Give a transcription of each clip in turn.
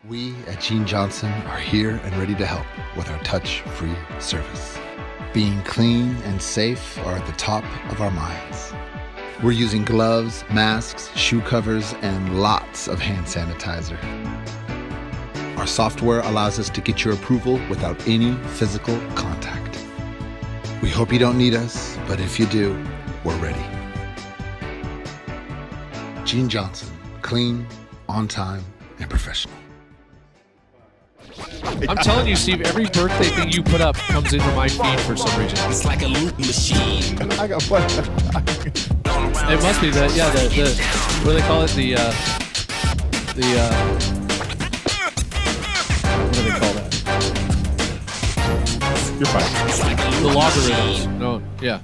We at Gene Johnson are here and ready to help with our touch-free service. Being clean and safe are at the top of our minds. We're using gloves, masks, shoe covers, and lots of hand sanitizer. Our software allows us to get your approval without any physical contact. We hope you don't need us, but if you do, we're ready. Gene Johnson, clean, on time, and professional. I'm telling you, Steve, every birthday thing you put up comes into my feed for some reason. It's like a loop machine. I got what? It must be the what do they call it? The what do they call that? You're fine. The logarithms. No, yeah.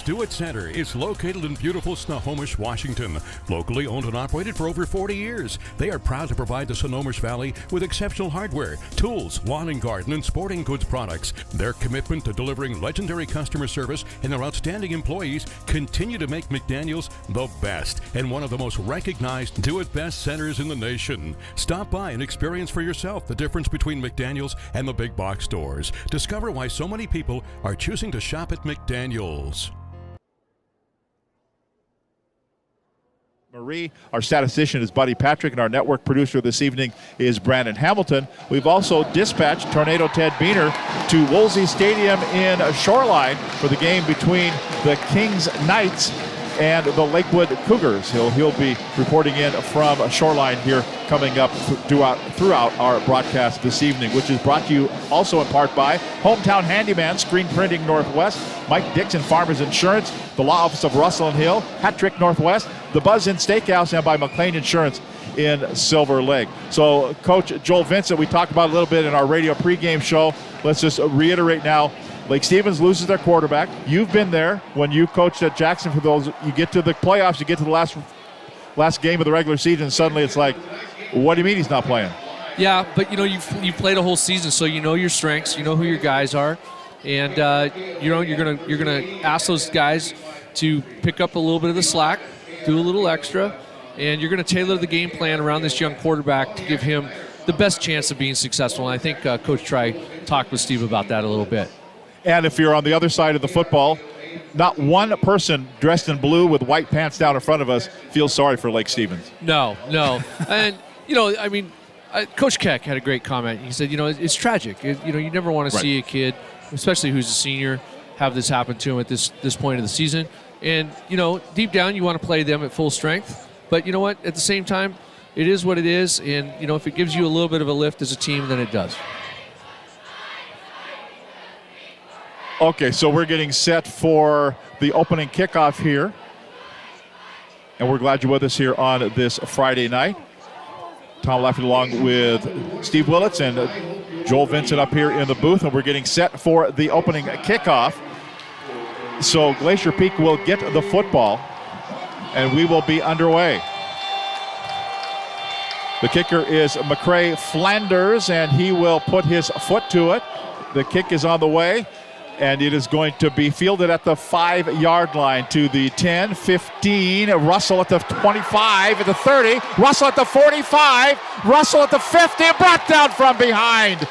Do-It Center is located in beautiful Snohomish, Washington. Locally owned and operated for over 40 years, they are proud to provide the Snohomish Valley with exceptional hardware, tools, lawn and garden, and sporting goods products. Their commitment to delivering legendary customer service and their outstanding employees continue to make McDaniel's the best and one of the most recognized do-it-best centers in the nation. Stop by and experience for yourself the difference between McDaniel's and the big box stores. Discover why so many people are choosing to shop at McDaniel's. Marie, our statistician is Buddy Patrick, and our network producer this evening is Brandon Hamilton. We've also dispatched Tornado Ted Beener to Woolsey Stadium in Shoreline for the game between the Kings Knights and the Lakewood Cougars. He'll be reporting in from Shoreline here coming up throughout our broadcast this evening, which is brought to you also in part by Hometown Handyman, Screen Printing Northwest, Mike Dixon Farmers Insurance, the Law Office of Russell and Hill, Hat Trick Northwest, the Buzz Inn Steakhouse, and by McLean Insurance in Silver Lake. So Coach Joel Vincent, we talked about a little bit in our radio pregame show. Let's just reiterate now. Lake Stevens loses their quarterback. You've been there when you coached at Jackson. For those, you get to the playoffs, you get to the last game of the regular season, and suddenly it's like, what do you mean he's not playing? Yeah, but you've played a whole season, so you know your strengths, you know who your guys are, and you're gonna ask those guys to pick up a little bit of the slack, do a little extra, and you're gonna tailor the game plan around this young quarterback to give him the best chance of being successful. And I think Coach Tri talked with Steve about that a little bit. And if you're on the other side of the football, not one person dressed in blue with white pants down in front of us feels sorry for Lake Stevens. No. And, Coach Keck had a great comment. He said, it's tragic. You never want to see a kid, especially who's a senior, have this happen to him at this point of the season. And, deep down you want to play them at full strength. But you know what? At the same time, it is what it is. And, if it gives you a little bit of a lift as a team, then it does. Okay, so we're getting set for the opening kickoff here. And we're glad you're with us here on this Friday night. Tom Lafferty along with Steve Willits and Joel Vincent up here in the booth. And we're getting set for the opening kickoff. So Glacier Peak will get the football, and we will be underway. The kicker is McCrae Flanders, and he will put his foot to it. The kick is on the way. And it is going to be fielded at the 5-yard line to the 10, 15. Russell at the 25, at the 30. Russell at the 45. Russell at the 50. Brought down from behind.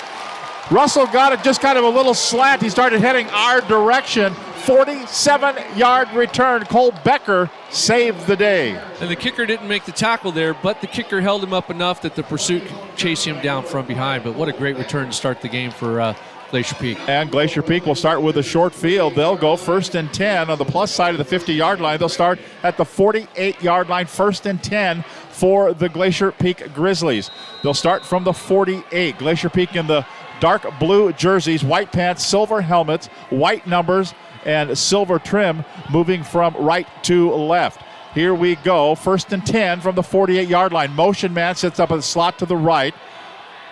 Russell got it just kind of a little slant. He started heading our direction. 47-yard return. Cole Becker saved the day. And the kicker didn't make the tackle there, but the kicker held him up enough that the pursuit chased him down from behind. But what a great return to start the game for Glacier Peak. And Glacier Peak will start with a short field. They'll go 1st and 10 on the plus side of the 50-yard line. They'll start at the 48-yard line, 1st and 10 for the Glacier Peak Grizzlies. They'll start from the 48. Glacier Peak in the dark blue jerseys, white pants, silver helmets, white numbers, and silver trim, moving from right to left. Here we go, 1st and 10 from the 48-yard line. Motion man sits up in the slot to the right.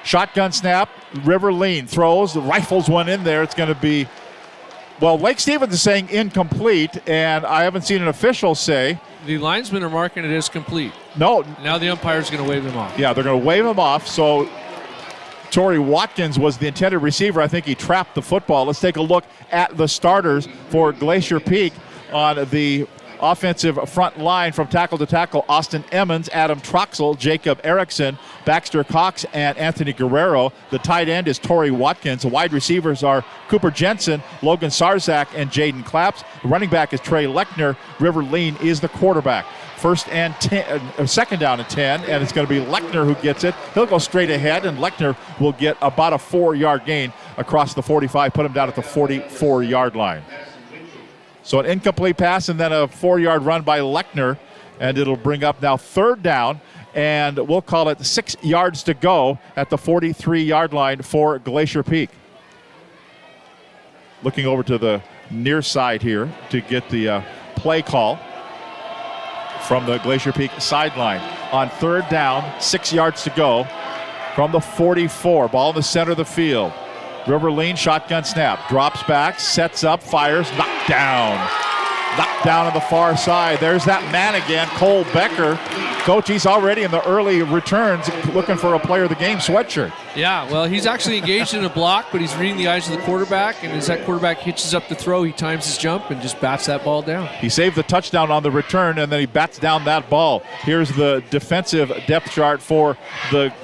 Shotgun snap, River Lean throws, the rifles one in there. It's going to be, well, Lake Stevens is saying incomplete, and I haven't seen an official say. The linesmen are marking it as complete. No. Now the umpire's going to wave them off. Yeah, they're going to wave him off, so Torrey Watkins was the intended receiver. I think he trapped the football. Let's take a look at the starters for Glacier Peak on the offensive front line from tackle to tackle. Austin Emmons, Adam Troxel, Jacob Erickson, Baxter Cox, and Anthony Guerrero. The tight end is Torrey Watkins. The wide receivers are Cooper Jensen, Logan Sarzak, and Jaden Claps. The running back is Trey Lechner. River Lean is the quarterback. 2nd down and 10, and it's going to be Lechner who gets it. He'll go straight ahead, and Lechner will get about a 4-yard gain across the 45, put him down at the 44-yard line. So an incomplete pass and then a 4-yard run by Lechner, and it'll bring up now 3rd down, and we'll call it 6 yards to go at the 43-yard line for Glacier Peak. Looking over to the near side here to get the play call from the Glacier Peak sideline. On 3rd down, 6 yards to go from the 44. Ball in the center of the field. River Lean, shotgun snap. Drops back, sets up, fires, knocked down. Knocked down on the far side. There's that man again, Cole Becker. Coach, he's already in the early returns looking for a player of the game sweatshirt. Yeah, well, he's actually engaged in a block, but he's reading the eyes of the quarterback, and as that quarterback hitches up the throw, he times his jump and just bats that ball down. He saved the touchdown on the return, and then he bats down that ball. Here's the defensive depth chart for the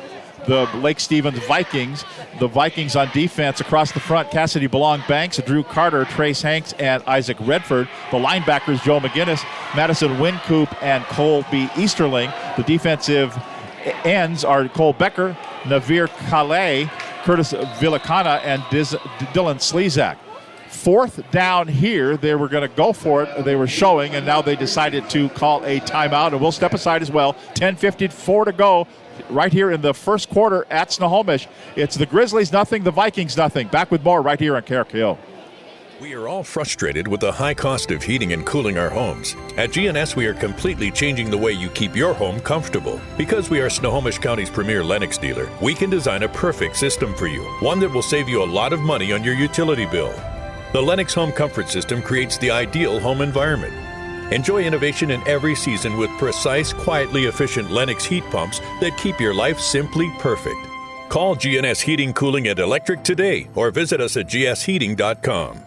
Lake Stevens Vikings. The Vikings on defense across the front, Cassidy Belong-Banks, Drew Carter, Trace Hanks, and Isaac Redford. The linebackers, Joe McGinnis, Madison Wincoop, and Colby Easterling. The defensive ends are Cole Becker, Navir Calais, Curtis Villicana, and Dylan Slezak. 4th down here, they were going to go for it. They were showing, and now they decided to call a timeout, and we'll step aside as well. 10:54 to go. Right here in the first quarter at Snohomish. It's the Grizzlies nothing, the Vikings nothing. Back with more right here on KRKO. We are all frustrated with the high cost of heating and cooling our homes. At GNS, we are completely changing the way you keep your home comfortable. Because we are Snohomish County's premier Lennox dealer, we can design a perfect system for you, one that will save you a lot of money on your utility bill. The Lennox Home Comfort System creates the ideal home environment. Enjoy innovation in every season with precise, quietly efficient Lennox heat pumps that keep your life simply perfect. Call GNS Heating, Cooling, and Electric today or visit us at gsheating.com.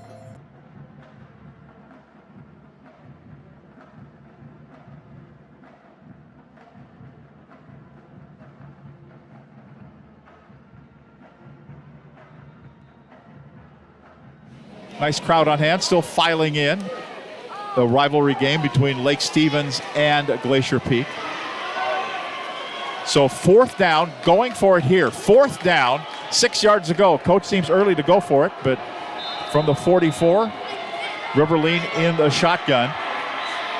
Nice crowd on hand, still filing in. The rivalry game between Lake Stevens and Glacier Peak. So 4th down, going for it here. 4th down, 6 yards to go. Coach seems early to go for it, but from the 44, River Lean in the shotgun.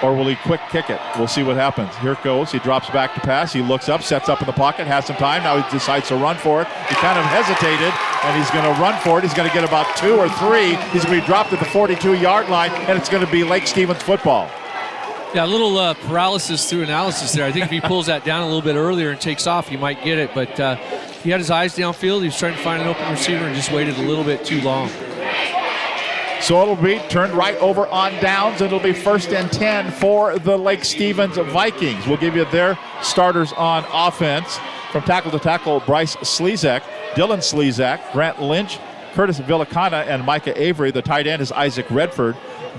Or will he quick kick it? We'll see what happens. Here it goes. He drops back to pass. He looks up, sets up in the pocket, has some time. Now he decides to run for it. He kind of hesitated, and he's going to run for it. He's going to get about 2 or 3. He's going to be dropped at the 42-yard line, and it's going to be Lake Stevens football. Yeah, a little paralysis through analysis there. I think if he pulls that down a little bit earlier and takes off, he might get it. But he had his eyes downfield. He was trying to find an open receiver and just waited a little bit too long. So it'll be turned right over on downs. It'll be 1st and 10 for the Lake Stevens Vikings. We'll give you their starters on offense. From tackle to tackle, Bryce Slezak, Dylan Slezak, Grant Lynch, Curtis Villicana and Micah Avery. The tight end is Isaac Redford.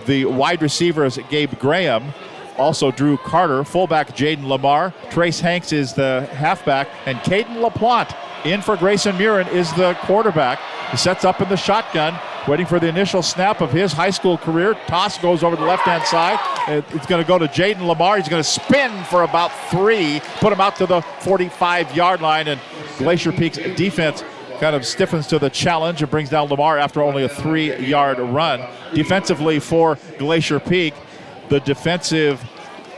The wide receiver is Gabe Graham. Also Drew Carter. Fullback Jaden Lamar. Trace Hanks is the halfback. And Caden LaPlante in for Grayson Murin is the quarterback. He sets up in the shotgun, waiting for the initial snap of his high school career. Toss goes over the left-hand side. It's going to go to Jaden Lamar. He's going to spin for about 3, put him out to the 45-yard line, and Glacier Peak's defense kind of stiffens to the challenge and brings down Lamar after only a 3-yard run. Defensively for Glacier Peak, the defensive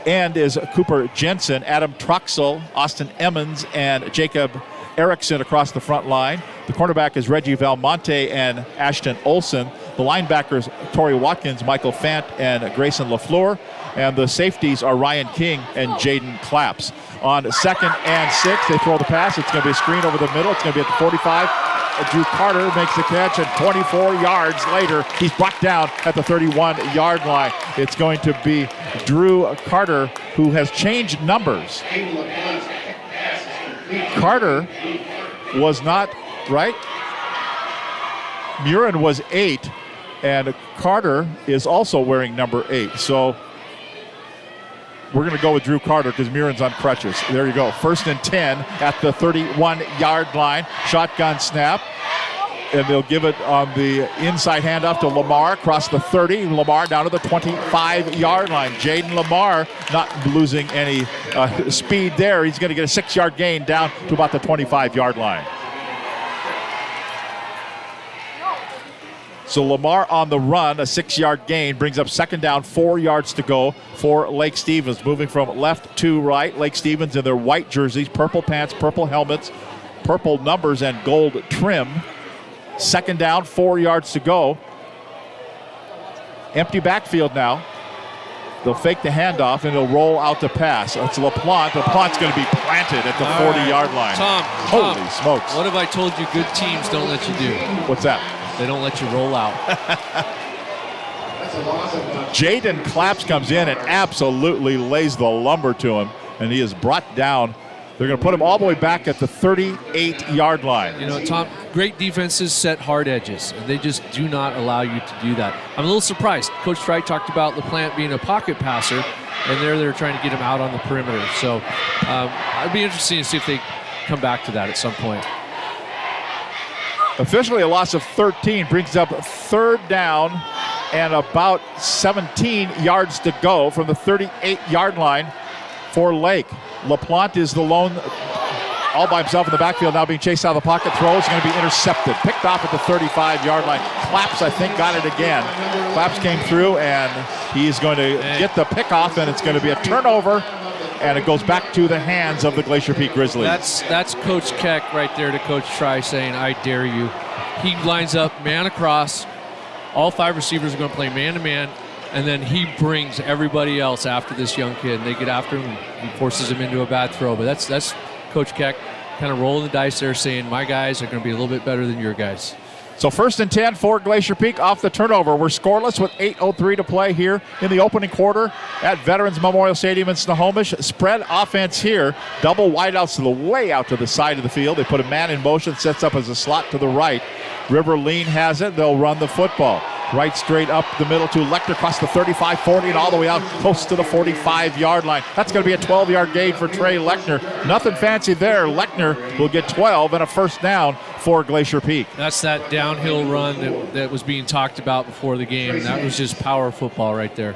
end is Cooper Jensen, Adam Troxel, Austin Emmons, and Jacob Erickson across the front line. The cornerback is Reggie Valmonte and Ashton Olson. The linebackers, Torrey Watkins, Michael Fant, and Grayson LaFleur. And the safeties are Ryan King and Jaden Claps. On 2nd and 6, they throw the pass. It's going to be a screen over the middle. It's going to be at the 45. Drew Carter makes the catch, and 24 yards later, he's brought down at the 31-yard line. It's going to be Drew Carter, who has changed numbers. Carter was not, right? Murin was 8, and Carter is also wearing number 8. So we're going to go with Drew Carter because Murin's on crutches. There you go. 1st and 10 at the 31-yard line. Shotgun snap. And they'll give it on the inside handoff to Lamar across the 30. Lamar down to the 25-yard line. Jaden Lamar not losing any speed there. He's going to get a 6-yard gain down to about the 25-yard line. So Lamar on the run, a 6-yard gain, brings up 2nd down, 4 yards to go for Lake Stevens. Moving from left to right, Lake Stevens in their white jerseys, purple pants, purple helmets, purple numbers, and gold trim. 2nd down, 4 yards to go. Empty backfield now. They'll fake the handoff and they'll roll out the pass. It's LaPlante. LaPlante's going to be planted at the 40-yard line. Tom, holy smokes. What have I told you good teams don't let you do? What's that? They don't let you roll out. Jaden Claps comes in and absolutely lays the lumber to him, and he is brought down. They're going to put him all the way back at the 38-yard line. You know, Tom, great defenses set hard edges, and they just do not allow you to do that. I'm a little surprised. Coach Fry talked about LaPlante being a pocket passer, and they're trying to get him out on the perimeter. So I'd be interested to see if they come back to that at some point. Officially a loss of 13 brings up 3rd down and about 17 yards to go from the 38-yard line for Lake. LaPlante is the lone, all by himself in the backfield, now being chased out of the pocket. Throw is going to be intercepted. Picked off at the 35-yard line. Claps, I think, got it again. Claps came through, and he's going to get the pickoff, and it's going to be a turnover, and it goes back to the hands of the Glacier Peak Grizzlies. That's Coach Keck right there to Coach Try saying, I dare you. He lines up man across. All 5 receivers are going to play man-to-man. And then he brings everybody else after this young kid. And they get after him, and he forces him into a bad throw. But that's Coach Keck kind of rolling the dice there, saying, my guys are going to be a little bit better than your guys. So 1st and 10 for Glacier Peak off the turnover. We're scoreless with 8:03 to play here in the opening quarter at Veterans Memorial Stadium in Snohomish. Spread offense here. Double wideouts to the way out to the side of the field. They put a man in motion, sets up as a slot to the right. River Lean has it. They'll run the football. Right straight up the middle to Lechner across the 35, 40, and all the way out close to the 45-yard line. That's going to be a 12-yard gain for Trey Lechner. Nothing fancy there. Lechner will get 12 and a 1st down for Glacier Peak. That's that downhill run that was being talked about before the game. That was just power football right there.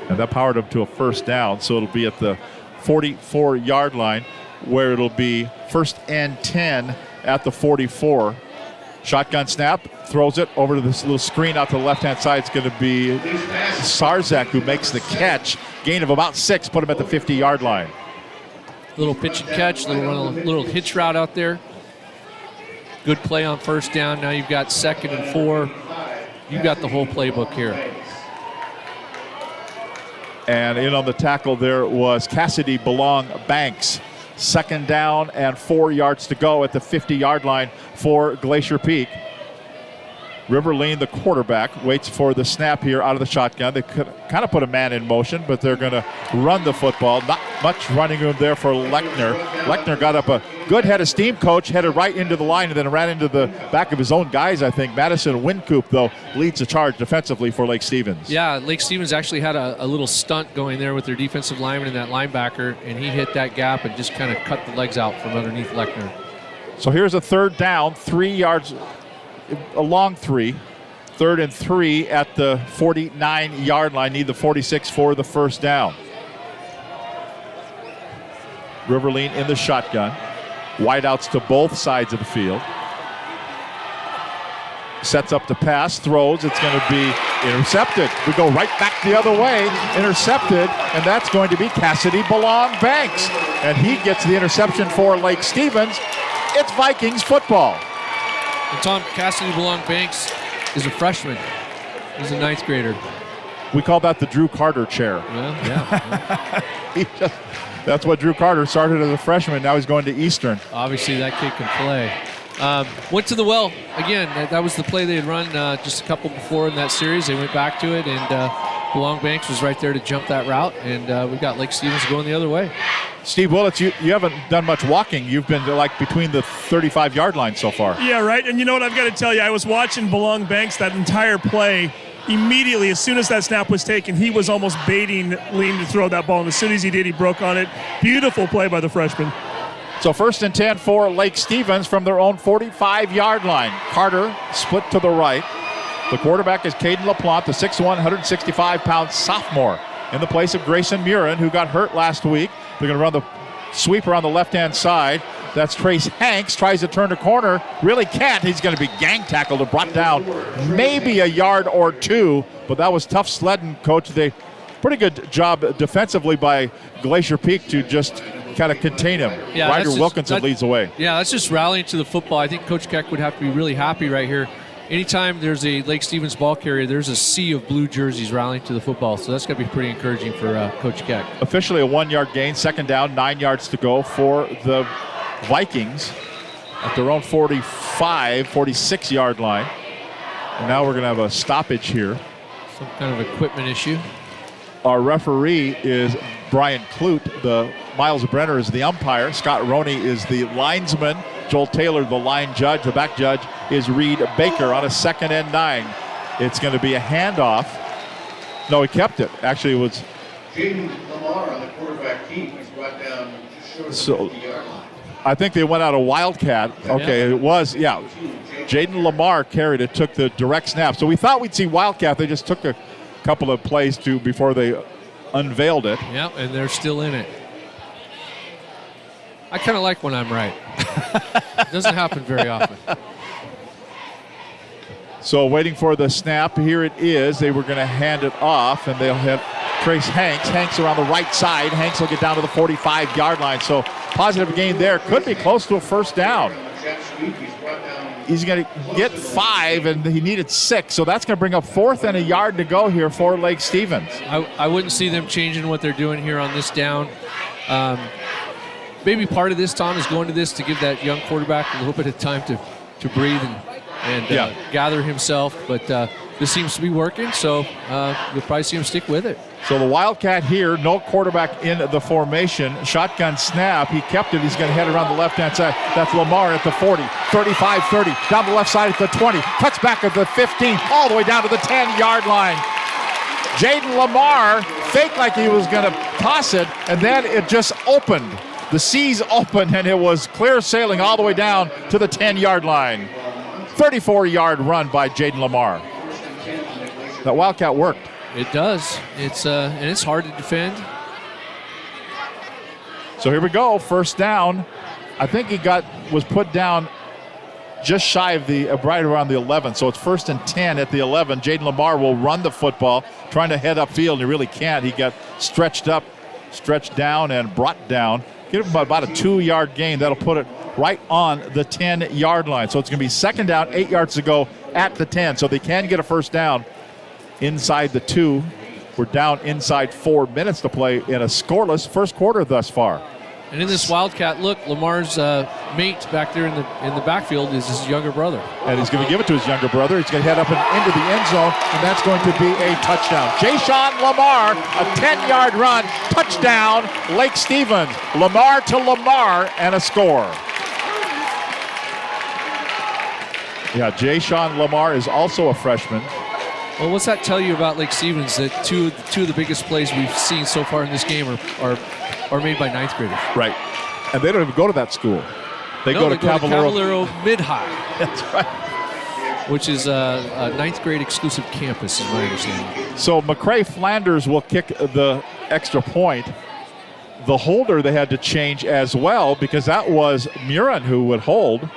And that powered him to a 1st down, so it'll be at the 44-yard line where it'll be 1st and 10 at the 44. Shotgun snap, throws it over to this little screen out to the left-hand side. It's going to be Sarzak who makes the catch. Gain of about 6, put him at the 50-yard line. Little pitch and catch, little hitch route out there. Good play on 1st down. Now you've got 2nd and 4. You've got the whole playbook here. And in on the tackle there was Cassidy Belong Banks. 2nd down and 4 yards to go at the 50-yard line for Glacier Peak. Riverlane, the quarterback, waits for the snap here out of the shotgun. They could kind of put a man in motion, but they're going to run the football. Not much running room there for Lechner. Lechner got up a good head of steam, coach, headed right into the line and then ran into the back of his own guys, I think. Madison Wincoop, though, leads the charge defensively for Lake Stevens. Yeah, Lake Stevens actually had a little stunt going there with their defensive lineman and that linebacker, and he hit that gap and just kind of cut the legs out from underneath Lechner. So here's a third down, 3 yards, a long 3. 3rd and 3 at the 49-yard line. Need the 46 for the first down. Riverlane in the shotgun. Wideouts to both sides of the field. Sets up the pass, throws. It's going to be intercepted. We go right back the other way. Intercepted, and that's going to be Cassidy Belong-Banks. And he gets the interception for Lake Stevens. It's Vikings football. And Tom, Cassidy Belong-Banks is a freshman. He's a 9th grader. We call that the Drew Carter chair. Yeah. That's what Drew Carter started as a freshman. Now he's going to Eastern. Obviously, that kid can play. Went to the well. Again, that was the play they had run just a couple before in that series. They went back to it, and Belong-Banks was right there to jump that route. And we got Lake Stevens going the other way. Steve Willits, you haven't done much walking. You've been like between the 35-yard line so far. Yeah, right. And you know what I've got to tell you? I was watching Belong-Banks that entire play. Immediately, as soon as that snap was taken, he was almost baiting Lean to throw that ball. And as soon as he did, he broke on it. Beautiful play by the freshman. So 1st and 10 for Lake Stevens from their own 45-yard line. Carter split to the right. The quarterback is Caden LaPlante, the 6'1", 165-pound sophomore, in the place of Grayson Murin, who got hurt last week. They're going to run the sweep around the left-hand side. That's Trace Hanks, tries to turn the corner, really can't. He's going to be gang tackled and brought down maybe a yard or two, but that was tough sledding, Coach. They pretty good job defensively by Glacier Peak to just kind of contain him. Yeah, Ryder Wilkinson leads the way. Yeah, that's just rallying to the football. I think Coach Keck would have to be really happy right here. Anytime there's a Lake Stevens ball carrier, there's a sea of blue jerseys rallying to the football. So that's going to be pretty encouraging for Coach Keck. Officially a 1-yard gain, 2nd down, 9 yards to go for the Vikings at their own 46-yard line. And now we're going to have a stoppage here. Some kind of equipment issue. Our referee is Brian Clute. The Miles Brenner is the umpire. Scott Roney is the linesman. Joel Taylor, the line judge. The back judge is Reed Baker on a 2nd and 9. It's going to be a handoff. No, he kept it. Actually, it was Jaden Lamar on the quarterback team was brought down just short of the 50-yard line. I think they went out a Wildcat. Okay, Yeah. It was, yeah. Jaden Lamar carried it, took the direct snap. So we thought we'd see Wildcat. They just took a couple of plays before they unveiled it. Yep, and they're still in it. I kind of like when I'm right. It doesn't happen very often. So waiting for the snap. Here it is. They were going to hand it off, and they'll have Trace Hanks. Hanks around the right side. Hanks will get down to the 45-yard line. So positive gain there. Could be close to a first down. He's going to get 5, and he needed 6. So that's going to bring up 4th and a yard to go here for Lake Stevens. I wouldn't see them changing what they're doing here on this down. Maybe part of this, Tom, is going to this to give that young quarterback a little bit of time to breathe and gather himself. But this seems to be working, so you'll probably see him stick with it. So the Wildcat here, no quarterback in the formation. Shotgun snap, he kept it. He's going to head around the left-hand side. That's Lamar at the 40, 35, 30, down the left side at the 20, cuts back at the 15, all the way down to the 10-yard line. Jaden Lamar faked like he was going to toss it, and then it just opened. The seas opened, and it was clear sailing all the way down to the 10-yard line. 34-yard run by Jaden Lamar. That Wildcat worked. It does. It's and it's hard to defend. So here we go, first down. I think he was put down just shy of right around the 11. So it's 1st and 10 at the 11. Jaden Lamar will run the football, trying to head upfield, and he really can't. He got stretched down, and brought down. Give him about a 2-yard gain. That'll put it right on the 10-yard line. So it's going to be 2nd down, 8 yards to go at the 10. So they can get a first down inside the 2. We're down inside 4 minutes to play in a scoreless first quarter thus far. And in this Wildcat look, Lamar's mate back there in the backfield is his younger brother. And he's going to give it to his younger brother. He's going to head up and into the end zone, and that's going to be a touchdown. Jayshawn Lamar, a 10-yard run, touchdown, Lake Stevens. Lamar to Lamar, and a score. Yeah, Jayshawn Lamar is also a freshman. Well, what's that tell you about Lake Stevens? That two of the biggest plays we've seen so far in this game are made by ninth graders. Right. And they don't even go to that school. They go to Cavallero Mid-High. That's right. Which is a ninth grade exclusive campus, is my understanding. So McCrae Flanders will kick the extra point. The holder they had to change as well because that was Murin who would hold.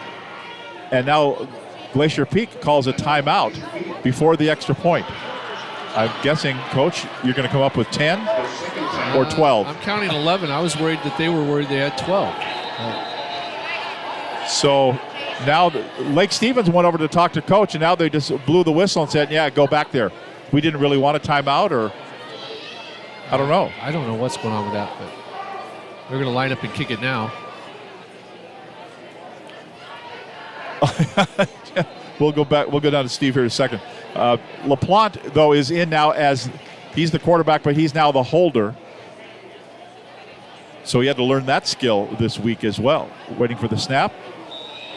And now Glacier Peak calls a timeout before the extra point. I'm guessing, Coach, you're going to come up with 10 or 12. I'm counting 11. I was worried that they were worried they had 12. So now Lake Stevens went over to talk to Coach, and now they just blew the whistle and said, yeah, go back there. We didn't really want a timeout, or I don't know. I don't know what's going on with that, but they're going to line up and kick it now. We'll go back. We'll go down to Steve here in a second. LaPlante, though, is in now as he's the quarterback, but he's now the holder. So he had to learn that skill this week as well. Waiting for the snap.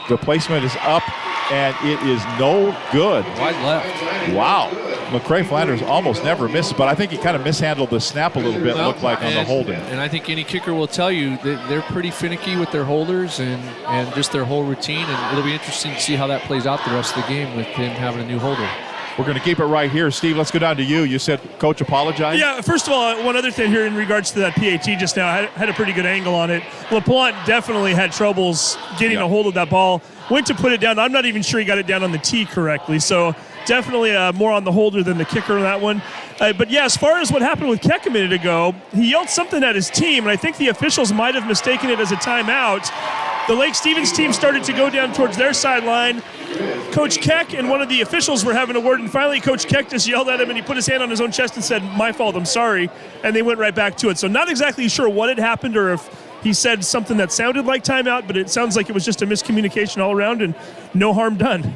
The placement is up, and it is no good. Wide left. Wow. McCrae Flanders almost never misses, but I think he kind of mishandled the snap a little bit, looked like, on the holding. And I think any kicker will tell you that they're pretty finicky with their holders and just their whole routine, and it'll be interesting to see how that plays out the rest of the game with him having a new holder. We're going to keep it right here. Steve, let's go down to you. You said Coach apologized? Yeah, first of all, one other thing here in regards to that PAT just now, I had a pretty good angle on it. LaPlante definitely had troubles getting a hold of that ball. Went to put it down. I'm not even sure he got it down on the tee correctly. So definitely more on the holder than the kicker on that one. But yeah, as far as what happened with Keck a minute ago, he yelled something at his team, and I think the officials might have mistaken it as a timeout. The Lake Stevens team started to go down towards their sideline. Coach Keck and one of the officials were having a word, and finally Coach Keck just yelled at him, and he put his hand on his own chest and said, "My fault, I'm sorry," and they went right back to it. So not exactly sure what had happened or if he said something that sounded like timeout, but it sounds like it was just a miscommunication all around and no harm done.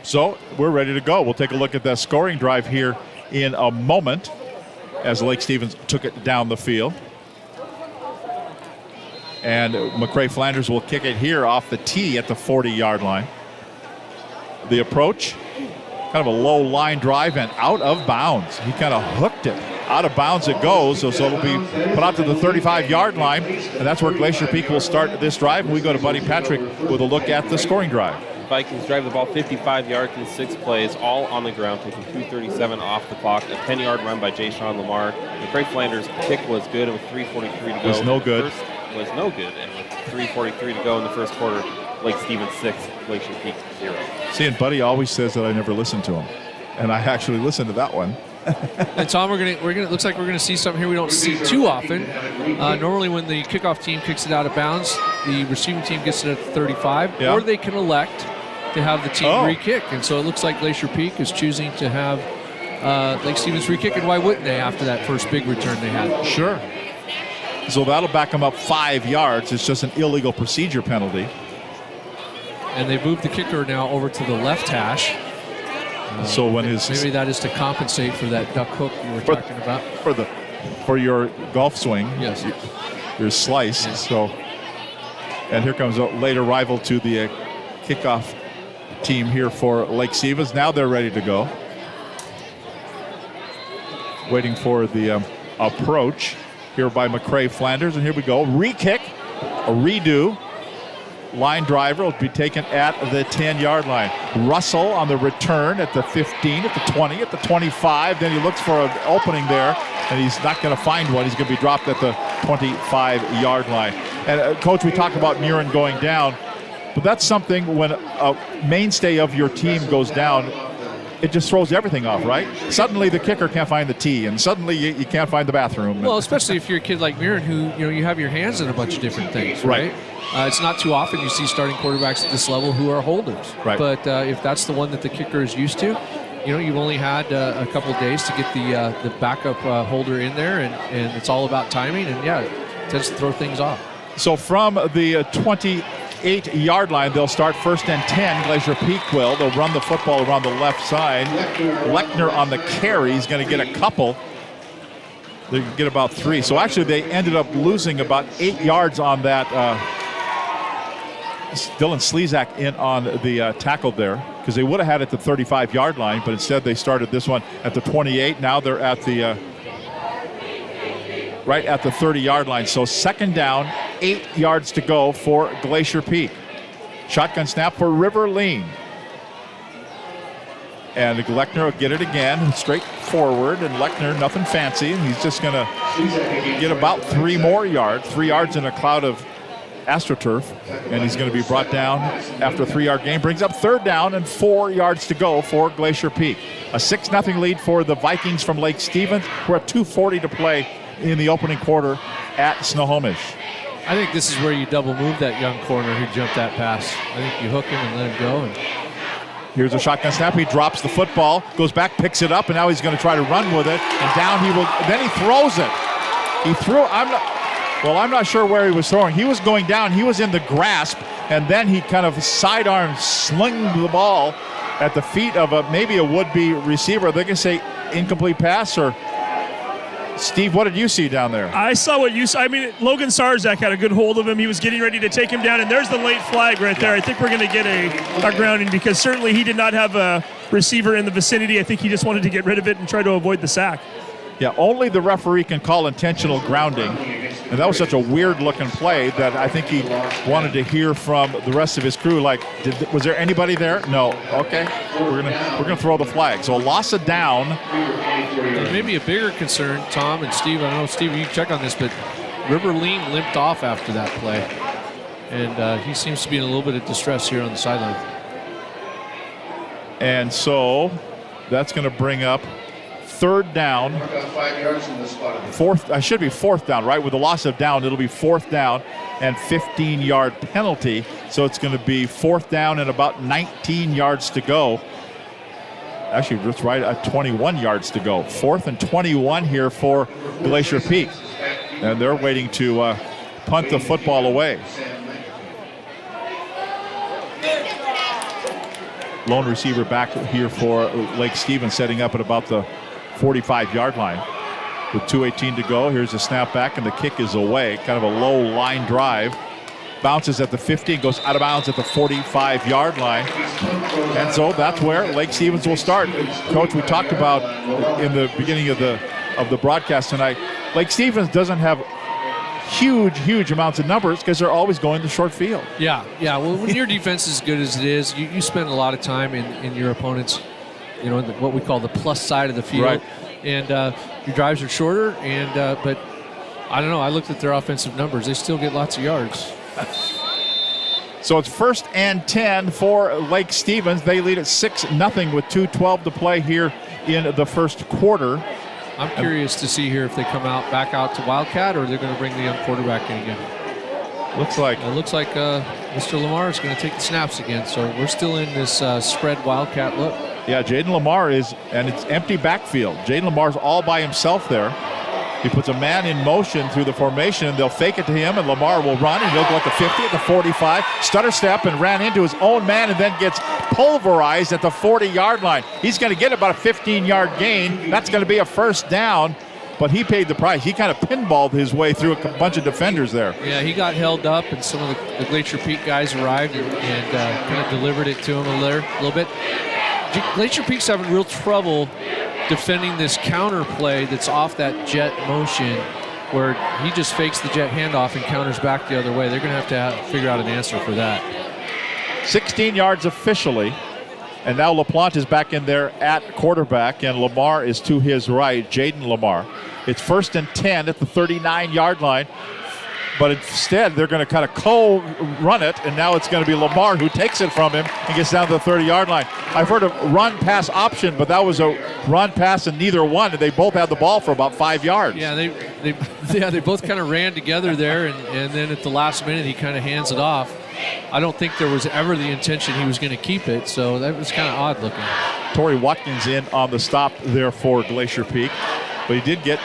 So we're ready to go. We'll take a look at that scoring drive here in a moment as Lake Stevens took it down the field. And McCrae Flanders will kick it here off the tee at the 40-yard line. The approach, kind of a low line drive and out of bounds. He kind of hooked it. Out of bounds it goes, so it'll be put out to the 35-yard line, and that's where Glacier Peak will start this drive. We go to Buddy Patrick with a look at the scoring drive. Vikings drive the ball 55 yards in 6 plays, all on the ground, taking 2:37 off the clock. A 10-yard run by Jayshawn Lamar. McCrae Flanders' kick was good with 3:43 to go. Was no good. Was no good, and with 3:43 to go in the first quarter, Lake Stevens 6, Glacier Peak 0. See, and Buddy always says that I never listen to him, and I actually listened to that one. And Tom, it looks like we're gonna see something here we don't see too often. Normally, when the kickoff team kicks it out of bounds, the receiving team gets it at the 35, or they can elect to have the team re-kick. And so it looks like Glacier Peak is choosing to have Lake Stevens re-kick, and why wouldn't they after that first big return they had? Sure. So that'll back them up 5 yards. It's just an illegal procedure penalty. And they moved the kicker now over to the left hash. So when maybe that is to compensate for that duck hook you were talking about. For your golf swing. Yes. Your slice. Yes. So, and here comes a late arrival to the kickoff team here for Lake Stevens. Now they're ready to go. Waiting for the approach here by McCrae Flanders, and here we go. Re-kick, a redo. Line driver will be taken at the 10-yard line. Russell on the return at the 15, at the 20, at the 25. Then he looks for an opening there, and he's not going to find one. He's going to be dropped at the 25-yard line. And, Coach, we talked about Murin going down, but that's something when a mainstay of your team goes down, it just throws everything off, right? Suddenly the kicker can't find the tee, and suddenly you can't find the bathroom. Well, especially if you're a kid like Murin who, you have your hands in a bunch of different things, right? It's not too often you see starting quarterbacks at this level who are holders. Right. But if that's the one that the kicker is used to, you've only had a couple of days to get the backup holder in there, and it's all about timing. And tends to throw things off. So from the 28-yard line, they'll start 1st and 10. Glacier Peak will. They'll run the football around the left side. Lechner on the carry. He's going to get a couple. They get about 3. So actually they ended up losing about 8 yards on that. Dylan Slezak in on the tackle there, because they would have had it at the 35-yard line, but instead they started this one at the 28. Now they're at the right at the 30-yard line. So 2nd down, 8 yards to go for Glacier Peak. Shotgun snap for River Lean. And Lechner will get it again, straight forward, and Lechner, nothing fancy. He's just going to get about 3 more yards, 3 yards in a cloud of AstroTurf, and he's going to be brought down after a 3-yard gain. Brings up 3rd down and 4 yards to go for Glacier Peak. A 6-0 lead for the Vikings from Lake Stevens. We're at 2:40 to play in the opening quarter at Snohomish. I think this is where you double move that young corner who jumped that pass. I think you hook him and let him go. And here's a shotgun snap. He drops the football, goes back, picks it up, and now he's going to try to run with it. And down he will. Then he throws it. He threw. I'm not sure where he was throwing. He was going down. He was in the grasp, and then he kind of sidearm slung the ball at the feet of maybe a would-be receiver. They're going to say incomplete pass, or Steve, what did you see down there? I saw what you saw. I mean, Logan Sarzak had a good hold of him. He was getting ready to take him down, and there's the late flag right there. I think we're going to get a grounding, because certainly he did not have a receiver in the vicinity. I think he just wanted to get rid of it and try to avoid the sack. Yeah, only the referee can call intentional grounding. And that was such a weird-looking play that I think he wanted to hear from the rest of his crew. Like, was there anybody there? No. Okay, we're gonna throw the flag. So a loss of down. Maybe a bigger concern, Tom and Steve. I don't know, Steve, you can check on this, but River Lean limped off after that play, and he seems to be in a little bit of distress here on the sideline. And so that's going to bring up 3rd down. 4th down, right? With the loss of down, it'll be 4th down and 15-yard penalty. So it's going to be 4th down and about 19 yards to go. Actually, that's right at 21 yards to go. 4th and 21 here for Glacier Peak. And they're waiting to punt the football away. Lone receiver back here for Lake Stevens, setting up at about the 45-yard line. With 2:18 to go, here's a snap back, and the kick is away. Kind of a low line drive. Bounces at the 50, goes out of bounds at the 45-yard line. And so that's where Lake Stevens will start. Coach, we talked about in the beginning of the broadcast tonight, Lake Stevens doesn't have huge amounts of numbers because they're always going to short field. Yeah. Well, when your defense is as good as it is, you spend a lot of time in your opponent's, what we call the plus side of the field. Right. And your drives are shorter, but I don't know. I looked at their offensive numbers. They still get lots of yards. So it's 1st and 10 for Lake Stevens. They lead at 6-0 with 2:12 to play here in the first quarter. I'm curious to see here if they come back out to Wildcat, or they're going to bring the young quarterback in again. Looks like Mr. Lamar is going to take the snaps again. So we're still in this spread Wildcat look. Yeah, Jaden Lamar is, and it's empty backfield. Jaden Lamar's all by himself there. He puts a man in motion through the formation, and they'll fake it to him, and Lamar will run, and he'll go at the 50, at the 45, stutter step, and ran into his own man, and then gets pulverized at the 40-yard line. He's going to get about a 15-yard gain. That's going to be a 1st down, but he paid the price. He kind of pinballed his way through a bunch of defenders there. Yeah, he got held up, and some of the Glacier Peak guys arrived and kind of delivered it to him a little bit. Glacier Peak's having real trouble defending this counter play that's off that jet motion, where he just fakes the jet handoff and counters back the other way. They're going to have to figure out an answer for that. 16 yards officially, and now LaPlante is back in there at quarterback, and Lamar is to his right, Jaden Lamar. It's 1st and 10 at the 39-yard line, but instead they're going to kind of co-run it, and now it's going to be Lamar who takes it from him and gets down to the 30-yard line. I've heard of run-pass option, but that was a run-pass in neither one, and they both had the ball for about 5 yards. Yeah, they both kind of ran together there, and then at the last minute he kind of hands it off. I don't think there was ever the intention he was going to keep it, so that was kind of odd looking. Torrey Watkins in on the stop there for Glacier Peak, but he did get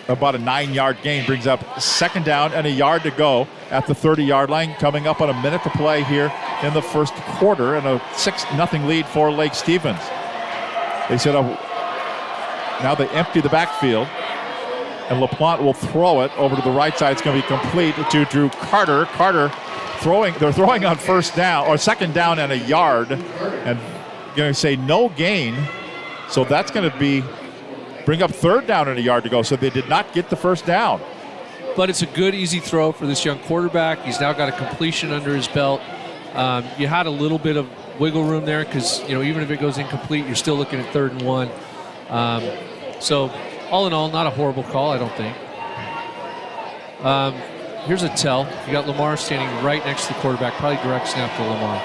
about a 9-yard gain, brings up second down and a yard to go at the 30-yard line, coming up on a minute to play here in the first quarter, and a 6-0 lead for Lake Stevens. They said now they empty the backfield, and LaPlante will throw it over to the right side. It's going to be complete to Drew Carter. Carter they're throwing on first down, or second down and a yard, and going to say no gain. So that's going to bring up third down and a yard to go. So they did not get the first down. But it's a good, easy throw for this young quarterback. He's now got a completion under his belt. You had a little bit of wiggle room there because, even if it goes incomplete, you're still looking at 3rd and 1. So all in all, not a horrible call, I don't think. Here's a tell. You got Lamar standing right next to the quarterback, probably direct snap to Lamar.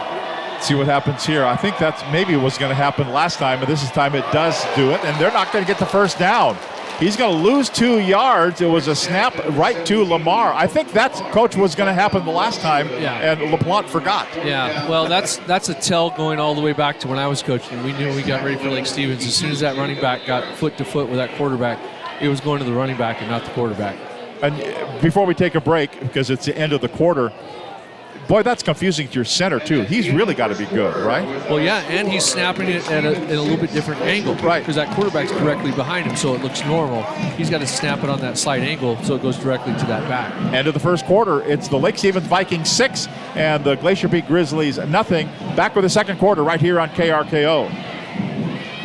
See what happens here. I think that's maybe was going to happen last time, but this time it does do it, and they're not going to get the first down. He's going to lose 2 yards. It was a snap right to Lamar. I think that's, Coach, was going to happen the last time, and LaPlante forgot. Yeah, well, that's a tell going all the way back to when I was coaching. We knew when we got ready for Lake Stevens, as soon as that running back got foot to foot with that quarterback, it was going to the running back and not the quarterback. And before we take a break, because it's the end of the quarter, boy, that's confusing to your center, too. He's really got to be good, right? Well, yeah, and he's snapping it at a little bit different angle. Right. Because that quarterback's directly behind him, so it looks normal. He's got to snap it on that slight angle so it goes directly to that back. End of the first quarter. It's the Lake Stevens Vikings 6 and the Glacier Peak Grizzlies 0. Back with the second quarter right here on KRKO.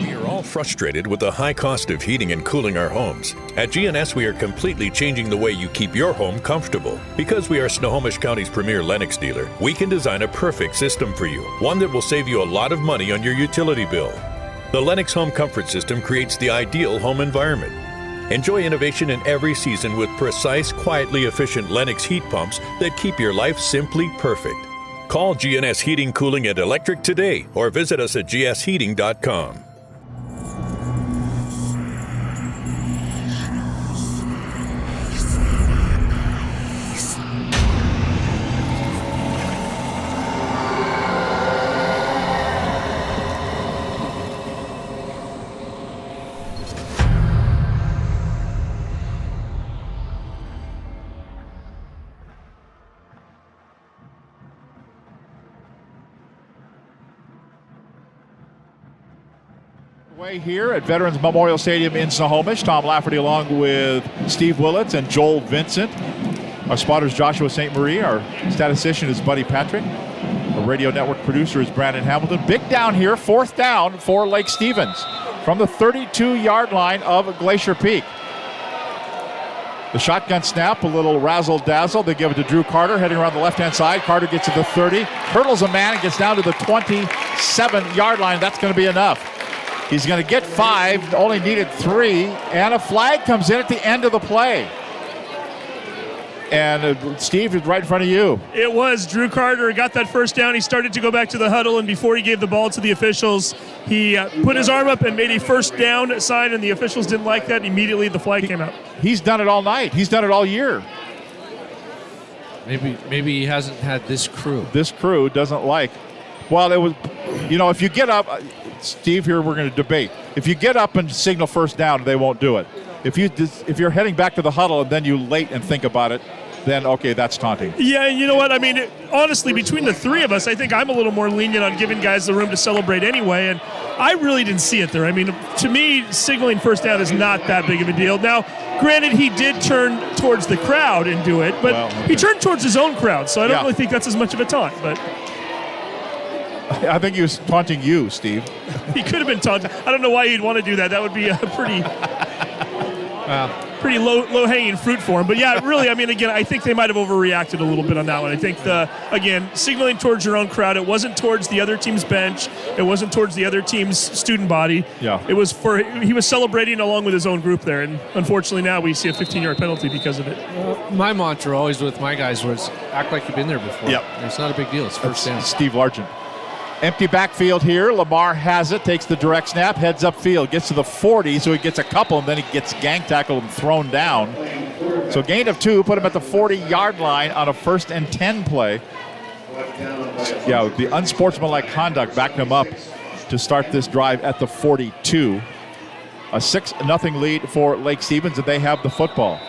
We are all frustrated with the high cost of heating and cooling our homes. At GNS, we are completely changing the way you keep your home comfortable. Because we are Snohomish County's premier Lennox dealer, we can design a perfect system for you, one that will save you a lot of money on your utility bill. The Lennox Home Comfort System creates the ideal home environment. Enjoy innovation in every season with precise, quietly efficient Lennox heat pumps that keep your life simply perfect. Call GNS Heating, Cooling, and Electric today or visit us at gsheating.com. Here at Veterans Memorial Stadium in Snohomish. Tom Lafferty along with Steve Willits and Joel Vincent. Our spotter is Joshua St. Marie. Our statistician is Buddy Patrick. Our radio network producer is Brandon Hamilton. Big down here, 4th down for Lake Stevens from the 32-yard line of Glacier Peak. The shotgun snap, a little razzle-dazzle. They give it to Drew Carter, heading around the left-hand side. Carter gets to the 30, hurdles a man, and gets down to the 27-yard line. That's going to be enough. He's going to get 5, only needed 3, and a flag comes in at the end of the play. And Steve is right in front of you. It was. Drew Carter got that first down. He started to go back to the huddle, and before he gave the ball to the officials, he put his arm up and made a first down sign, and the officials didn't like that. Immediately, the flag came out. He's done it all night. He's done it all year. Maybe he hasn't had this crew. This crew doesn't like. Well, it was, if you get up, Steve, here we're going to debate. If you get up and signal first down, they won't do it. If you're heading back to the huddle and then you late and think about it, then okay, that's taunting. Yeah, you know what? I mean, honestly, between the three of us, I think I'm a little more lenient on giving guys the room to celebrate anyway, and I really didn't see it there. I mean, to me, signaling first down is not that big of a deal. Now, granted, he did turn towards the crowd and do it, but he turned towards his own crowd, so I don't really think that's as much of a taunt, but... I think he was taunting you, Steve. He could have been taunting. I don't know why he'd want to do that. That would be a pretty low-hanging fruit for him. But, yeah, really, I mean, again, I think they might have overreacted a little bit on that one. I think, signaling towards your own crowd, it wasn't towards the other team's bench. It wasn't towards the other team's student body. Yeah. It was he was celebrating along with his own group there. And, unfortunately, now we see a 15-yard penalty because of it. My mantra always with my guys was act like you've been there before. Yep. It's not a big deal. It's first down. Steve Largent. Empty backfield here. Lamar has it, takes the direct snap, heads upfield, gets to the 40, so he gets a couple, and then he gets gang tackled and thrown down. So gain of 2, put him at the 40-yard line on a 1st and 10 play. Yeah, the unsportsmanlike conduct backed him up to start this drive at the 42 A 6-0 lead for Lake Stevens, and they have the football.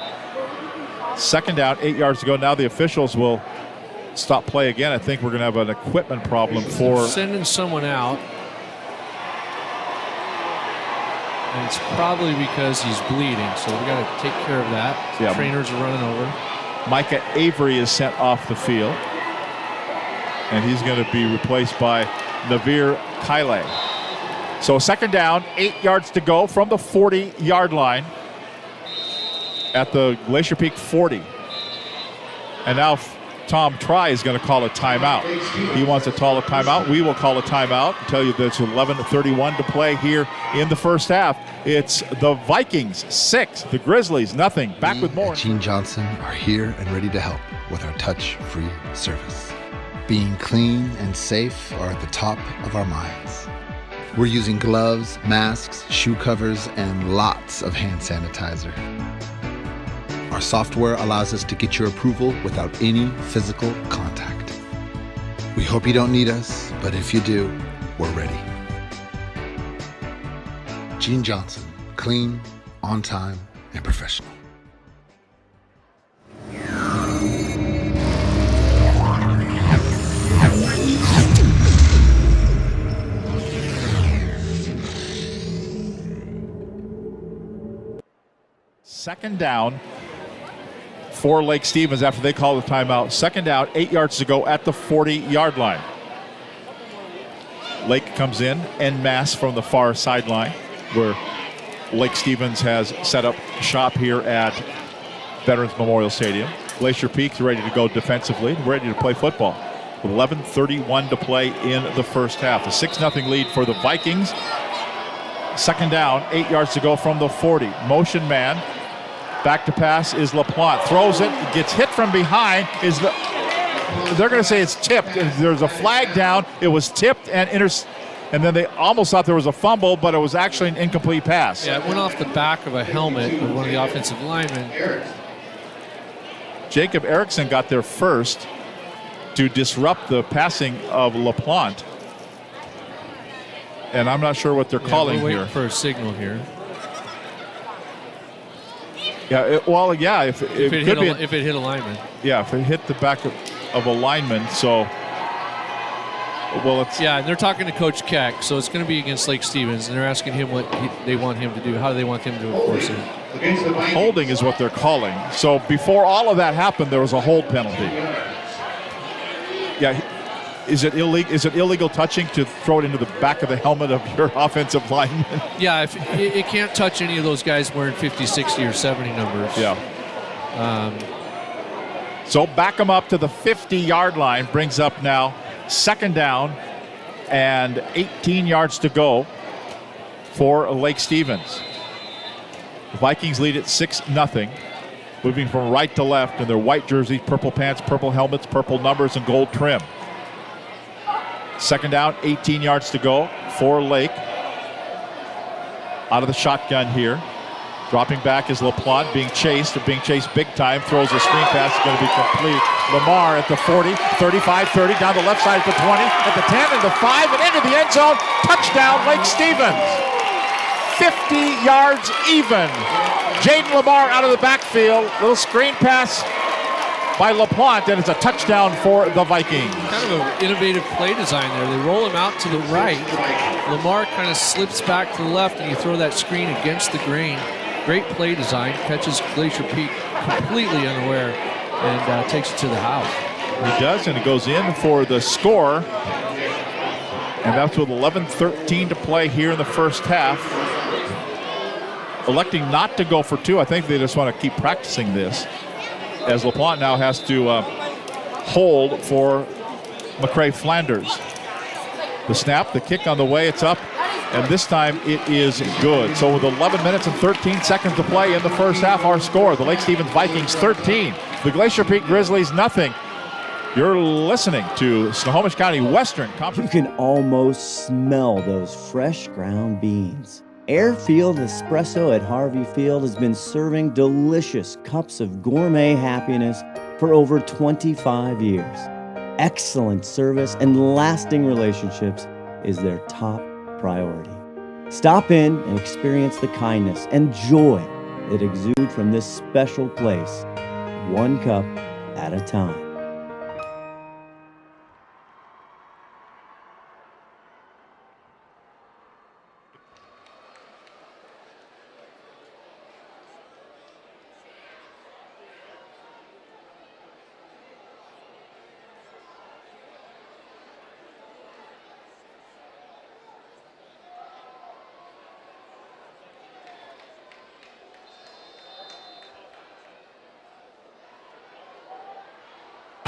Second down, 8 yards to go. Now the officials will stop play again. I think we're going to have an equipment problem for... Sending someone out. And it's probably because he's bleeding, so we got to take care of that. Yeah. Trainers are running over. Micah Avery is sent off the field, and he's going to be replaced by Navir Kaile. So second down, 8 yards to go from the 40-yard line at the Glacier Peak 40. And now Tom Try is going to call a timeout. He wants to call a timeout. We will call a timeout. Tell you that it's 11:31 to play here in the first half. It's the Vikings 6, the Grizzlies nothing. Back with more. At Gene Johnson are here and ready to help with our touch-free service. Being clean and safe are at the top of our minds. We're using gloves, masks, shoe covers, and lots of hand sanitizer. Our software allows us to get your approval without any physical contact. We hope you don't need us, but if you do, we're ready. Gene Johnson, clean, on time, and professional. Second down for Lake Stevens after they call the timeout. Second down, 8 yards to go at the 40-yard line. Lake comes in en masse from the far sideline where Lake Stevens has set up shop here at Veterans Memorial Stadium. Glacier Peak's ready to go defensively, ready to play football. With 11:31 to play in the first half. A 6-0 lead for the Vikings. Second down, 8 yards to go from the 40. Motion man. Back to pass is LaPlante. Throws it, gets hit from behind. They're going to say it's tipped. There's a flag down. It was tipped and then they almost thought there was a fumble, but it was actually an incomplete pass. Yeah, it went off the back of a helmet of one of the offensive linemen. Jacob Erickson got there first to disrupt the passing of LaPlante. And I'm not sure what they're calling we're here. waiting for a signal here. Yeah, if it hit a lineman. Yeah, if it hit the back of a lineman, so, well, it's... Yeah, and they're talking to Coach Keck, so it's going to be against Lake Stevens, and they're asking him what they want him to do. How do they want him to enforce it? Holding is what they're calling. So before all of that happened, there was a hold penalty. Yeah, is it illegal touching to throw it into the back of the helmet of your offensive lineman? Yeah, if it can't touch any of those guys wearing 50, 60, or 70 numbers. Yeah. So back them up to the 50-yard line. Brings up now second down and 18 yards to go for Lake Stevens. The Vikings lead at 6-0. Moving from right to left in their white jerseys, purple pants, purple helmets, purple numbers, and gold trim. Second down, 18 yards to go for Lake. Out of the shotgun here. Dropping back is LaPlante, being chased big time. Throws a screen pass, it's going to be complete. Lamar at the 40, 35, 30, down the left side at the 20, at the 10, and the 5, and into the end zone. Touchdown, Lake Stevens. 50 yards even. Jaden Lamar out of the backfield. Little screen pass by LaPlante, and it's a touchdown for the Vikings. Kind of an innovative play design there. They roll him out to the right. Lamar kind of slips back to the left, and you throw that screen against the grain. Great play design. Catches Glacier Peak completely unaware and takes it to the house. He does, and it goes in for the score. And that's with 11:13 to play here in the first half. Electing not to go for two. I think they just want to keep practicing this, as LaPlante now has to hold for McCrae Flanders. The snap, the kick on the way, it's up, and this time it is good. So with 11 minutes and 13 seconds to play in the first half, our score, the Lake Stevens Vikings 13, the Glacier Peak Grizzlies nothing. You're listening to Snohomish County Western Conference. You can almost smell those fresh ground beans. Airfield Espresso at Harvey Field has been serving delicious cups of gourmet happiness for over 25 years. Excellent service and lasting relationships is their top priority. Stop in and experience the kindness and joy that exude from this special place, one cup at a time.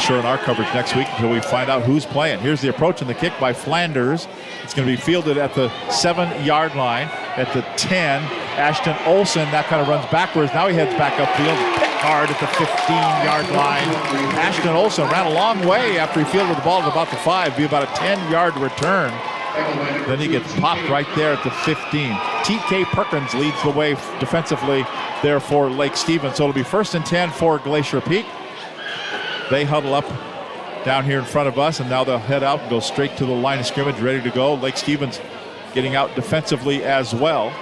In our coverage next week until we find out who's playing. Here's the approach and the kick by Flanders. It's going to be fielded at the 7-yard line. At the 10, Ashton Olsen, that kind of runs backwards. Now he heads back upfield. Picked hard at the 15-yard line. Ashton Olsen ran a long way after he fielded the ball at about the 5. Be about a 10-yard return. Then he gets popped right there at the 15. TK Perkins leads the way defensively there for Lake Stevens. So it'll be 1st and 10 for Glacier Peak. They huddle up down here in front of us, and now they'll head out and go straight to the line of scrimmage, ready to go. Lake Stevens getting out defensively as well.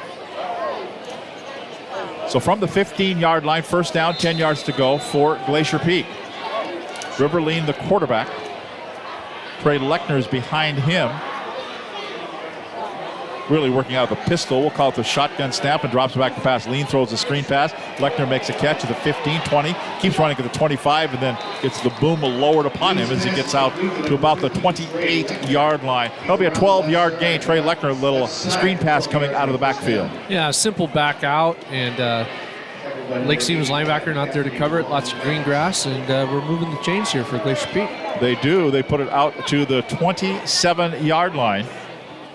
So from the 15-yard line, 1st down, 10 yards to go for Glacier Peak. Riverline, the quarterback. Trey Lechner's behind him. Really working out of the pistol. We'll call it the shotgun snap, and drops back to pass. Lean throws a screen pass. Lechner makes a catch at the 15, 20. Keeps running to the 25, and then gets the boom lowered upon him as he gets out to about the 28-yard line. That'll be a 12-yard gain. Trey Lechner, a little screen pass coming out of the backfield. Yeah, simple back out, and Lake Stevens linebacker not there to cover it. Lots of green grass, and we're moving the chains here for Glacier Peak. They do. They put it out to the 27-yard line,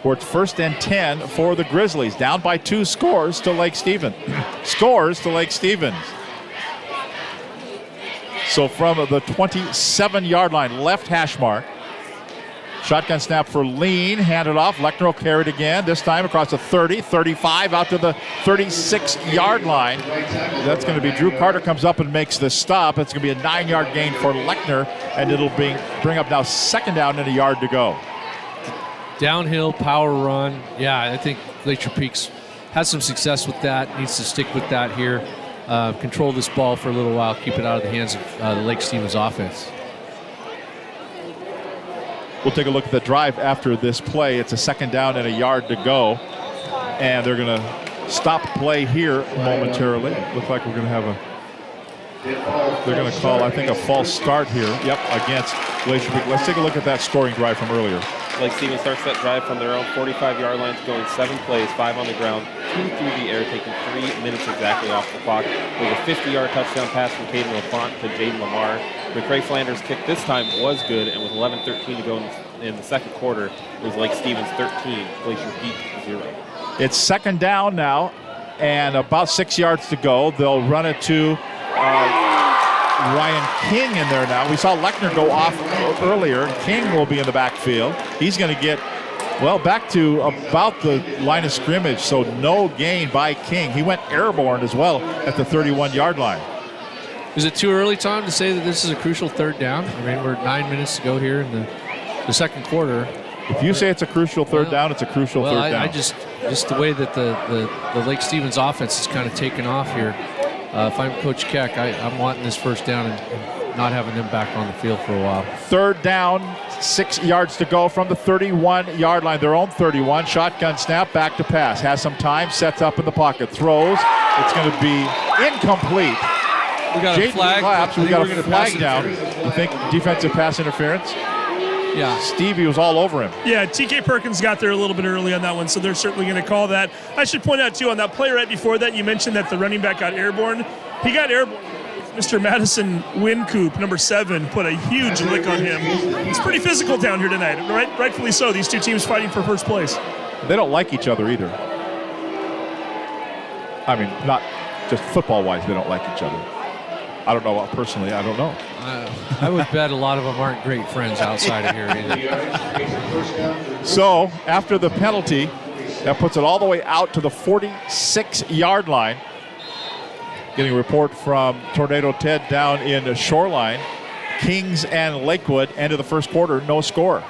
where it's 1st and 10 for the Grizzlies. Down by 2 scores to Lake Stevens. So from the 27-yard line, left hash mark. Shotgun snap for Lean, handed off. Lechner will carry it again, this time across the 30, 35, out to the 36-yard line. That's going to be Drew Carter comes up and makes the stop. It's going to be a 9-yard gain for Lechner, and it'll bring up now 2nd down and a yard to go. Downhill power run. Yeah, I think Glacier Peaks has some success with that. Needs to stick with that here. Control this ball for a little while. Keep it out of the hands of the Lake Stevens offense. We'll take a look at the drive after this play. It's a 2nd down and a yard to go. And they're going to stop play here momentarily. Looks like we're going to have they're going to call, I think, a false start here. Yep, against Glacier Peak. Let's take a look at that scoring drive from earlier. Lake Stevens starts that drive from their own 45-yard line, going 7 plays, 5 on the ground, 2 through the air, taking 3 minutes exactly off the clock. With a 50-yard touchdown pass from Caden LaFont to Jaden Lamar. McCray Flanders' kick this time was good, and with 11:13 to go in the 2nd quarter, it was Lake Stevens 13, Glacier Peak 0. It's 2nd down now, and about 6 yards to go. They'll run it to Ryan King in there now. We saw Lechner go off earlier. King will be in the backfield. He's going to get, back to about the line of scrimmage, so no gain by King. He went airborne as well at the 31-yard line. Is it too early, Tom, to say that this is a crucial 3rd down? I mean, we're 9 minutes to go here in the 2nd quarter. If you say it's a crucial 3rd down, it's a crucial 3rd down. I just the way that the Lake Stevens offense is kind of taken off here. If I'm Coach Keck, I'm wanting this 1st down and not having them back on the field for a while. 3rd down, 6 yards to go from the 31-yard line, their own 31. Shotgun snap, back to pass. Has some time, sets up in the pocket, throws. It's going to be incomplete. We got a flag. We got a flag down. You think defensive pass interference? Yeah. Stevie was all over him. Yeah, TK Perkins got there a little bit early on that one, so they're certainly going to call that. I should point out, too, on that play right before that, you mentioned that the running back got airborne. He got airborne. Mr. Madison Wincoop, number 7, put a huge lick on him. It's pretty physical down here tonight, rightfully so. These 2 teams fighting for 1st place. They don't like each other either. I mean, not just football-wise, they don't like each other. I don't know. Personally, I don't know. I would bet a lot of them aren't great friends outside of here either. So after the penalty, that puts it all the way out to the 46-yard line. Getting a report from Tornado Ted down in Shoreline. Kings and Lakewood, end of the 1st quarter, no score.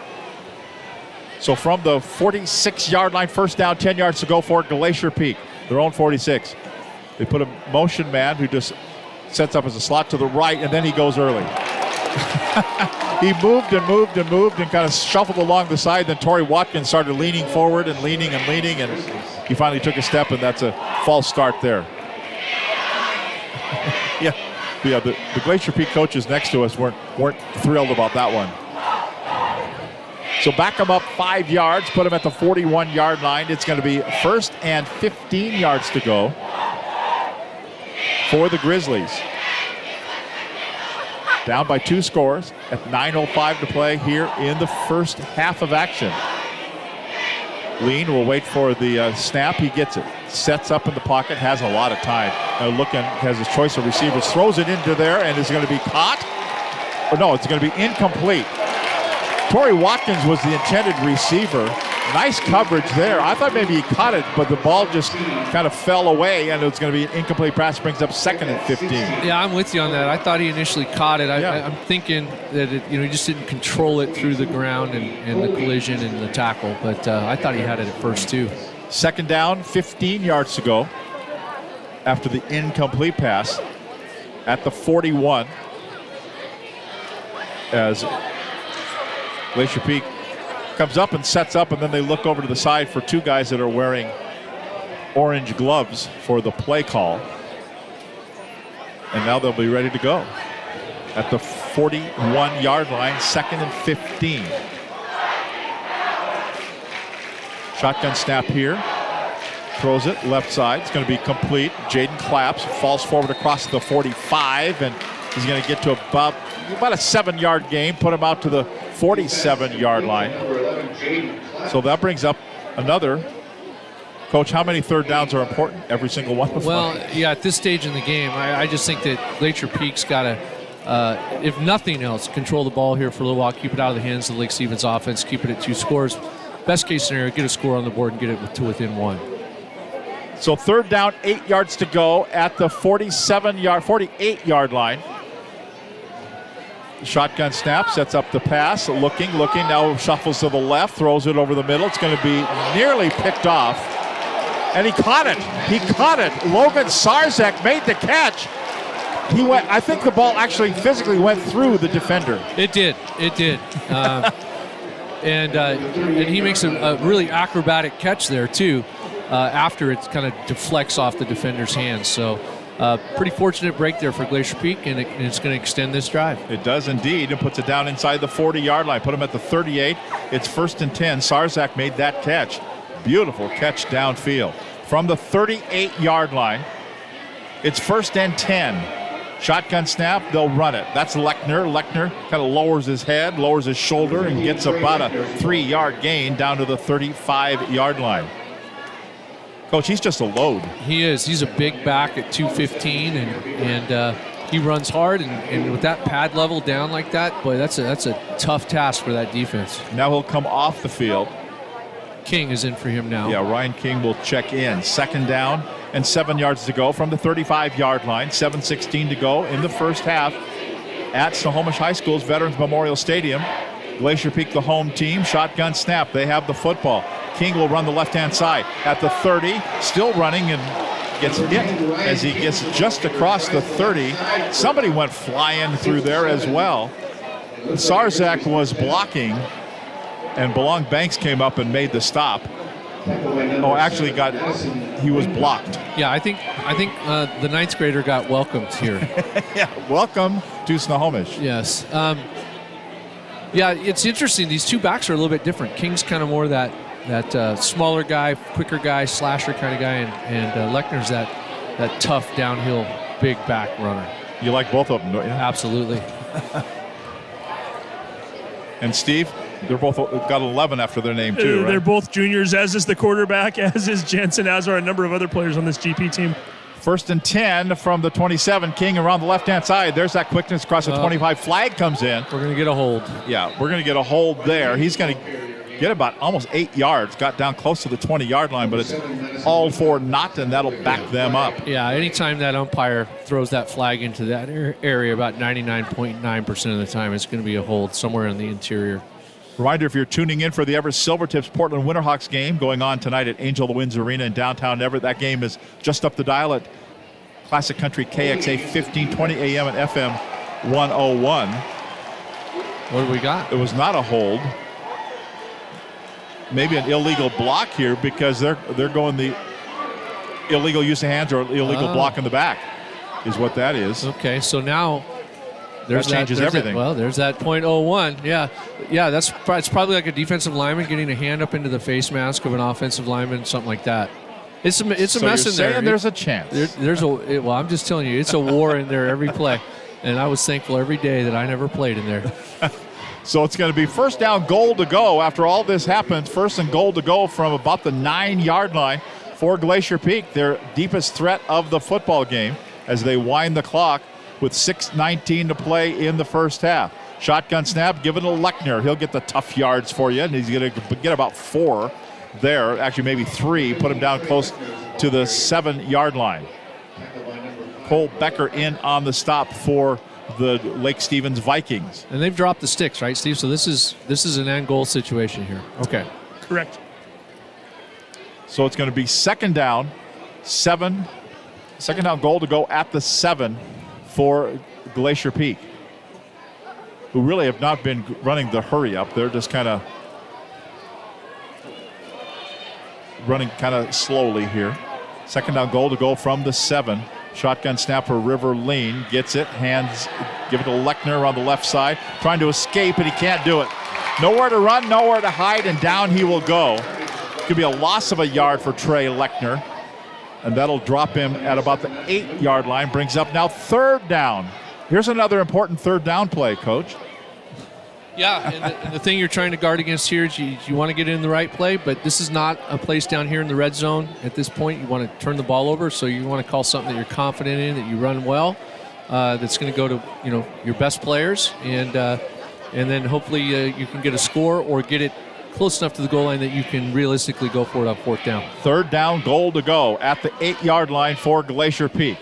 So from the 46-yard line, first down, 10 yards to go for Glacier Peak, their own 46. They put a motion man who just sets up as a slot to the right, and then he goes early. He moved and moved and moved and kind of shuffled along the side. Then Torrey Watkins started leaning forward and leaning, and he finally took a step, and that's a false start there. Yeah, the Glacier Peak coaches next to us weren't thrilled about that one. So back them up 5 yards, put them at the 41-yard line. It's going to be first and 15 yards to go for the Grizzlies. Down by 2 scores at 9:05 to play here in the first half of action. Lean will wait for the snap. He gets it. Sets up in the pocket. Has a lot of time. Looking, has his choice of receivers. Throws it into there and is going to be caught. Or no, it's going to be incomplete. Torrey Watkins was the intended receiver. Nice coverage there. I thought maybe he caught it, but the ball just kind of fell away, and it's going to be an incomplete pass. Brings up second and 15. Yeah, I'm with you on that. I thought he initially caught it. I'm thinking that he just didn't control it through the ground and the collision and the tackle. But I thought he had it at first too. Second down, 15 yards to go after the incomplete pass at the 41. As Glacier Peak comes up and sets up, and then they look over to the side for 2 guys that are wearing orange gloves for the play call. And now they'll be ready to go at the 41-yard line, second and 15. Shotgun snap here. Throws it left side. It's going to be complete. Jaden Claps falls forward across the 45, and he's going to get to about a 7-yard gain, put him out to the 47-yard line. So that brings up another. Coach, how many third downs are important? Every single one of them? Well, yeah, at this stage in the game, I just think that Glacier Peak's got to, if nothing else, control the ball here for a little while, keep it out of the hands of the Lake Stevens offense, keep it at 2 scores. Best case scenario, get a score on the board and get it to within 1. So third down, 8 yards to go at the 48-yard line. Shotgun snap, sets up the pass, looking, now shuffles to the left, throws it over the middle. It's going to be nearly picked off. And he caught it. Logan Sarzak made the catch. I think the ball actually physically went through the defender. It did. And he makes a really acrobatic catch there, too, after it kind of deflects off the defender's hands. So pretty fortunate break there for Glacier Peak, and it's going to extend this drive. It does indeed. It puts it down inside the 40-yard line. Put him at the 38. It's first and 10. Sarzak made that catch. Beautiful catch downfield. From the 38-yard line, it's first and 10. Shotgun snap, they'll run it. That's Lechner. Lechner kind of lowers his head, lowers his shoulder, and gets about a 3-yard gain down to the 35-yard line. Coach, he's just a load. He is. He's a big back at 215, and he runs hard. And with that pad level down like that, boy, that's a tough task for that defense. Now he'll come off the field. King is in for him now. Yeah, Ryan King will check in. Second down and 7 yards to go from the 35-yard line. 7:16 to go in the first half at Snohomish High School's Veterans Memorial Stadium. Glacier Peak, the home team. Shotgun snap. They have the football. King will run the left-hand side at the 30. Still running and gets hit as he gets just across the 30. Somebody went flying through there as well. Sarzak was blocking, and Belong Banks came up and made the stop. Oh, actually he was blocked. Yeah, I think the 9th grader got welcomed here. Yeah, welcome to Snohomish. Yes. Yeah, it's interesting. These 2 backs are a little bit different. King's kind of more that smaller guy, quicker guy, slasher kind of guy, and Lechner's that tough downhill big back runner. You like both of them, don't you? Absolutely. And Steve, they're both got 11 after their name too, right? They're both juniors, as is the quarterback, as is Jensen, as are a number of other players on this GP team. First and 10 from the 27. King around the left-hand side. There's that quickness across the 25. Flag comes in. We're going to get a hold. Yeah, we're going to get a hold there. He's going to get about almost 8 yards. Got down close to the 20-yard line, but it's all for naught, and that'll back them up. Yeah, anytime that umpire throws that flag into that area, about 99.9% of the time, it's going to be a hold somewhere in the interior. Reminder, if you're tuning in for the Everest Silvertips Portland Winterhawks game going on tonight at Angel of the Winds Arena in downtown Everett, that game is just up the dial at Classic Country KXA 1520 AM and FM 101. What do we got? It was not a hold. Maybe an illegal block here because they're going the illegal use of hands or illegal block in the back is what that is. Okay, so now there's that changes everything. There's that .01. Yeah, it's probably like a defensive lineman getting a hand up into the face mask of an offensive lineman, something like that. It's a mess in there. Saying there's a chance. Well, I'm just telling you, it's a war in there every play, and I was thankful every day that I never played in there. So it's going to be first down, goal to go. After all this happens, first and goal to go from about the 9-yard line for Glacier Peak, their deepest threat of the football game, as they wind the clock with 6:19 to play in the first half. Shotgun snap, give it to Lechner. He'll get the tough yards for you, and he's going to get about 4 there, actually maybe 3, put him down close to the 7-yard line. Cole Becker in on the stop for the Lake Stevens Vikings. And they've dropped the sticks, right, Steve? So this is an end goal situation here. Okay. Correct. So it's going to be second down, 7. Second down goal to go at the 7 for Glacier Peak, who really have not been running the hurry up. They're just kind of running kind of slowly here. Second down goal to go from the 7. Shotgun snap for River Lean. Gets it. Hands. Give it to Lechner on the left side. Trying to escape, and he can't do it. Nowhere to run, nowhere to hide, and down he will go. Could be a loss of a yard for Trey Lechner. And that'll drop him at about the 8-yard line. Brings up now third down. Here's another important third down play, Coach. Yeah, and the thing you're trying to guard against here is you want to get in the right play, but this is not a place down here in the red zone at this point. You want to turn the ball over, so you want to call something that you're confident in, that you run well, that's going to go to your best players, and then hopefully you can get a score or get it close enough to the goal line that you can realistically go for it on fourth down. Third down, goal to go at the 8-yard line for Glacier Peak.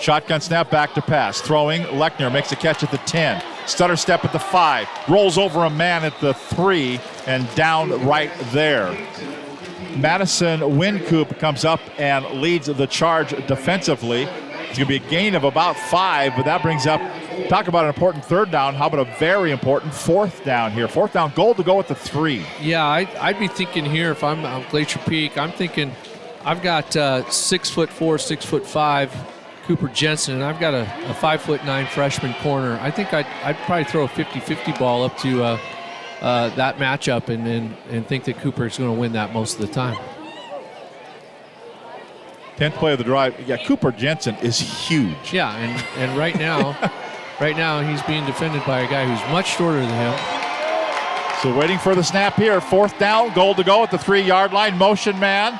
Shotgun snap, back to pass. Throwing, Lechner makes a catch at the 10. Stutter step at the 5. Rolls over a man at the 3 and down right there. Madison Wincoop comes up and leads the charge defensively. It's going to be a gain of about 5, but that brings up, talk about an important third down. How about a very important fourth down here? Fourth down, goal to go at the 3. Yeah, I'd be thinking here if I'm Glacier Peak, I'm thinking I've got 6'4", 6'5", Cooper Jensen, and I've got a 5'9" freshman corner. I think I'd probably throw a 50-50 ball up to that matchup and think that Cooper is going to win that most of the time. 10th play of the drive. Yeah, Cooper Jensen is huge. Yeah, and right now he's being defended by a guy who's much shorter than him. So waiting for the snap here. Fourth down, goal to go at the 3-yard line. Motion man.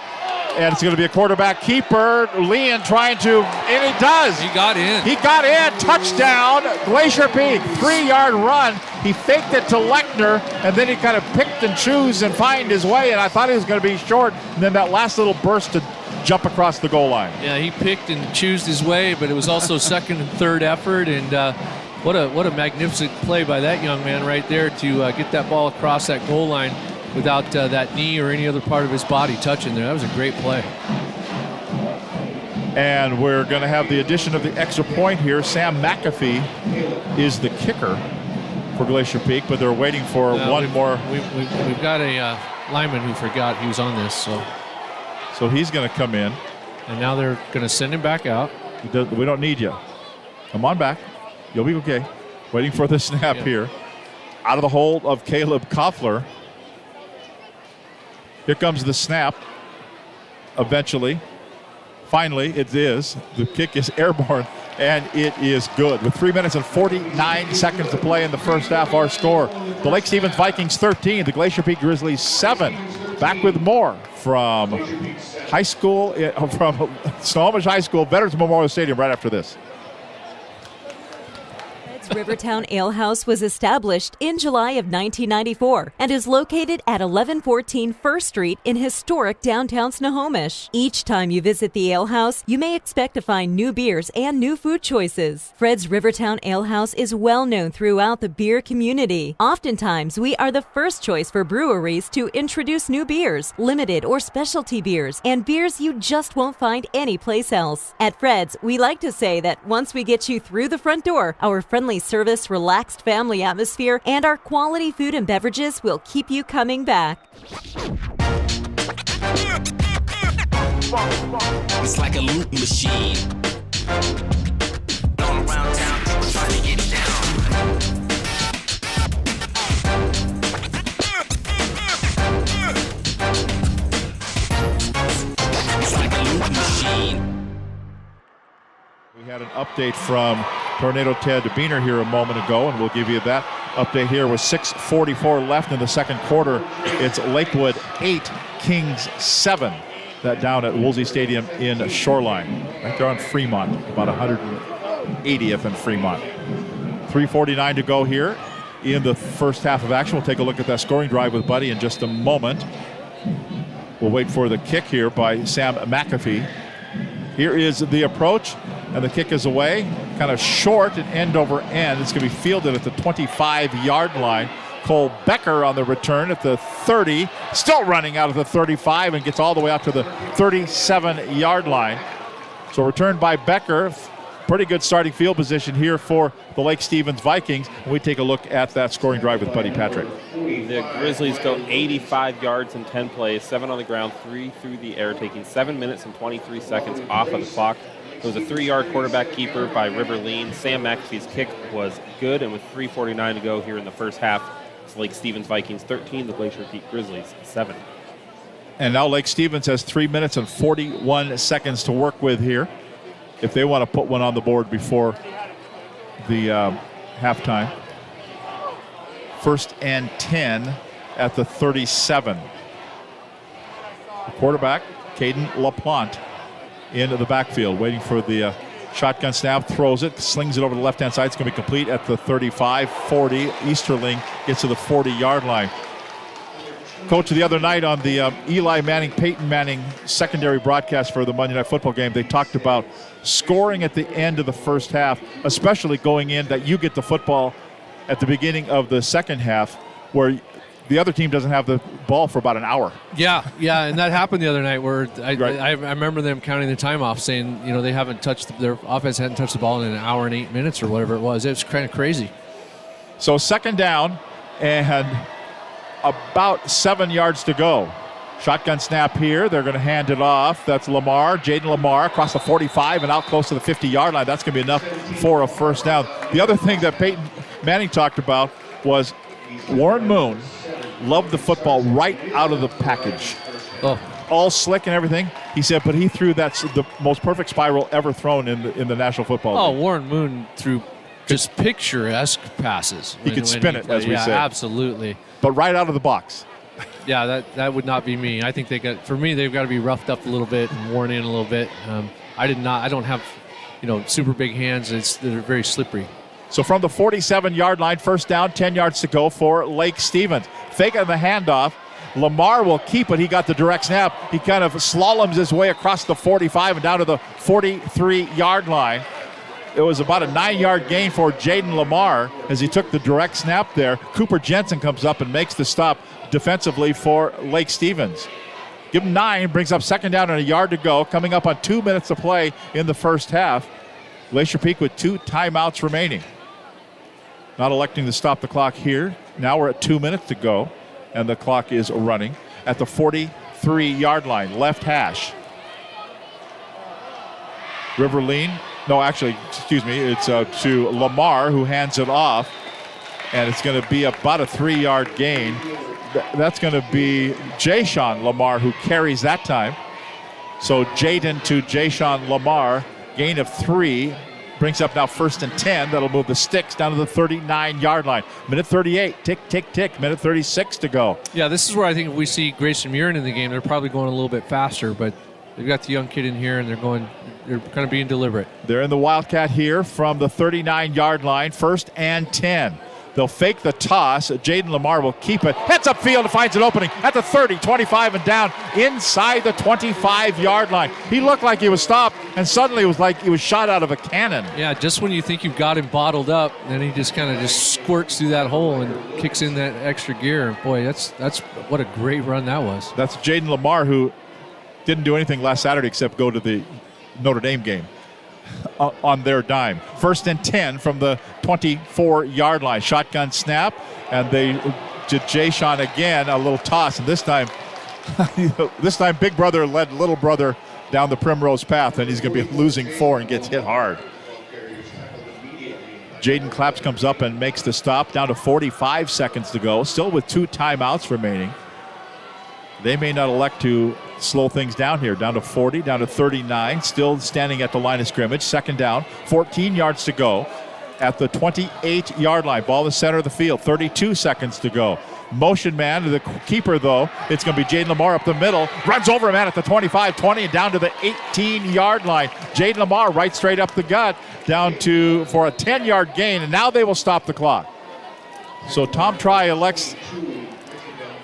And it's going to be a quarterback keeper. Leon trying to, and he does. He got in. He got in. Touchdown, Glacier Peak. 3-yard run. He faked it to Lechner, and then he kind of picked and chose and find his way, and I thought he was going to be short. And then that last little burst to jump across the goal line. Yeah, he picked and chose his way, but it was also second and third effort, and what a magnificent play by that young man right there to get that ball across that goal line without that knee or any other part of his body touching there. That was a great play. And we're going to have the addition of the extra point here. Sam McAfee is the kicker for Glacier Peak, but they're waiting for one more. We've got a lineman who forgot he was on this, so he's going to come in. And now they're going to send him back out. We don't need you. Come on back. You'll be okay. Waiting for the snap here. Out of the hold of Caleb Koffler. Here comes the snap. Eventually. Finally, it is. The kick is airborne, and it is good. With 3 minutes and 49 seconds to play in the first half, our score, the Lake Stevens Vikings 13, the Glacier Peak Grizzlies 7. Back with more from high school, from Snohomish High School, Veterans Memorial Stadium right after this. Fred's Rivertown Ale House was established in July of 1994 and is located at 1114 First Street in historic downtown Snohomish. Each time you visit the ale house, you may expect to find new beers and new food choices. Fred's Rivertown Ale House is well known throughout the beer community. Oftentimes, we are the first choice for breweries to introduce new beers, limited or specialty beers, and beers you just won't find anyplace else. At Fred's, we like to say that once we get you through the front door, our friendly service, relaxed family atmosphere, and our quality food and beverages will keep you coming back. It's like a loop machine. All around town, people trying to get down. It's like a loop machine. We had an update from Tornado Ted Beener here a moment ago, and we'll give you that update here with 6:44 left in the second quarter. It's Lakewood 8, Kings 7. That down at Woolsey Stadium in Shoreline. Right there on Fremont, about 180th and Fremont. 3:49 to go here in the first half of action. We'll take a look at that scoring drive with Buddy in just a moment. We'll wait for the kick here by Sam McAfee. Here is the approach, and the kick is away, kind of short and end over end. It's going to be fielded at the 25-yard line. Cole Becker on the return at the 30, still running out of the 35 and gets all the way out to the 37-yard line. So returned by Becker. Pretty good starting field position here for the Lake Stevens Vikings. We take a look at that scoring drive with Buddy Patrick. The Grizzlies go 85 yards in 10 plays, 7 on the ground, 3 through the air, taking 7 minutes and 23 seconds off of the clock. It was a 3-yard quarterback keeper by River Lean. Sam McAfee's kick was good, and with 3:49 to go here in the first half, it's Lake Stevens Vikings 13, the Glacier Peak Grizzlies 7. And now Lake Stevens has 3 minutes and 41 seconds to work with here if they want to put one on the board before the halftime. 1st and 10 at the 37. The quarterback, Caden LaPlante, into the backfield, waiting for the shotgun snap, throws it, slings it over the left-hand side. It's going to be complete at the 35, 40. Easterling gets to the 40-yard line. Coach, the other night on the Eli Manning, Peyton Manning secondary broadcast for the Monday Night Football game, they talked about scoring at the end of the first half, especially going in that you get the football at the beginning of the second half, where the other team doesn't have the ball for about an hour. Yeah, and that happened the other night where I remember them counting the time off, saying, they haven't touched, their offense hadn't touched the ball in an hour and 8 minutes or whatever it was. It was kind of crazy. So second down and about 7 yards to go. Shotgun snap here. They're going to hand it off. That's Lamar, Jaden Lamar, across the 45 and out close to the 50-yard line. That's going to be enough for a first down. The other thing that Peyton Manning talked about was Warren Moon loved the football right out of the package. Oh. All slick and everything. He said, but he threw the most perfect spiral ever thrown in the National Football League. Oh, Warren Moon threw just picturesque passes. He could spin it, as we said. Absolutely. But right out of the box. Yeah, that would not be me. I think they've got to be roughed up a little bit and worn in a little bit. I don't have, super big hands. They're very slippery. So from the 47-yard line, first down, 10 yards to go for Lake Stevens. Fake on the handoff. Lamar will keep it. He got the direct snap. He kind of slaloms his way across the 45 and down to the 43-yard line. It was about a 9-yard gain for Jaden Lamar as he took the direct snap there. Cooper Jensen comes up and makes the stop defensively for Lake Stevens. Give him 9, brings up second down and a yard to go. Coming up on 2 minutes to play in the first half. Glacier Peak with 2 timeouts remaining. Not electing to stop the clock here. Now we're at 2 minutes to go, and the clock is running at the 43-yard line, left hash. River Lean. No, actually, excuse me. It's to Lamar, who hands it off, and it's going to be about a 3-yard gain. That's going to be Jayshon Lamar, who carries that time. So Jaden to Jayshon Lamar, gain of 3. Brings up now 1st and 10. That'll move the sticks down to the 39-yard line. Minute 38, tick, tick, tick. Minute 36 to go. Yeah, this is where I think if we see Grayson Murin in the game, they're probably going a little bit faster. But they've got the young kid in here, and they're kind of being deliberate. They're in the Wildcat here from the 39-yard line, 1st and 10. They'll fake the toss. Jaden Lamar will keep it. Heads upfield and finds an opening at the 30, 25, and down inside the 25-yard line. He looked like he was stopped, and suddenly it was like he was shot out of a cannon. Yeah, just when you think you've got him bottled up, then he just kind of squirts through that hole and kicks in that extra gear. And boy, that's what a great run that was. That's Jaden Lamar, who didn't do anything last Saturday except go to the Notre Dame game on their dime. 1st and 10 from the 24-yard line. Shotgun snap, and they to Jay-Sean again, a little toss, and this time big brother led little brother down the primrose path, and he's going to be losing 4 and gets hit hard. Jaden Claps comes up and makes the stop, down to 45 seconds to go, still with 2 timeouts remaining. They may not elect to slow things down here. Down to 40, down to 39, still standing at the line of scrimmage. 2nd down, 14 yards to go at the 28-yard line. Ball in the center of the field, 32 seconds to go. Motion man to the keeper, though. It's going to be Jaden Lamar up the middle. Runs over a man at the 25, 20, and down to the 18-yard line. Jaden Lamar right straight up the gut, down to for a 10-yard gain, and now they will stop the clock. So Tom Try elects.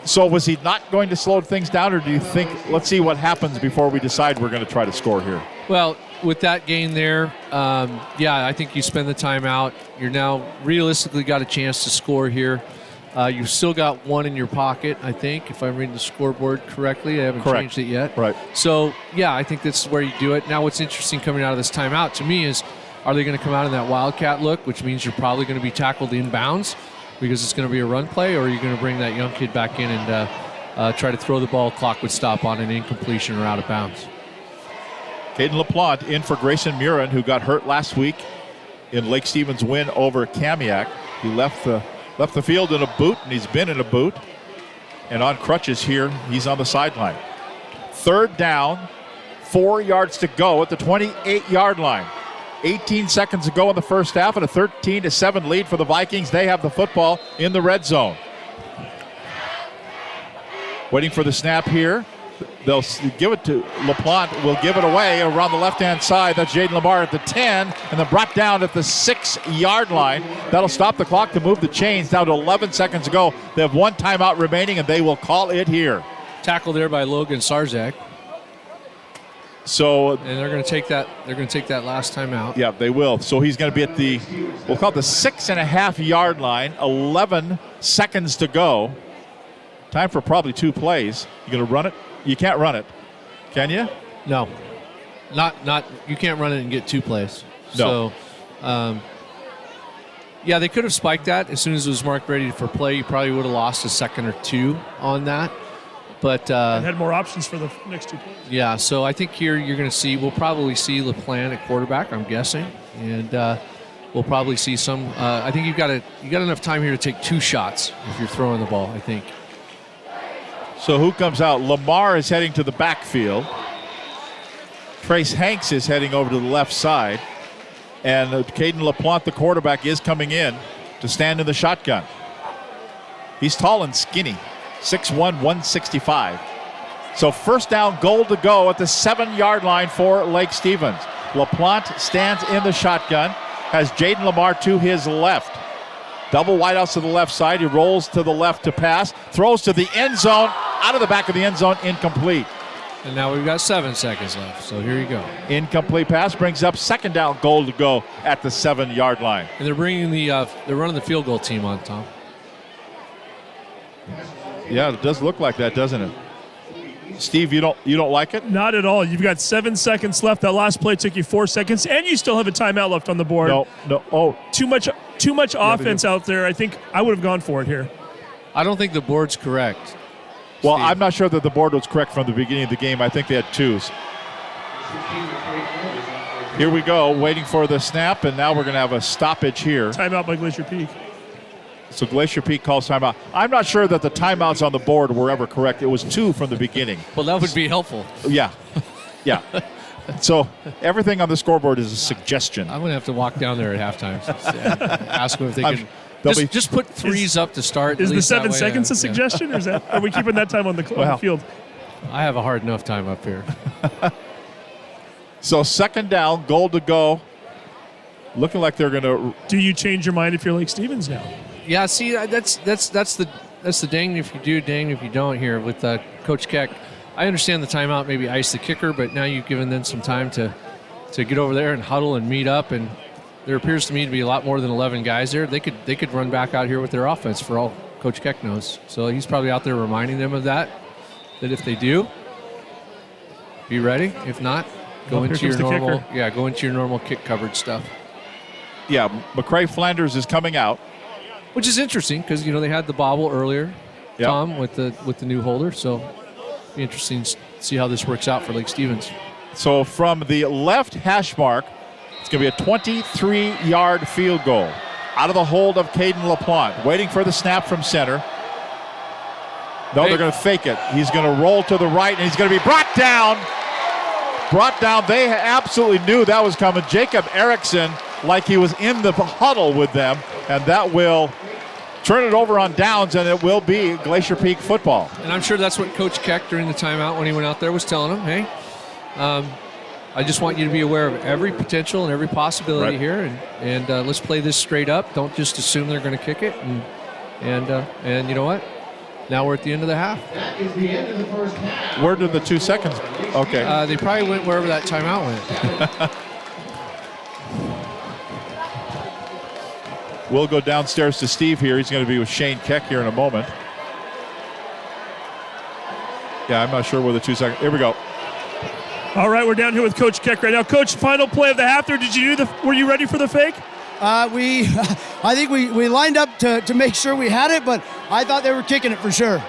So was he not going to slow things down, or do you think, let's see what happens before we decide we're going to try to score here? Well, with that gain there, I think you spend the timeout. You're now realistically got a chance to score here. You've still got 1 in your pocket, I think, if I'm reading the scoreboard correctly. I haven't changed it yet. Right. So, I think this is where you do it. Now, what's interesting coming out of this timeout to me is, are they going to come out in that Wildcat look, which means you're probably going to be tackled inbounds because it's going to be a run play, or are you going to bring that young kid back in and try to throw the ball? Clock would stop on an incompletion or out of bounds. Caden LaPlante in for Grayson Murin, who got hurt last week in Lake Stevens' win over Kamiak. He left the field in a boot, and he's been in a boot. And on crutches here, he's on the sideline. 3rd down, 4 yards to go at the 28-yard line. 18 seconds to go in the first half, and a 13-7 lead for the Vikings. They have the football in the red zone. Waiting for the snap here. They'll give it to LaPlante. Will give it away around the left-hand side. That's Jaden Lamar at the 10, and then brought down at the 6-yard line. That'll stop the clock to move the chains down to 11 seconds to go. They have 1 timeout remaining, and they will call it here. Tackle there by Logan Sarzak. So, and they're going to take that. They're going to take that last time out. Yeah, they will. So he's going to be at the, we'll call it the 6.5-yard line. 11 seconds to go. Time for probably 2 plays. You going to run it? You can't run it, can you? No, not. You can't run it and get 2 plays. No. So, they could have spiked that as soon as it was marked ready for play. You probably would have lost a second or 2 on that. But and had more options for the next 2 plays. Yeah, so I think here you're going to see, we'll probably see LaPlante at quarterback, I'm guessing, and we'll probably see some. I think you got enough time here to take 2 shots if you're throwing the ball, I think. So who comes out? Lamar is heading to the backfield. Trace Hanks is heading over to the left side, and Caden LaPlante, the quarterback, is coming in to stand in the shotgun. He's tall and skinny. 6'1", 165. So 1st down, goal to go at the 7-yard line for Lake Stevens. LaPlante stands in the shotgun, has Jaden Lamar to his left. Double wideouts to the left side. He rolls to the left to pass, throws to the end zone, out of the back of the end zone, incomplete. And now we've got 7 seconds left, so here you go. Incomplete pass brings up 2nd down, goal to go at the 7-yard line. And they're bringing they're running the field goal team on, Tom. Yeah, it does look like that, doesn't it? Steve, you don't like it? Not at all. You've got 7 seconds left. That last play took you 4 seconds, and you still have a timeout left on the board. No. Oh, too much offense out there. I think I would have gone for it here. I don't think the board's correct. Well, Steve. I'm not sure that the board was correct from the beginning of the game. I think they had 2s. Here we go, waiting for the snap, and now we're going to have a stoppage here. Timeout by Glacier Peak. So Glacier Peak calls timeout. I'm not sure that the timeouts on the board were ever correct. It was 2 from the beginning. Well, that would be helpful. Yeah. So everything on the scoreboard is a suggestion. I'm going to have to walk down there at halftime. Ask them if they can just put 3s up to start. Is the 7 seconds a suggestion, or are we keeping that time on the field? I have a hard enough time up here. So second down, goal to go. Looking like they're going to. Do you change your mind if you're Lake Stevens now? Yeah, see, that's the dang if you do, dang if you don't here with Coach Keck. I understand the timeout, maybe ice the kicker, but now you've given them some time to get over there and huddle and meet up. And there appears to me to be a lot more than 11 guys there. They could run back out here with their offense for all Coach Keck knows. So he's probably out there reminding them of that if they do, be ready. If not, go into your normal kick coverage stuff. Yeah, McCray Flanders is coming out, which is interesting because they had the bobble earlier, yep. Tom, with the new holder. So it'll be interesting to see how this works out for Lake Stevens. So from the left hash mark, it's going to be a 23-yard field goal. Out of the hold of Caden LaPlante, waiting for the snap from center. No, they're going to fake it. He's going to roll to the right, and he's going to be brought down. They absolutely knew that was coming. Jacob Erickson, like he was in the huddle with them, and that will turn it over on downs, and it will be Glacier Peak football. And I'm sure that's what Coach Keck during the timeout when he went out there was telling them, hey, I just want you to be aware of every potential and every possibility here, and let's play this straight up. Don't just assume they're going to kick it. And you know what? Now we're at the end of the half. That is the end of the first half. Where did the 2 seconds? Okay. They probably went wherever that timeout went. We'll go downstairs to Steve here. He's going to be with Shane Keck here in a moment. Yeah, I'm not sure where the 2 seconds. Here we go. All right, we're down here with Coach Keck right now. Coach, final play of the half there. Were you ready for the fake? I think we lined up to make sure we had it, but I thought they were kicking it for sure.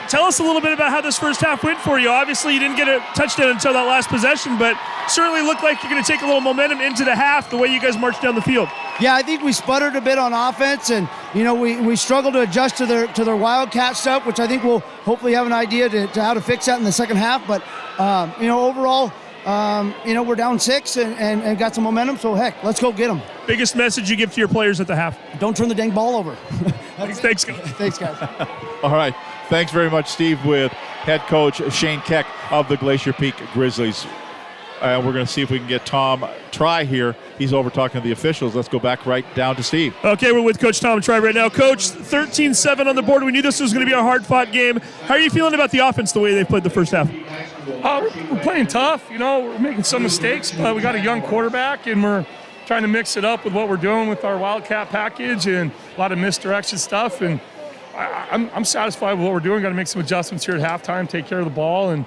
Tell us a little bit about how this first half went for you. Obviously, you didn't get a touchdown until that last possession, but certainly looked like you're going to take a little momentum into the half the way you guys marched down the field. Yeah, I think we sputtered a bit on offense, and we struggled to adjust to their Wildcat stuff, which I think we'll hopefully have an idea to how to fix that in the second half. But overall, we're down 6 and got some momentum. So heck, let's go get them. Biggest message you give to your players at the half? Don't turn the dang ball over. Thanks, guys. Thanks, guys. All right. Thanks very much, Steve, with head coach Shane Keck of the Glacier Peak Grizzlies. We're going to see if we can get Tom Try here. He's over talking to the officials. Let's go back right down to Steve. Okay, we're with Coach Tom Try right now. Coach, 13-7 on the board. We knew this was going to be a hard-fought game. How are you feeling about the offense, the way they played the first half? We're playing tough. We're making some mistakes, but we got a young quarterback, and we're trying to mix it up with what we're doing with our Wildcat package and a lot of misdirection stuff. And I'm satisfied with what we're doing. Got to make some adjustments here at halftime, take care of the ball, and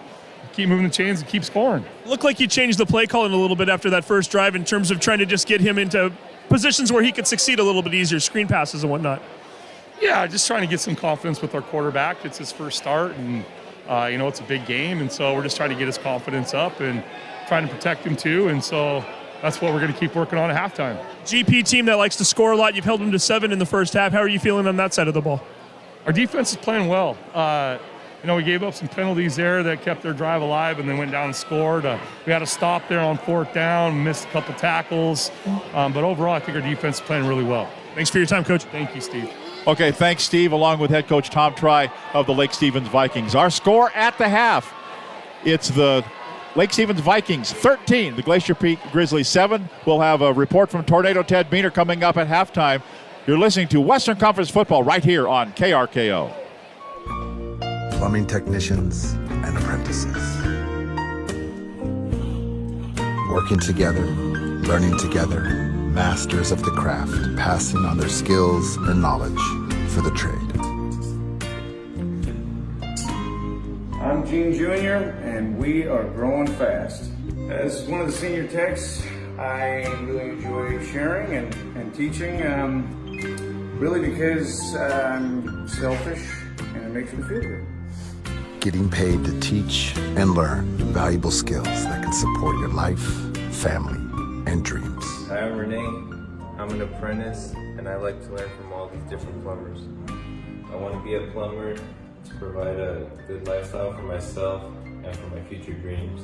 keep moving the chains and keep scoring. Looked like you changed the play calling a little bit after that first drive in terms of trying to just get him into positions where he could succeed a little bit easier, screen passes and whatnot. Yeah, just trying to get some confidence with our quarterback. It's his first start, and it's a big game, and so we're just trying to get his confidence up and trying to protect him too, and so that's what we're going to keep working on at halftime. GP team that likes to score a lot. You've held them to 7 in the first half. How are you feeling on that side of the ball? Our defense is playing well. We gave up some penalties there that kept their drive alive and then went down and scored. We had a stop there on 4th down, missed a couple tackles. But overall, I think our defense is playing really well. Thanks for your time, Coach. Thank you, Steve. Okay, thanks, Steve, along with head coach Tom Try of the Lake Stevens Vikings. Our score at the half, it's the Lake Stevens Vikings 13, the Glacier Peak Grizzlies 7. We'll have a report from Tornado Ted Beener coming up at halftime. You're listening to Western Conference football right here on KRKO. Plumbing technicians and apprentices. Working together, learning together, masters of the craft, passing on their skills and knowledge for the trade. I'm Gene Jr., and we are growing fast. As one of the senior techs, I really enjoy sharing and teaching, really because I'm selfish and it makes me feel good. Getting paid to teach and learn valuable skills that can support your life, family, and dreams. Hi, I'm Renee. I'm an apprentice, and I like to learn from all these different plumbers. I want to be a plumber to provide a good lifestyle for myself and for my future dreams.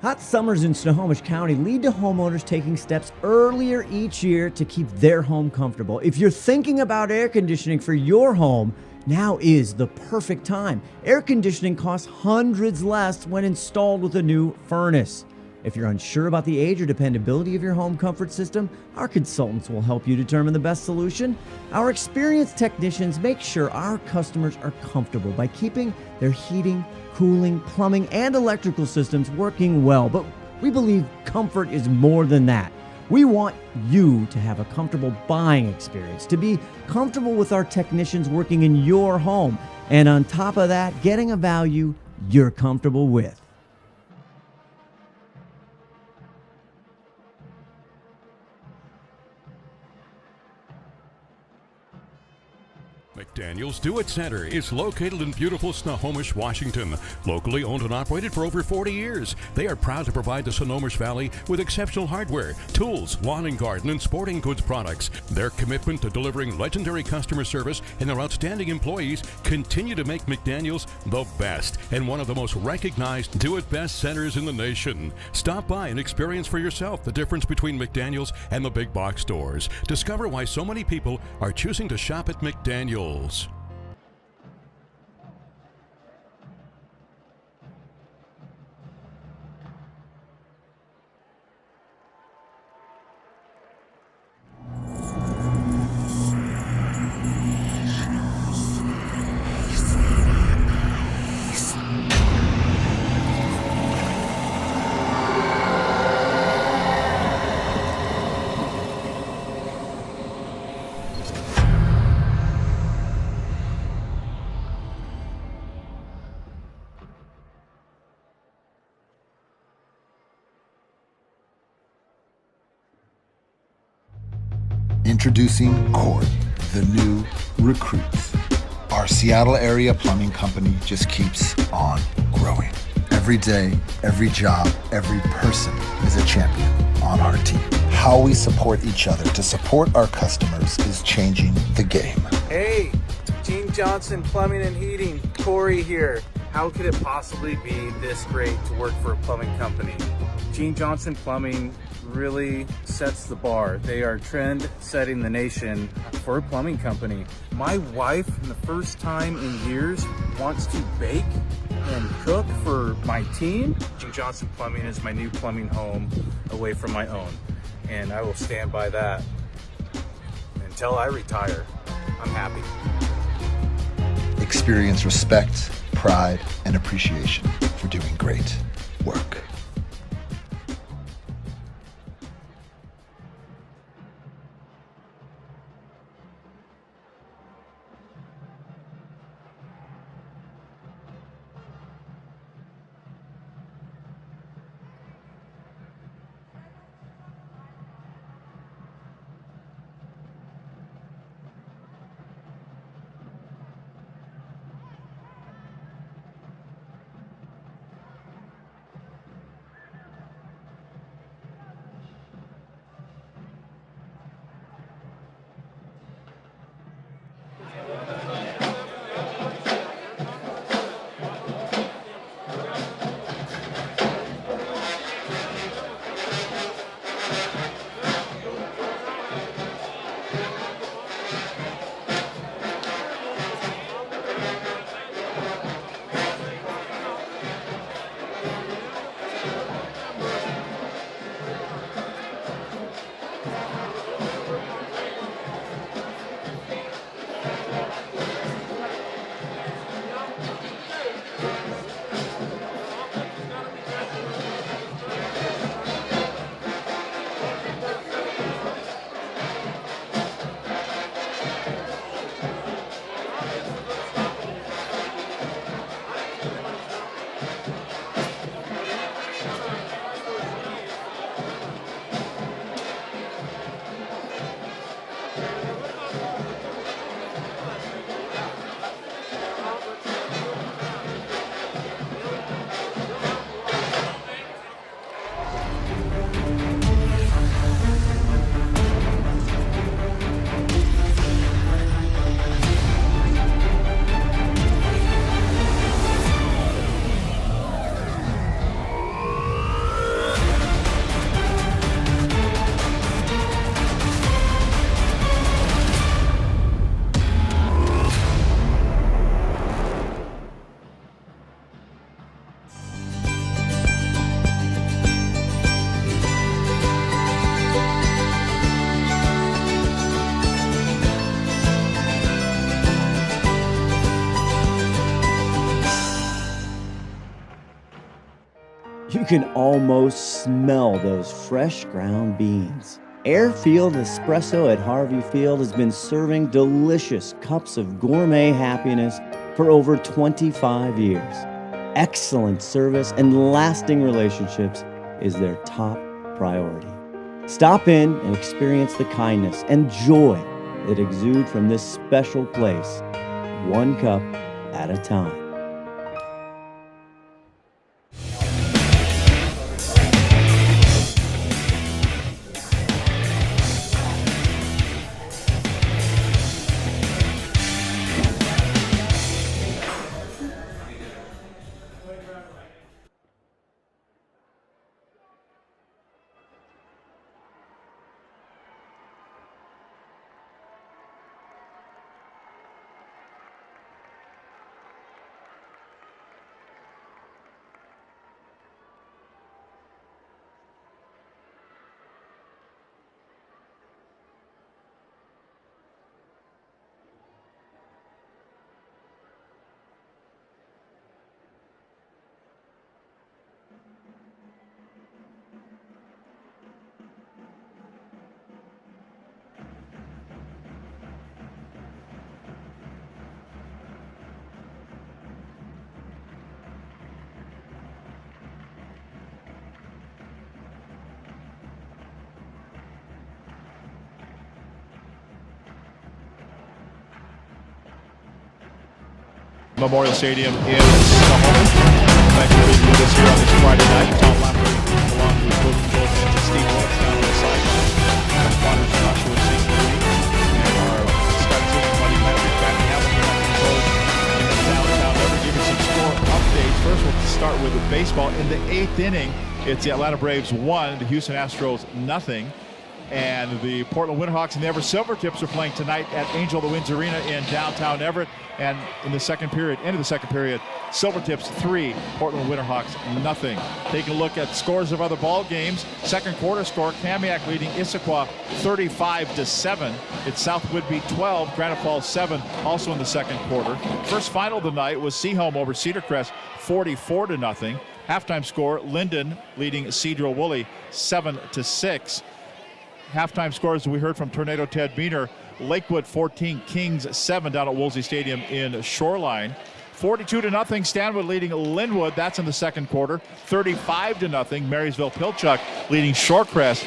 Hot summers in Snohomish County lead to homeowners taking steps earlier each year to keep their home comfortable. If you're thinking about air conditioning for your home, now is the perfect time. Air conditioning costs hundreds less when installed with a new furnace. If you're unsure about the age or dependability of your home comfort system, our consultants will help you determine the best solution. Our experienced technicians make sure our customers are comfortable by keeping their heating, cooling, plumbing, and electrical systems working well. But we believe comfort is more than that. We want you to have a comfortable buying experience, to be comfortable with our technicians working in your home, and on top of that, getting a value you're comfortable with. McDaniel's Do-It Center is located in beautiful Snohomish, Washington. Locally owned and operated for over 40 years, they are proud to provide the Snohomish Valley with exceptional hardware, tools, lawn and garden, and sporting goods products. Their commitment to delivering legendary customer service and their outstanding employees continue to make McDaniel's the best and one of the most recognized do-it-best centers in the nation. Stop by and experience for yourself the difference between McDaniel's and the big box stores. Discover why so many people are choosing to shop at McDaniel's. Introducing Corey, the new recruit. Our Seattle area plumbing company just keeps on growing. Every day, every job, every person is a champion on our team. How we support each other to support our customers is changing the game. Hey, Gene Johnson Plumbing and Heating, Corey here. How could it possibly be this great to work for a plumbing company? Gene Johnson Plumbing really sets the bar. They are trend setting the nation for a plumbing company. My wife, for the first time in years, wants to bake and cook for my team. Gene Johnson Plumbing is my new plumbing home away from my own, and I will stand by that until I retire. I'm happy. Experience respect, pride, and appreciation for doing great work. You can almost smell those fresh ground beans. Airfield Espresso at Harvey Field has been serving delicious cups of gourmet happiness for over 25 years. Excellent service and lasting relationships is their top priority. Stop in and experience the kindness and joy that exude from this special place, one cup at a time. Memorial Stadium in Snohomish. Thanks for being with us here on this Friday night. Tom Lambert, along with Luke Phillips and Steve Willis down on the sideline. Waters, Joshua St. Louis, and our Scott team, Buddy Patrick, Brandon Hamilton on controls in downtown. Ever give you some score updates. First, we'll start with the baseball. In the 8th inning, it's the Atlanta Braves 1, the Houston Astros 0. And the Portland Winterhawks and the Everett Silvertips are playing tonight at Angel of the Winds Arena in downtown Everett. And in the second period, end of the second period, Silvertips 3, Portland Winterhawks 0. Taking a look at scores of other ball games. Second quarter score, Kamiak leading Issaquah 35-7. It's South Whidbey 12, Granite Falls 7, also in the second quarter. First final of the night was Seaholm over Cedar Crest 44-0. Halftime score, Linden leading Cedro Woolley 7-6. Halftime scores we heard from Tornado Ted Beener. Lakewood 14, Kings 7 down at Woolsey Stadium in Shoreline. 42-0, Stanwood leading Linwood. That's in the second quarter. 35-0, Marysville Pilchuck leading Shorecrest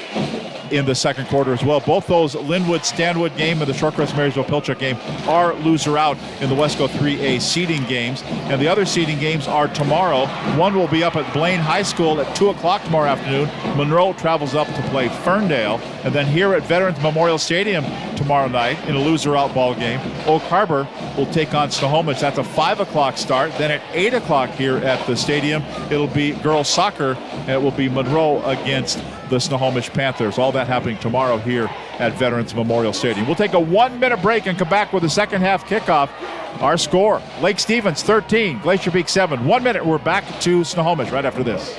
in the second quarter as well. Both those Linwood-Stanwood game and the Shorecrest-Marysville Pilchuck game are loser out in the Wesco 3A seeding games. And the other seeding games are tomorrow. One will be up at Blaine High School at 2 o'clock tomorrow afternoon. Monroe travels up to play Ferndale. And then here at Veterans Memorial Stadium tomorrow night in a loser-out ball game, Oak Harbor will take on Snohomish. That's a 5 o'clock start. Then at 8 o'clock here at the stadium, it'll be girls soccer, and it will be Monroe against the Snohomish Panthers. All that happening tomorrow here at Veterans Memorial Stadium. We'll take a 1-minute break and come back with the second half kickoff. Our score, Lake Stevens 13, Glacier Peak 7. 1 minute, we're back to Snohomish right after this.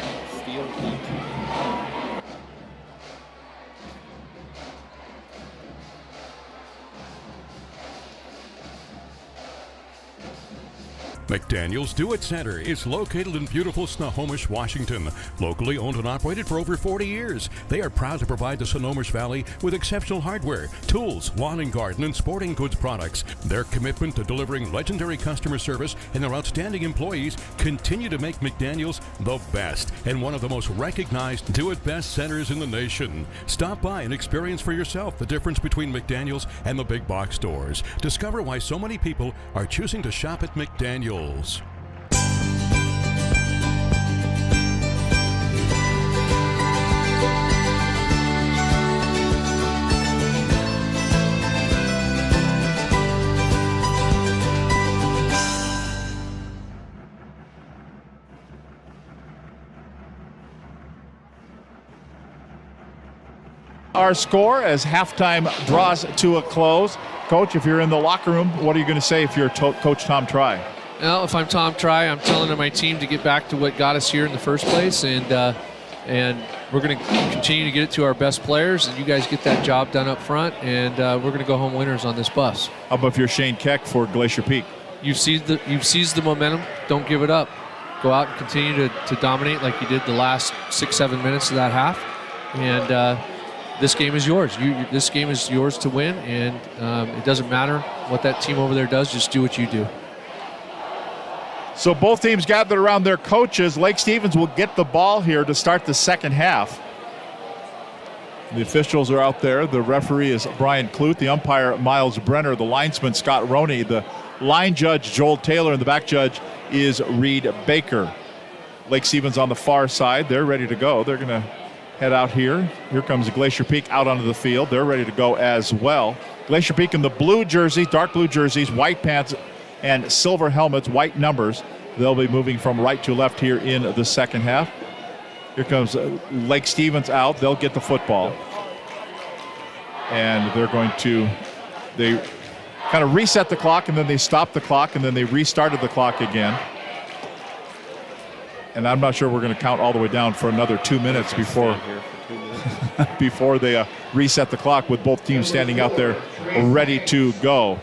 McDaniel's Do-It Center is located in beautiful Snohomish, Washington. Locally owned and operated for over 40 years, they are proud to provide the Snohomish Valley with exceptional hardware, tools, lawn and garden, and sporting goods products. Their commitment to delivering legendary customer service and their outstanding employees continue to make McDaniel's the best and one of the most recognized do-it-best centers in the nation. Stop by and experience for yourself the difference between McDaniel's and the big box stores. Discover why so many people are choosing to shop at McDaniel's. Our score as halftime draws to a close. Coach, if you're in the locker room, what are you going to say if you're Coach Tom Try? Well, if I'm Tom Try, I'm telling my team to get back to what got us here in the first place, and we're going to continue to get it to our best players, and you guys get that job done up front, and we're going to go home winners on this bus. How about if you're Shane Keck for Glacier Peak? You've seized the momentum. Don't give it up. go out and continue to dominate like you did the last 6-7 minutes of that half. And this game is yours. This game is yours to win, and it doesn't matter what that team over there does. Just do what you do. So both teams gathered around their coaches. Lake Stevens will get the ball here to start the second half. The officials are out there. The referee is Brian Clute, the umpire Miles Brenner, the linesman Scott Roney, the line judge Joel Taylor, and the back judge is Reed Baker. Lake Stevens on the far side. They're ready to go. They're going to head out here. Here comes Glacier Peak out onto the field. They're ready to go as well. Glacier Peak in the blue jerseys, dark blue jerseys, white pants, and silver helmets, white numbers. They'll be moving from right to left here in the second half. Here comes Lake Stevens out. They'll get the football. And they're going to, they kind of reset the clock, and then they stopped the clock, and then they restarted the clock again. And I'm not sure we're going to count all the way down for another 2 minutes before before they reset the clock, with both teams standing out there ready to go.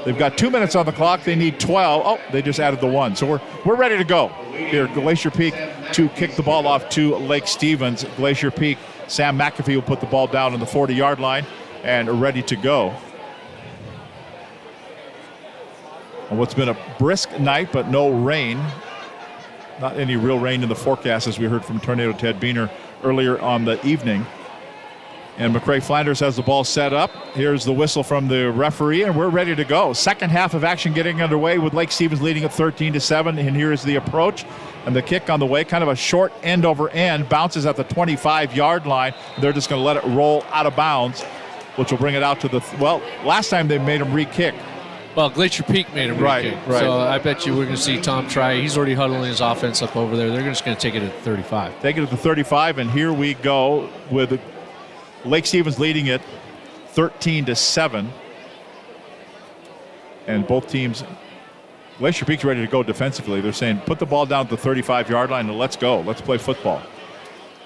They've got 2 minutes on the clock. They need 12. Oh, they just added the 1. So we're ready to go. Here, Glacier Peak to kick the ball off to Lake Stevens. Glacier Peak, Sam McAfee will put the ball down on the 40-yard line and ready to go. On what's been a brisk night, but no rain. Not any real rain in the forecast, as we heard from Tornado Ted Beener earlier on the evening. And McCray Flanders has the ball set up. Here's the whistle from the referee, and we're ready to go. Second half of action getting underway with Lake Stevens leading at 13-7. And here is the approach and the kick on the way. Kind of a short end over end. Bounces at the 25-yard line. They're just going to let it roll out of bounds, which will bring it out to the, well, last time they made him re-kick. Well, Glacier Peak made him re-kick. Right. So I bet you we're going to see Tom try. He's already huddling his offense up over there. They're just going to take it at 35. Take it at the 35, and here we go with Lake Stevens leading it 13-7. And both teams, Glacier Peak's ready to go defensively. They're saying, put the ball down at the 35-yard line and let's go. Let's play football.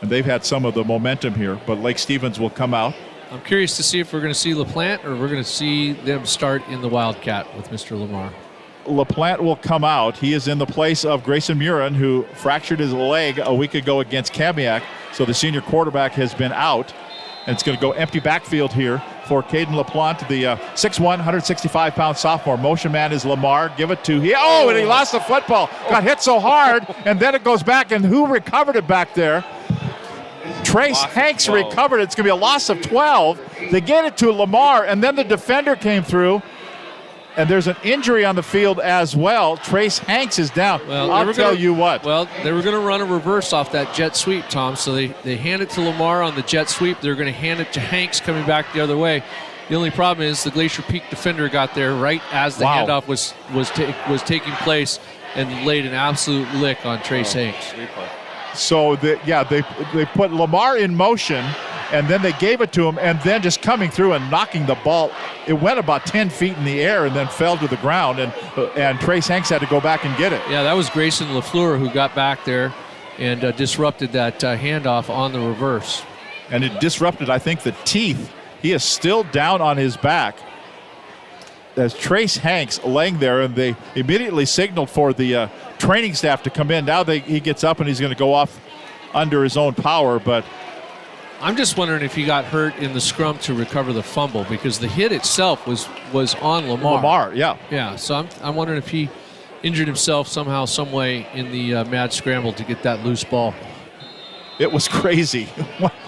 And they've had some of the momentum here, but Lake Stevens will come out. I'm curious to see if we're going to see LaPlante or we're going to see them start in the Wildcat with Mr. Lamar. LaPlante will come out. He is in the place of Grayson Murin, who fractured his leg a week ago against Kamiak. So the senior quarterback has been out. And it's going to go empty backfield here for Caden LaPlante, the 6'1", 165-pound sophomore. Motion man is Lamar. Give it to him. Oh, and he lost the football. Got hit so hard, and then it goes back. And who recovered it back there? Trace Hanks recovered it. It's going to be a loss of 12. They get it to Lamar, and then the defender came through. And there's an injury on the field as well. Trace Hanks is down. Well, I'll tell you what. Well, they were going to run a reverse off that jet sweep, Tom. So they hand it to Lamar on the jet sweep. They're going to hand it to Hanks coming back the other way. The only problem is the Glacier Peak defender got there right as the handoff was taking place and laid an absolute lick on Trace Hanks. So, they put Lamar in motion, and then they gave it to him, and then just coming through and knocking the ball. It went about 10 feet in the air and then fell to the ground, and Trace Hanks had to go back and get it. Yeah, that was Grayson LaFleur who got back there and disrupted that handoff on the reverse. And it disrupted, I think, the teeth. He is still down on his back. As Trace Hanks laying there, and they immediately signaled for the training staff to come in. Now he gets up and he's going to go off under his own power, but I'm just wondering if he got hurt in the scrum to recover the fumble, because the hit itself was on Lamar. Lamar, yeah. Yeah, so I'm wondering if he injured himself somehow, some way in the mad scramble to get that loose ball. It was crazy.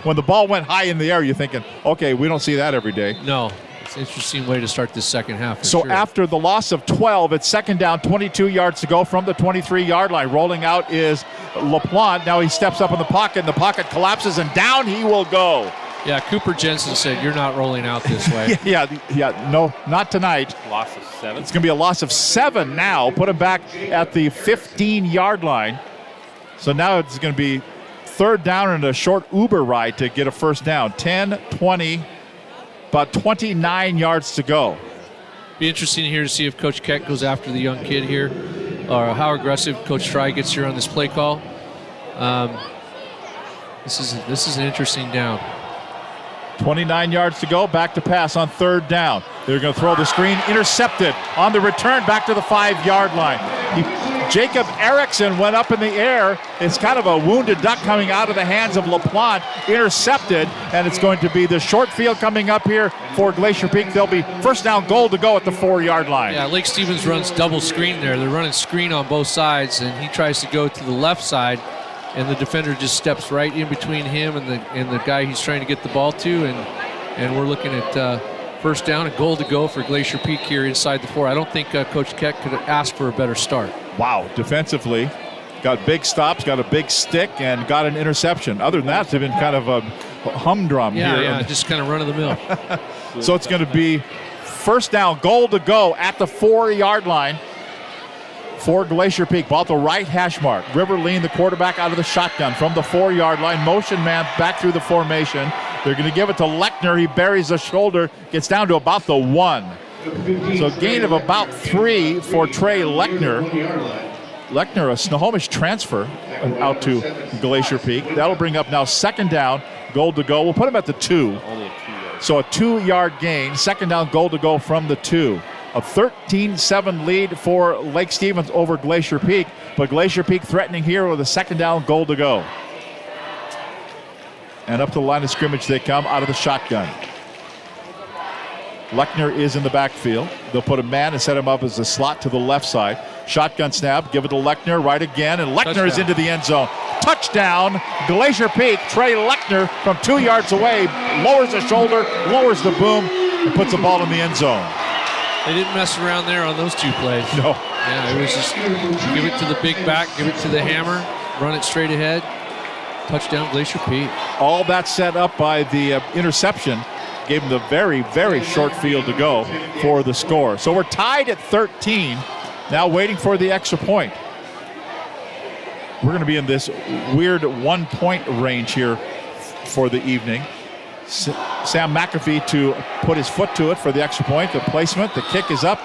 When the ball went high in the air, you're thinking, okay, we don't see that every day. No. It's an interesting way to start this second half. So sure. After the loss of 12, it's second down, 22 yards to go from the 23-yard line. Rolling out is LaPlante. Now he steps up in the pocket, and the pocket collapses, and down he will go. Yeah, Cooper Jensen said, you're not rolling out this way. yeah, no, not tonight. Loss of 7. It's going to be a loss of 7 now. Put him back at the 15-yard line. So now it's going to be third down and a short Uber ride to get a first down. 10, 20, about 29 yards to go. Be interesting here to see if Coach Keck goes after the young kid here, or how aggressive Coach Try gets here on this play call. This is an interesting down. 29 yards to go. Back to pass on third down. They're going to throw the screen. Intercepted on the return back to the 5-yard line. Jacob Erickson went up in the air. It's kind of a wounded duck coming out of the hands of LaPlante, intercepted, and it's going to be the short field coming up here for Glacier Peak. There'll be first down goal to go at the 4-yard line. Yeah, Lake Stevens runs double screen there. They're running screen on both sides, and he tries to go to the left side, and the defender just steps right in between him and the guy he's trying to get the ball to, and we're looking at first down and goal to go for Glacier Peak here inside the 4. I don't think Coach Keck could ask for a better start. Wow, defensively, got big stops, got a big stick, and got an interception. Other than that, it's been kind of a humdrum here. Yeah, just kind of run of the mill. So it's going to be first down, goal to go at the 4-yard line for Glacier Peak. Ball at the right hash mark. Riverline, the quarterback, out of the shotgun from the 4-yard line. Motion man back through the formation. They're going to give it to Lechner. He buries the shoulder, gets down to about the 1. So gain of about 3 for Trey Lechner. Lechner, a Snohomish transfer out to Glacier Peak. That'll bring up now second down, goal to go. We'll put him at the 2. Only a 2-yard. So a 2-yard gain, second down, goal to go from the 2. A 13-7 lead for Lake Stevens over Glacier Peak, but Glacier Peak threatening here with a second down, goal to go. And up to the line of scrimmage they come out of the shotgun. Lechner is in the backfield. They'll put a man and set him up as a slot to the left side. Shotgun snap, give it to Lechner right again, and Lechner is into the end zone. Touchdown, Glacier Peak. Trey Lechner from 2 yards away, lowers the shoulder, lowers the boom, and puts the ball in the end zone. They didn't mess around there on those 2 plays. No. Yeah, it was just give it to the big back, give it to the hammer, run it straight ahead. Touchdown, Glacier Peak. All that set up by the interception gave him the very, very short field to go for the score. So we're tied at 13, now waiting for the extra point. We're going to be in this weird 1-point range here for the evening. Sam McAfee to put his foot to it for the extra point. The placement, the kick is up,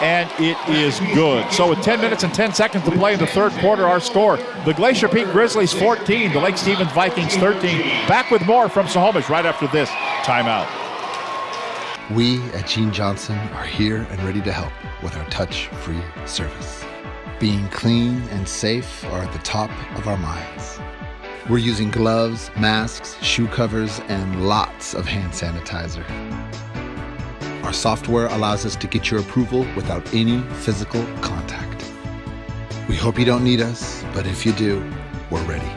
and it is good. So with 10 minutes and 10 seconds to play in the third quarter, our score, the Glacier Peak Grizzlies 14, the Lake Stevens Vikings 13. Back with more from Snohomish right after this timeout. We at Gene Johnson are here and ready to help with our touch-free service. Being clean and safe are at the top of our minds. We're using gloves, masks, shoe covers, and lots of hand sanitizer. Our software allows us to get your approval without any physical contact. We hope you don't need us, but if you do, we're ready.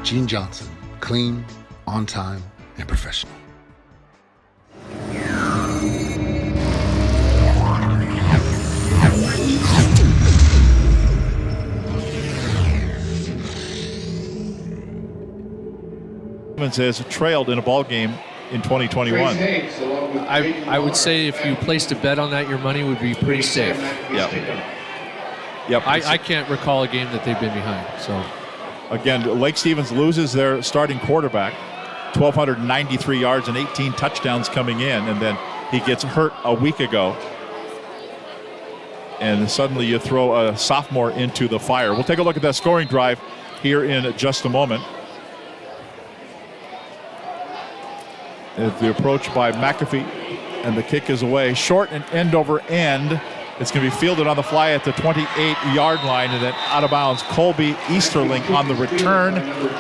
Gene Johnson, clean, on time, and professional. Has trailed in a ball game in 2021. I would say if you placed a bet on that, your money would be pretty safe. Yep. I can't recall a game that they've been behind. So again, Lake Stevens loses their starting quarterback, 1,293 yards and 18 touchdowns coming in, and then he gets hurt a week ago. And suddenly you throw a sophomore into the fire. We'll take a look at that scoring drive here in just a moment. The approach by McAfee, and the kick is away. Short and end over end. It's going to be fielded on the fly at the 28-yard line, and then out of bounds. Colby Easterling on the return.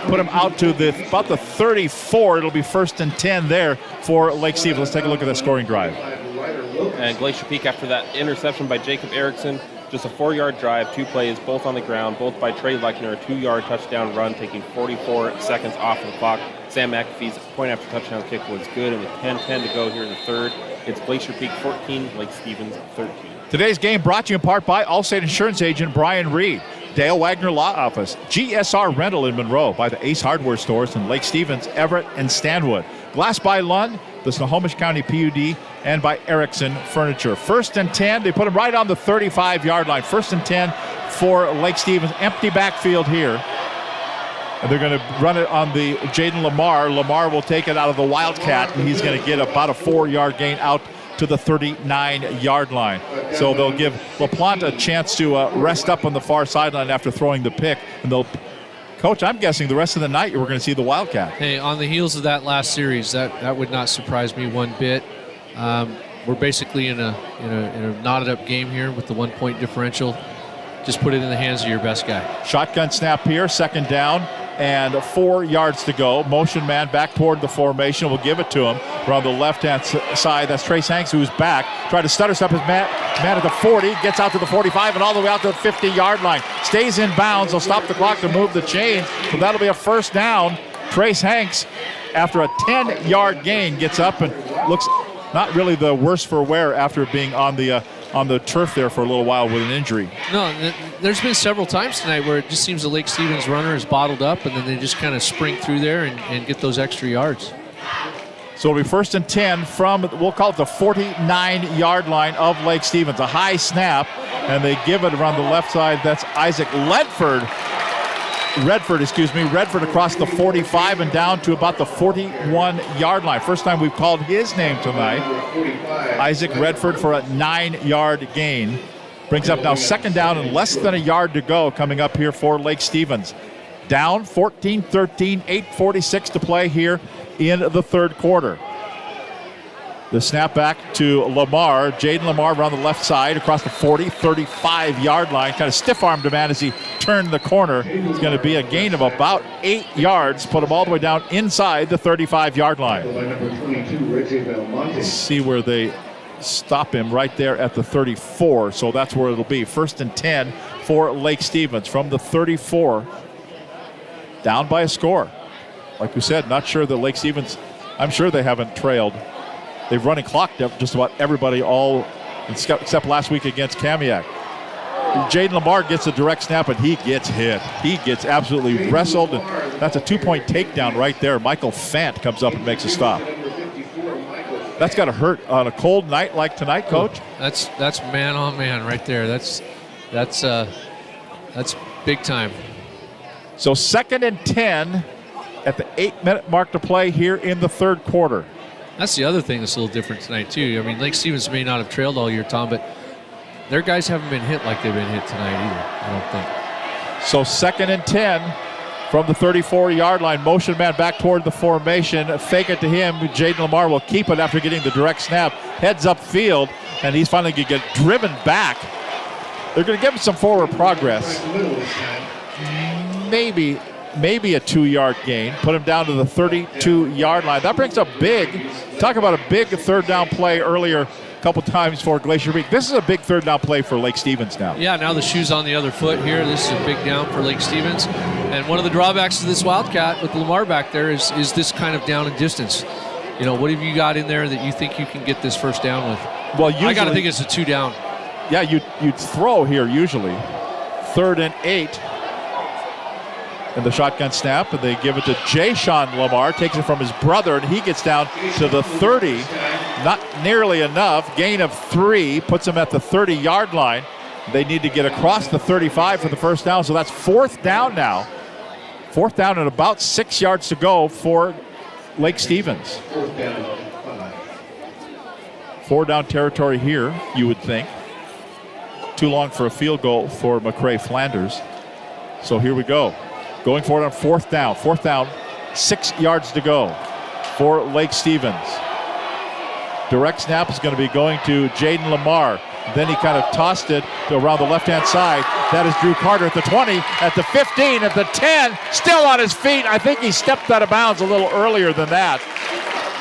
Put him out to about the 34. It'll be first and 10 there for Lake Stevens. Let's take a look at that scoring drive. And Glacier Peak, after that interception by Jacob Erickson, just a 4-yard drive, 2 plays, both on the ground, both by Trey Lechner, a 2-yard touchdown run, taking 44 seconds off of the clock. Sam McAfee's point after touchdown kick was good, and with 10-10 to go here in the third, it's Glacier Peak 14, Lake Stevens 13. Today's game brought to you in part by Allstate Insurance Agent Brian Reed, Dale Wagner Law Office, GSR Rental in Monroe, by the Ace Hardware Stores in Lake Stevens, Everett, and Stanwood. Glass by Lund, the Snohomish County PUD, and by Erickson Furniture. First and 10, they put him right on the 35-yard line. First and 10 for Lake Stevens. Empty backfield here. And they're going to run it on the Jaden Lamar. Lamar will take it out of the Wildcat, and he's going to get about a 4-yard gain out to the 39-yard line. So they'll give LaPlante a chance to rest up on the far sideline after throwing the pick. And they'll, Coach, I'm guessing the rest of the night we're going to see the Wildcat. Hey, on the heels of that last series, that would not surprise me one bit. we're basically in a knotted up game here with the 1 point differential. Just put it in the hands of your best guy. Shotgun snap here, second down, and 4 yards to go. Motion man back toward the formation. We'll give it to him. We're on the left-hand side. That's Trace Hanks, who's back. Tried to stutter step his man at the 40, gets out to the 45, and all the way out to the 50-yard line. Stays in bounds. They'll stop the clock to move the chain. So that'll be a first down. Trace Hanks, after a 10-yard gain, gets up and looks not really the worse for wear after being on the turf there for a little while with an injury. No, there's been several times tonight where it just seems the Lake Stevens runner is bottled up, and then they just kind of sprint through there and get those extra yards. So it'll be 1st and 10 from, we'll call it the 49-yard line of Lake Stevens. A high snap, and they give it around the left side. That's Isaac Redford across the 45 and down to about the 41-yard line. First time we've called his name tonight. Isaac Redford for a 9-yard gain. Brings up now second down and less than a yard to go coming up here for Lake Stevens. Down 14-13, 8:46 to play here in the third quarter. The snap back to Lamar. Jaden Lamar around the left side across the 35-yard line. Kind of stiff-armed him as he turned the corner. It's going to be a gain of about 8 yards. Put him all the way down inside the 35-yard line. Let's see where they stop him right there at the 34. So that's where it'll be. 1st and 10 for Lake Stevens from the 34. Down by a score. Like we said, not sure that Lake Stevens, I'm sure they haven't trailed. They've run and clocked up just about everybody all except last week against Kamiak. Jaden Lamar gets a direct snap, and he gets hit. He gets absolutely wrestled, and that's a 2-point takedown right there. Michael Fant comes up and makes a stop. That's got to hurt on a cold night like tonight, Coach. That's man on man right there. That's big time. So 2nd and 10 at the 8-minute mark to play here in the third quarter. That's the other thing that's a little different tonight, too. I mean, Lake Stevens may not have trailed all year, Tom, but their guys haven't been hit like they've been hit tonight either, I don't think. So 2nd and 10 from the 34-yard line. Motion man back toward the formation. Fake it to him. Jaden Lamar will keep it after getting the direct snap. Heads up field, and he's finally going to get driven back. They're going to give him some forward progress. Maybe a 2-yard gain. Put him down to the 32-yard line. That brings up big. Talk about a big third down play earlier a couple times for Glacier Peak. This is a big third down play for Lake Stevens now. Yeah, now the shoe's on the other foot here. This is a big down for Lake Stevens. And one of the drawbacks of this Wildcat with Lamar back there is this kind of down and distance. You know, what have you got in there that you think you can get this first down with? Well, usually, I got to think it's a 2 down. Yeah, you'd throw here usually. 3rd and 8. And the shotgun snap, and they give it to Jay-Sean Lamar. Takes it from his brother, and he gets down to the 30. Not nearly enough. Gain of 3 puts him at the 30-yard line. They need to get across the 35 for the first down, so that's 4th down now. 4th down and about 6 yards to go for Lake Stevens. 4-down territory here, you would think. Too long for a field goal for McCrae Flanders. So here we go. Going for it on 4th down. 4th down, 6 yards to go for Lake Stevens. Direct snap is going to be going to Jaden Lamar. Then he kind of tossed it around the left-hand side. That is Drew Carter at the 20, at the 15, at the 10. Still on his feet. I think he stepped out of bounds a little earlier than that.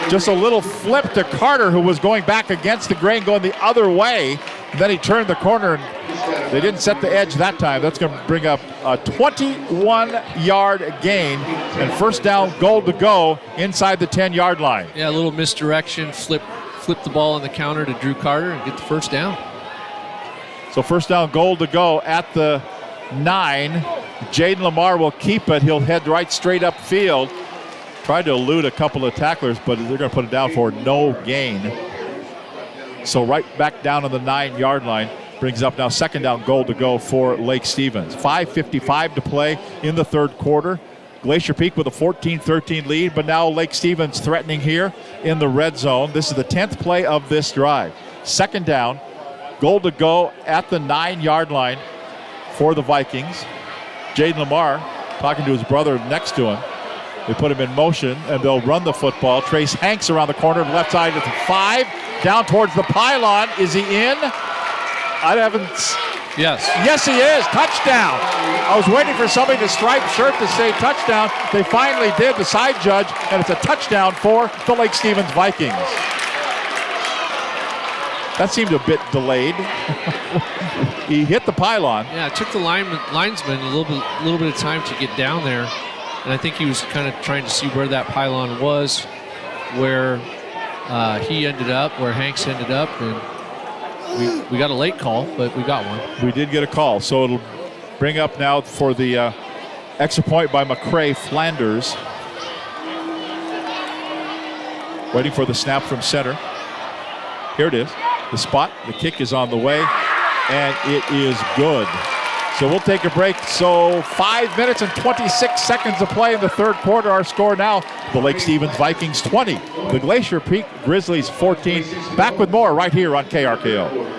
Just a little flip to Carter, who was going back against the grain, going the other way. Then he turned the corner, and they didn't set the edge that time. That's going to bring up a 21-yard gain, and first down, goal to go inside the 10-yard line. Yeah, a little misdirection, flip the ball on the counter to Drew Carter and get the first down. So first down, goal to go at the 9. Jaden Lamar will keep it. He'll head right straight upfield. Tried to elude a couple of tacklers, but they're going to put it down for no gain. So right back down on the 9-yard line. Brings up now second down, goal to go for Lake Stevens. 5:55 to play in the third quarter. Glacier Peak with a 14-13 lead, but now Lake Stevens threatening here in the red zone. This is the 10th play of this drive. Second down, goal to go at the 9-yard line for the Vikings. Jaden Lamar talking to his brother next to him. They put him in motion, and they'll run the football. Trace Hanks around the corner, left side at the 5, down towards the pylon. Is he in? I haven't. Yes. Yes, he is. Touchdown. I was waiting for somebody to stripe shirt to say touchdown. They finally did, the side judge, and it's a touchdown for the Lake Stevens Vikings. That seemed a bit delayed. He hit the pylon. Yeah, it took the linesman a little bit of time to get down there. And I think he was kind of trying to see where that pylon was, where he ended up, where Hanks ended up. And we got a late call, but we got one. We did get a call. So it'll bring up now for the extra point by McCray Flanders. Waiting for the snap from center. Here it is. The spot, the kick is on the way, and it is good. So we'll take a break. So 5 minutes and 26 seconds to play in the third quarter. Our score now, the Lake Stevens Vikings 20, the Glacier Peak Grizzlies 14. Back with more right here on KRKO.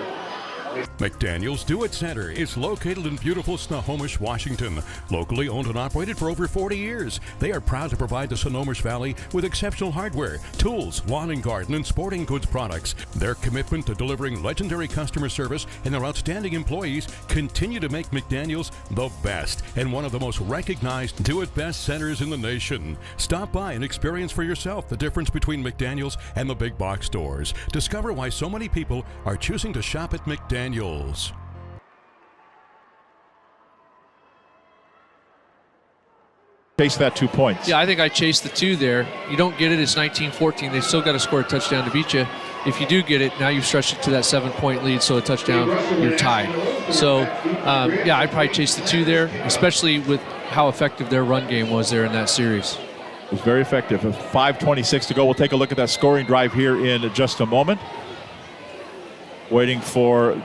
McDaniel's Do It Center is located in beautiful Snohomish, Washington. Locally owned and operated for over 40 years, they are proud to provide the Snohomish Valley with exceptional hardware, tools, lawn and garden, and sporting goods products. Their commitment to delivering legendary customer service and their outstanding employees continue to make McDaniel's the best and one of the most recognized Do It Best centers in the nation. Stop by and experience for yourself the difference between McDaniel's and the big box stores. Discover why so many people are choosing to shop at McDaniel's. Chase that 2 points. Yeah, I think I chased the 2 there. You don't get it, it's 19-14. They still got to score a touchdown to beat you. If you do get it, now you've stretched it to that 7-point lead, so a touchdown, you're tied. So, yeah, I'd probably chase the 2 there, especially with how effective their run game was there in that series. It was very effective. 5:26 to go. We'll take a look at that scoring drive here in just a moment. Waiting for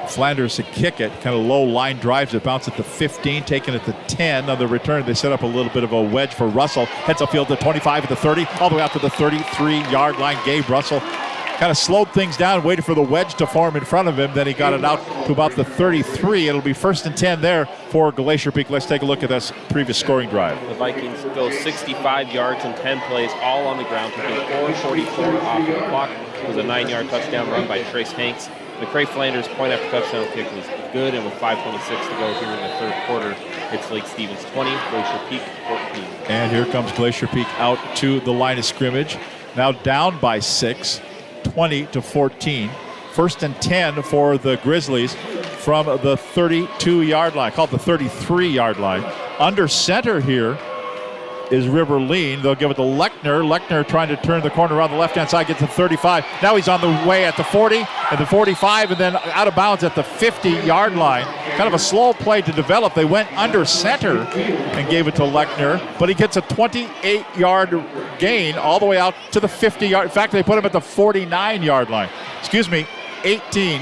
Flanders to kick it. Kind of low line drives it. Bounce at the 15, taking it to 10. On the return, they set up a little bit of a wedge for Russell. Heads upfield to 25 at the 30, all the way out to the 33-yard line. Gabe Russell kind of slowed things down, waited for the wedge to form in front of him. Then he got it out to about the 33. It'll be 1st and 10 there for Glacier Peak. Let's take a look at this previous scoring drive. The Vikings go 65 yards in 10 plays, all on the ground, taking 4:44 off the clock. It was a 9-yard touchdown run by Trace Hanks. McCray Flanders' point after touchdown kick was good, and with 5:26 to go here in the third quarter, it's Lake Stevens 20, Glacier Peak 14. And here comes Glacier Peak out to the line of scrimmage. Now down by 6, 20-14. 1st and 10 for the Grizzlies from the 32-yard line. Called the 33-yard line. Under center here is River Lean. They'll give it to Lechner. Lechner trying to turn the corner around the left-hand side, gets to 35. Now he's on the way at the 40 and the 45, and then out of bounds at the 50-yard line. Kind of a slow play to develop. They went under center and gave it to Lechner, but he gets a 28-yard gain all the way out to the 50-yard. In fact, they put him at the 49-yard line. 18.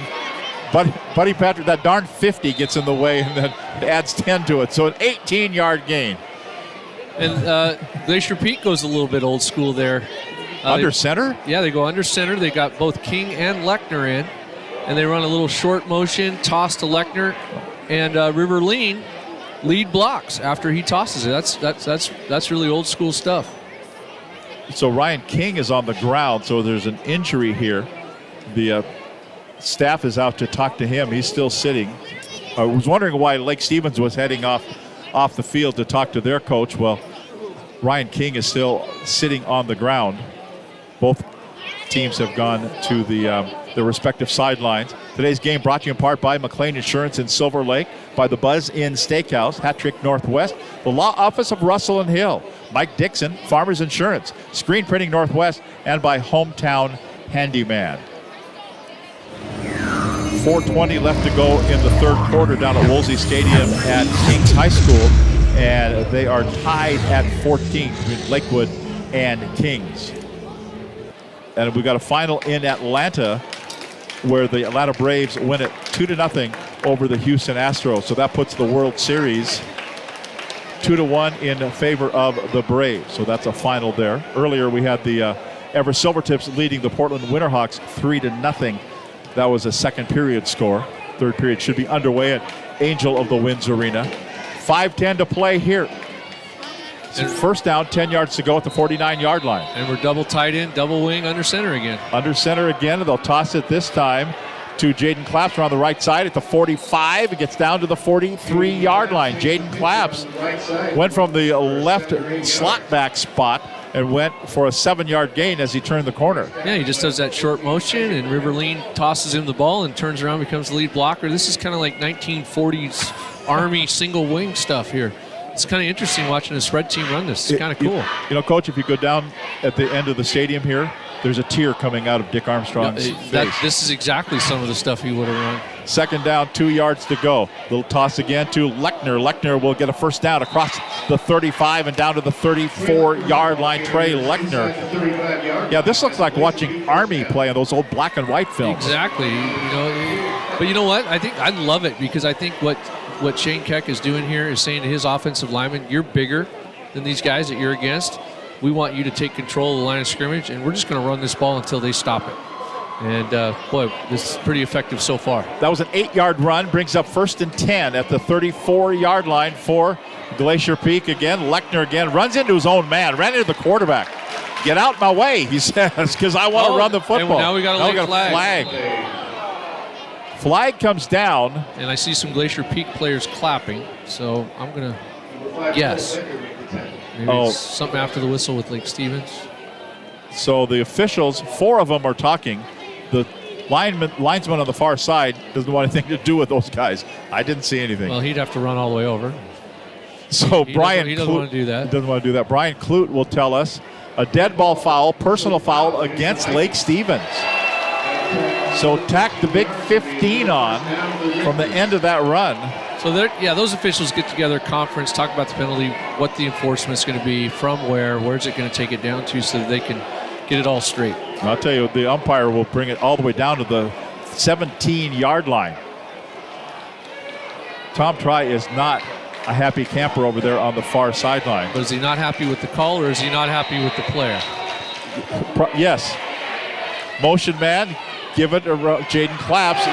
Buddy Patrick, that darn 50 gets in the way and then adds 10 to it. So an 18-yard gain. And Glacier Peak goes a little bit old school there. Under center? Yeah, they go under center. They got both King and Lechner in. And they run a little short motion, toss to Lechner. And River Lean lead blocks after he tosses it. That's really old school stuff. So Ryan King is on the ground, so there's an injury here. The staff is out to talk to him. He's still sitting. I was wondering why Lake Stevens was heading off the field to talk to their coach. Well, Ryan King is still sitting on the ground. Both teams have gone to their respective sidelines. Today's game brought to you in part by McLean Insurance in Silver Lake, by the Buzz Inn Steakhouse, Hat Trick Northwest, the Law Office of Russell and Hill, Mike Dixon, Farmers Insurance, Screen Printing Northwest, and by Hometown Handyman. 4:20 left to go in the third quarter down at Woolsey Stadium at Kings High School, and they are tied at 14 between Lakewood and Kings. And we got a final in Atlanta where the Atlanta Braves win it 2-0 over the Houston Astros. So that puts the World Series 2-1 in favor of the Braves. So that's a final there. Earlier we had the Ever Silvertips leading the Portland Winterhawks 3-0. That was a second period score. Third period should be underway at Angel of the Winds Arena. 5:10 to play here. So first down, 10 yards to go at the 49-yard line. And we're double tight end, double wing, under center again. Under center again, and they'll toss it this time to Jaden Claps on the right side at the 45. It gets down to the 43-yard line. Jaden Claps went from the left slot back spot and went for a 7-yard gain as he turned the corner. Yeah, he just does that short motion, and Riverline tosses him the ball and turns around, becomes the lead blocker. This is kind of like 1940s Army single wing stuff here. It's kind of interesting watching a spread team run this. It's kind of cool. You know, Coach, if you go down at the end of the stadium here, there's a tear coming out of Dick Armstrong's face. This is exactly some of the stuff he would have run. Second down, 2 yards to go. Little toss again to Lechner. Lechner will get a first down across the 35 and down to the 34-yard line. Trey Lechner. Yeah, this looks like watching Army play on those old black and white films. Exactly. But you know what? I think I love it because I think what Shane Keck is doing here is saying to his offensive lineman, you're bigger than these guys that you're against. We want you to take control of the line of scrimmage, and we're just going to run this ball until they stop it. And, boy, this is pretty effective so far. That was an 8-yard run, brings up 1st and 10 at the 34-yard line for Glacier Peak again. Lechner again runs into his own man, ran into the quarterback. Get out my way, he says, because I want to run the football. And now we got a flag. Flag comes down. And I see some Glacier Peak players clapping, so I'm going to guess. Maybe it's something after the whistle with Lake Stevens. So the officials, 4 of them are talking. The linesman on the far side doesn't want anything to do with those guys. I didn't see anything. Well, he'd have to run all the way over. So He Brian doesn't want to do that. He doesn't want to do that. Brian Clute will tell us a dead ball foul, personal foul against Lake Stevens. So tack the big 15 on from the end of that run. So those officials get together, conference, talk about the penalty, what the enforcement's going to be, from where's it going to take it down to, so that they can get it all straight. I'll tell you, the umpire will bring it all the way down to the 17-yard line. Tom Try is not a happy camper over there on the far sideline. But is he not happy with the call, or is he not happy with the player? Yes. Motion man, give it to Jaden Claps,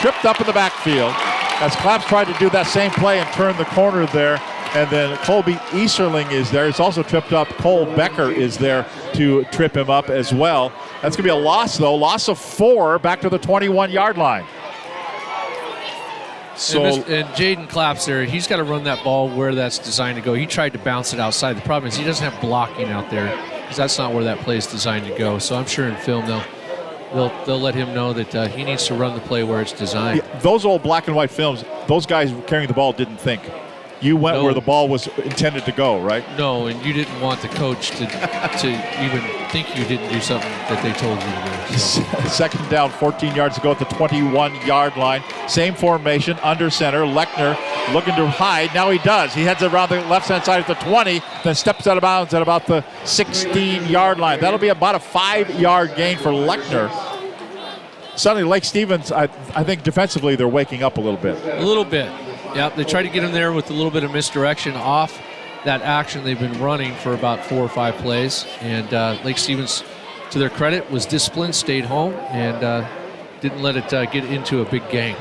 tripped up in the backfield. As Claps tried to do that same play and turn the corner there, and then Colby Easterling is there. He's also tripped up. Cole Becker is there to trip him up as well. That's going to be a loss, though. Loss of 4 back to the 21-yard line. So and Jaden Claps there, he's got to run that ball where that's designed to go. He tried to bounce it outside. The problem is he doesn't have blocking out there, because that's not where that play is designed to go. So I'm sure in film they'll let him know that he needs to run the play where it's designed. Yeah, those old black and white films, those guys carrying the ball didn't think. You went where the ball was intended to go, right? No, and you didn't want the coach to even think you didn't do something that they told you to do. So. Second down, 14 yards to go at the 21-yard line. Same formation, under center. Lechner looking to hide. Now he does. He heads around the left-hand side at the 20, then steps out of bounds at about the 16-yard line. That'll be about a 5-yard gain for Lechner. Suddenly, Lake Stevens, I think defensively they're waking up a little bit. A little bit. Yeah, they tried to get him there with a little bit of misdirection off that action they've been running for about 4 or 5 plays. And Lake Stevens, to their credit, was disciplined, stayed home, and didn't let it get into a big gang.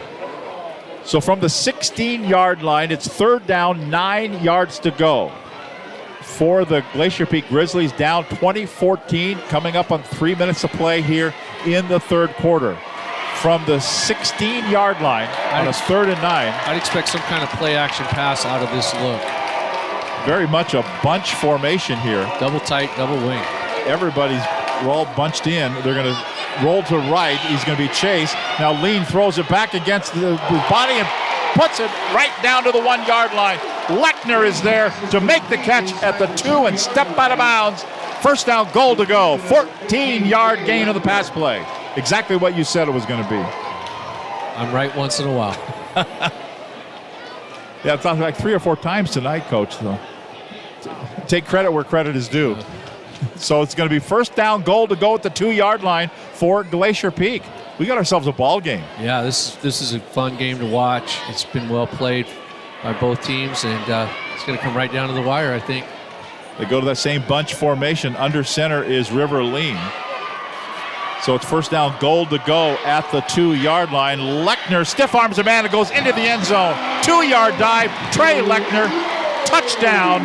So from the 16-yard line, it's third down, 9 yards to go for the Glacier Peak Grizzlies, down 20-14, coming up on 3 minutes to play here in the third quarter. From the 16-yard line on a 3rd and 9. I'd expect some kind of play action pass out of this look. Very much a bunch formation here. Double tight, double wing. We're all bunched in. They're going to roll to right. He's going to be chased. Now Lean throws it back against his body and puts it right down to the 1-yard line. Lechner is there to make the catch at the 2 and step out of bounds. First down, goal to go. 14-yard gain of the pass play. Exactly what you said it was going to be. I'm right once in a while. Yeah, it sounds like 3 or 4 times tonight, Coach. So take credit where credit is due. So it's going to be first down, goal to go at the 2-yard line for Glacier Peak. We got ourselves a ball game. Yeah, this is a fun game to watch. It's been well played by both teams, and it's going to come right down to the wire, I think. They go to that same bunch formation. Under center is River Lean. So it's first down, goal to go at the 2-yard line. Lechner stiff arms a man that goes into the end zone. 2-yard dive. Trey Lechner, touchdown.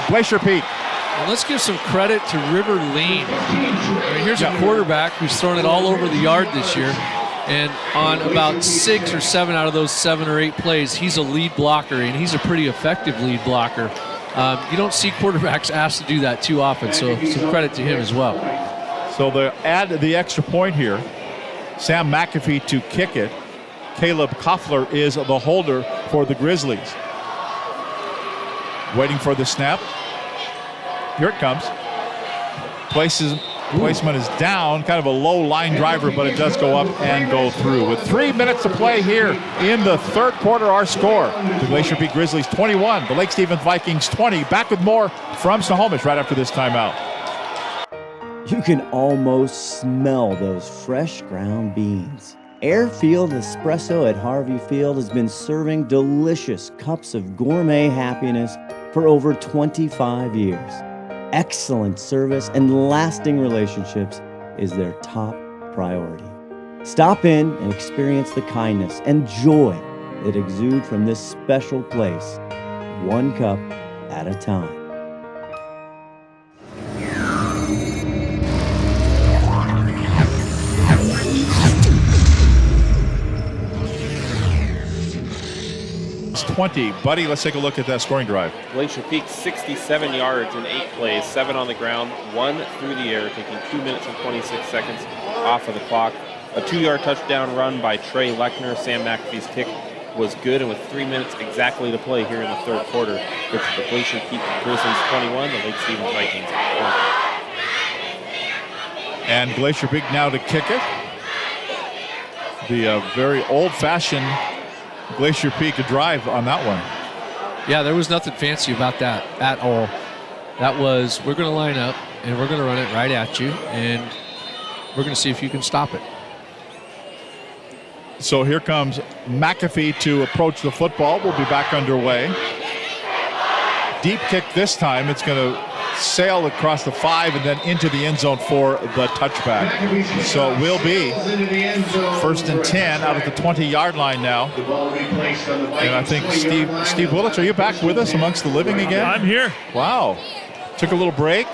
Glacier Peak. And let's give some credit to River Lean. I mean, here's a quarterback who's thrown it all over the yard this year. And on about 6 or 7 out of those 7 or 8 plays, he's a lead blocker, and he's a pretty effective lead blocker. You don't see quarterbacks asked to do that too often, so some credit to him as well. So they add the extra point here. Sam McAfee to kick it. Caleb Koffler is the holder for the Grizzlies. Waiting for the snap. Here it comes. Placement is down, kind of a low line driver, but it does go up and go through. With 3 minutes to play here in the third quarter, our score, the Glacier Peak Grizzlies 21, the Lake Stevens Vikings 20. Back with more from Snohomish right after this timeout. You can almost smell those fresh ground beans. Airfield Espresso at Harvey Field has been serving delicious cups of gourmet happiness for over 25 years. Excellent service and lasting relationships is their top priority. Stop in and experience the kindness and joy that exude from this special place, one cup at a time. It's 20. Buddy, let's take a look at that scoring drive. Glacier Peak 67 yards in 8 plays, 7 on the ground, 1 through the air, taking 2 minutes and 26 seconds off of the clock. A 2-yard touchdown run by Trey Lechner. Sam McAfee's kick was good, and with 3 minutes exactly to play here in the third quarter, it's the Glacier Peak Grizzlies 21, the Lake Stevens Vikings 20. And Glacier Peak now to kick it. The very old-fashioned Glacier Peak drive on that one. Yeah, there was nothing fancy about that at all. That was, we're going to line up, and we're going to run it right at you, and we're going to see if you can stop it. So here comes McAfee to approach the football. We'll be back underway. Deep kick this time. It's going to sail across the 5 and then into the end zone for the touchback. So it will be first and 10 out of the 20-yard line now. And I think Steve Willich, are you back with us amongst the living again? I'm here. Wow. Took a little break.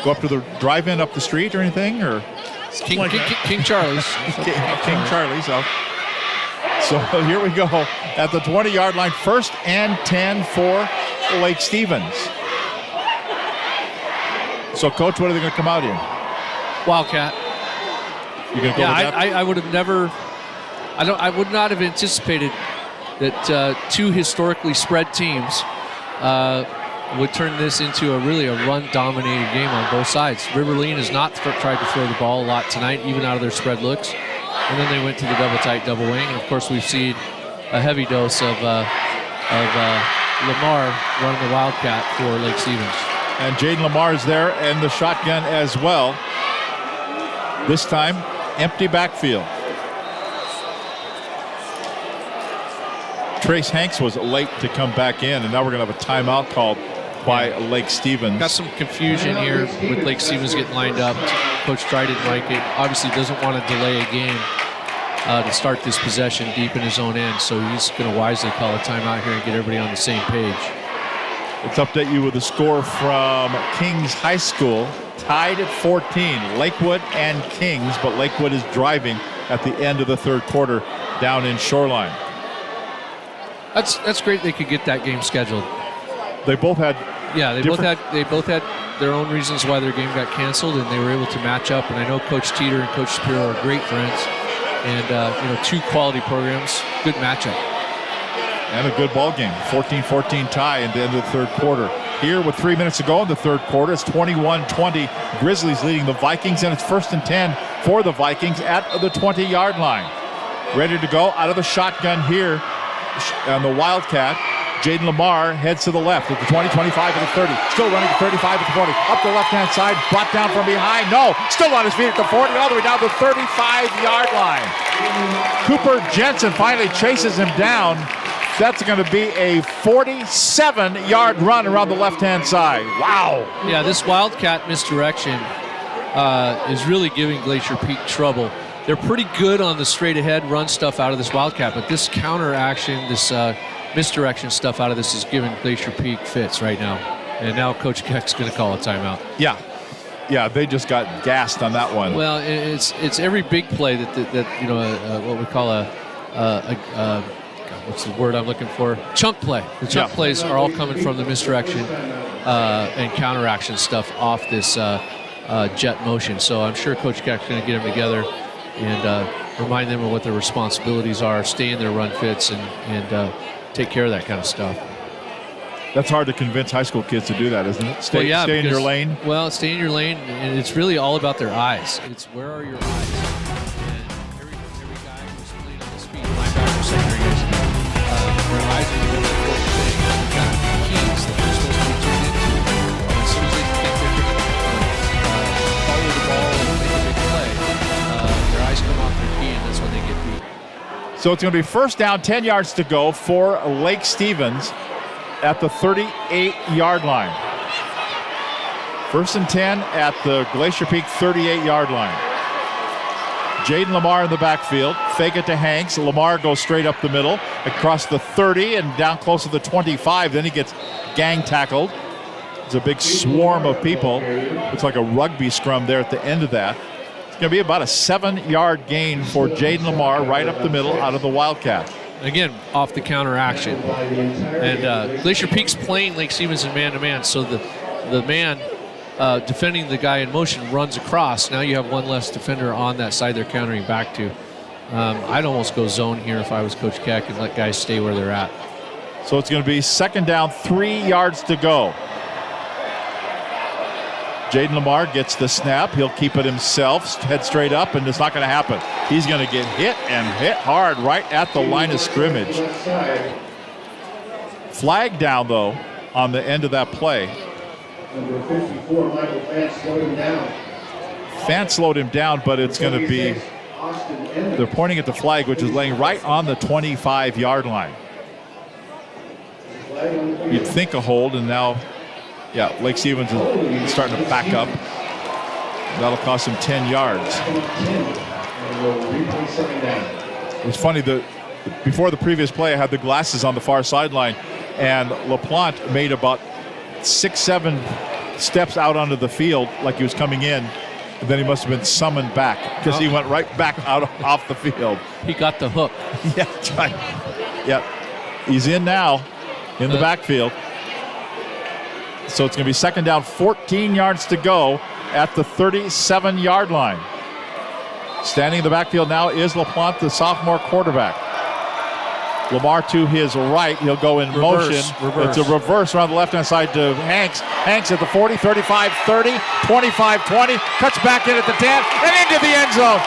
Go up to the drive-in up the street or anything, or King Charlie's. King Charlie's. So here we go at the 20-yard line. First and 10 for Lake Stevens. So, Coach, what are they going to come out in? Wildcat. You're going to go with that? I would have never. I would not have anticipated that two historically spread teams would turn this into a run-dominated game on both sides. River Lean has not tried to throw the ball a lot tonight, even out of their spread looks. And then they went to the double-tight, double-wing. And, of course, we've seen a heavy dose of Lamar running the Wildcat for Lake Stevens. And Jaden Lamar's there and the shotgun as well. This time, empty backfield. Trace Hanks was late to come back in, and now we're going to have a timeout called by Lake Stevens. Got some confusion here with Lake Stevens getting lined up. Coach Dry didn't like it. Obviously doesn't want to delay a game to start this possession deep in his own end, so he's going to wisely call a timeout here and get everybody on the same page. Let's update you with a score from Kings High School. Tied at 14, Lakewood and Kings, but Lakewood is driving at the end of the third quarter down in Shoreline. That's great they could get that game scheduled. They both had they both had their own reasons why their game got canceled, and they were able to match up. And I know Coach Teeter and Coach Shapiro are great friends, and two quality programs, good matchup. And a good ball game. 14-14 tie at the end of the third quarter. Here with 3 minutes to go in the third quarter, it's 21-20. Grizzlies leading the Vikings, and it's first and 10 for the Vikings at the 20-yard line. Ready to go out of the shotgun here on the Wildcat. Jaden Lamar heads to the left at the 20, 25, and the 30. Still running the 35 at the 40. Up the left-hand side, brought down from behind. No, still on his feet at the 40, all the way down to the 35-yard line. Cooper Jensen finally chases him down. That's going to be a 47-yard run around the left-hand side. Wow. Yeah, this Wildcat misdirection is really giving Glacier Peak trouble. They're pretty good on the straight-ahead run stuff out of this Wildcat, but this counter action, this misdirection stuff out of this is giving Glacier Peak fits right now. And now Coach Keck's going to call a timeout. Yeah, they just got gassed on that one. Well, it's every big play that you know what we call a what's the word I'm looking for? Chunk play. The chunk plays are all coming from the misdirection and counteraction stuff off this jet motion. So I'm sure Coach Keck's going to get them together and remind them of what their responsibilities are, stay in their run fits, and take care of that kind of stuff. That's hard to convince high school kids to do that, isn't it? Stay in your lane. Well, stay in your lane, and it's really all about their eyes. It's where are your eyes? And every guy who's playing on his feet, linebacker, secondary guys, their eyes are doing the important thing. They've got keys that they're supposed to be tuned into. And as soon as they think they're going to follow the ball and make a big play, their eyes come off their key, and that's when they get beat. So it's going to be first down, 10 yards to go for Lake Stevens at the 38-yard line. First and 10 at the Glacier Peak 38-yard line. Jaden Lamar in the backfield. Fake it to Hanks. Lamar goes straight up the middle, across the 30 and down close to the 25. Then he gets gang tackled. It's a big swarm of people. Looks like a rugby scrum there at the end of that. It's going to be about a 7-yard gain for Jaden Lamar right up the middle out of the Wildcat. Again, off the counter action. And Glacier Peak's playing Lake Stevens in man-to-man, so the man defending the guy in motion runs across. Now you have one less defender on that side they're countering back to. I'd almost go zone here if I was Coach Keck and let guys stay where they're at. So it's going to be second down, 3 yards to go. Jaden Lamar gets the snap. He'll keep it himself, head straight up, and it's not going to happen. He's going to get hit and hit hard right at the line of scrimmage. Flag down, though, on the end of that play. Number 54, Michael Fant slowed him down. Fant slowed him down, but it's going to be, they're pointing at the flag, which is laying right on the 25-yard line. You'd think a hold, and now, yeah, Lake Stevens is starting to back up. That'll cost him 10 yards. It's funny that before the previous play, I had the glasses on the far sideline, and LaPlante made about 6-7 steps out onto the field like he was coming in, and then he must have been summoned back because he went right back out off the field. He got the hook. Yeah, that's right. Yeah, he's in now in the backfield. So it's going to be second down, 14 yards to go at the 37-yard line. Standing in the backfield now is LaPlante, the sophomore quarterback. Lamar to his right. He'll go in motion. It's a reverse around the left-hand side to Hanks. Hanks at the 40, 35, 30, 25, 20. Cuts back in at the 10 and into the end zone.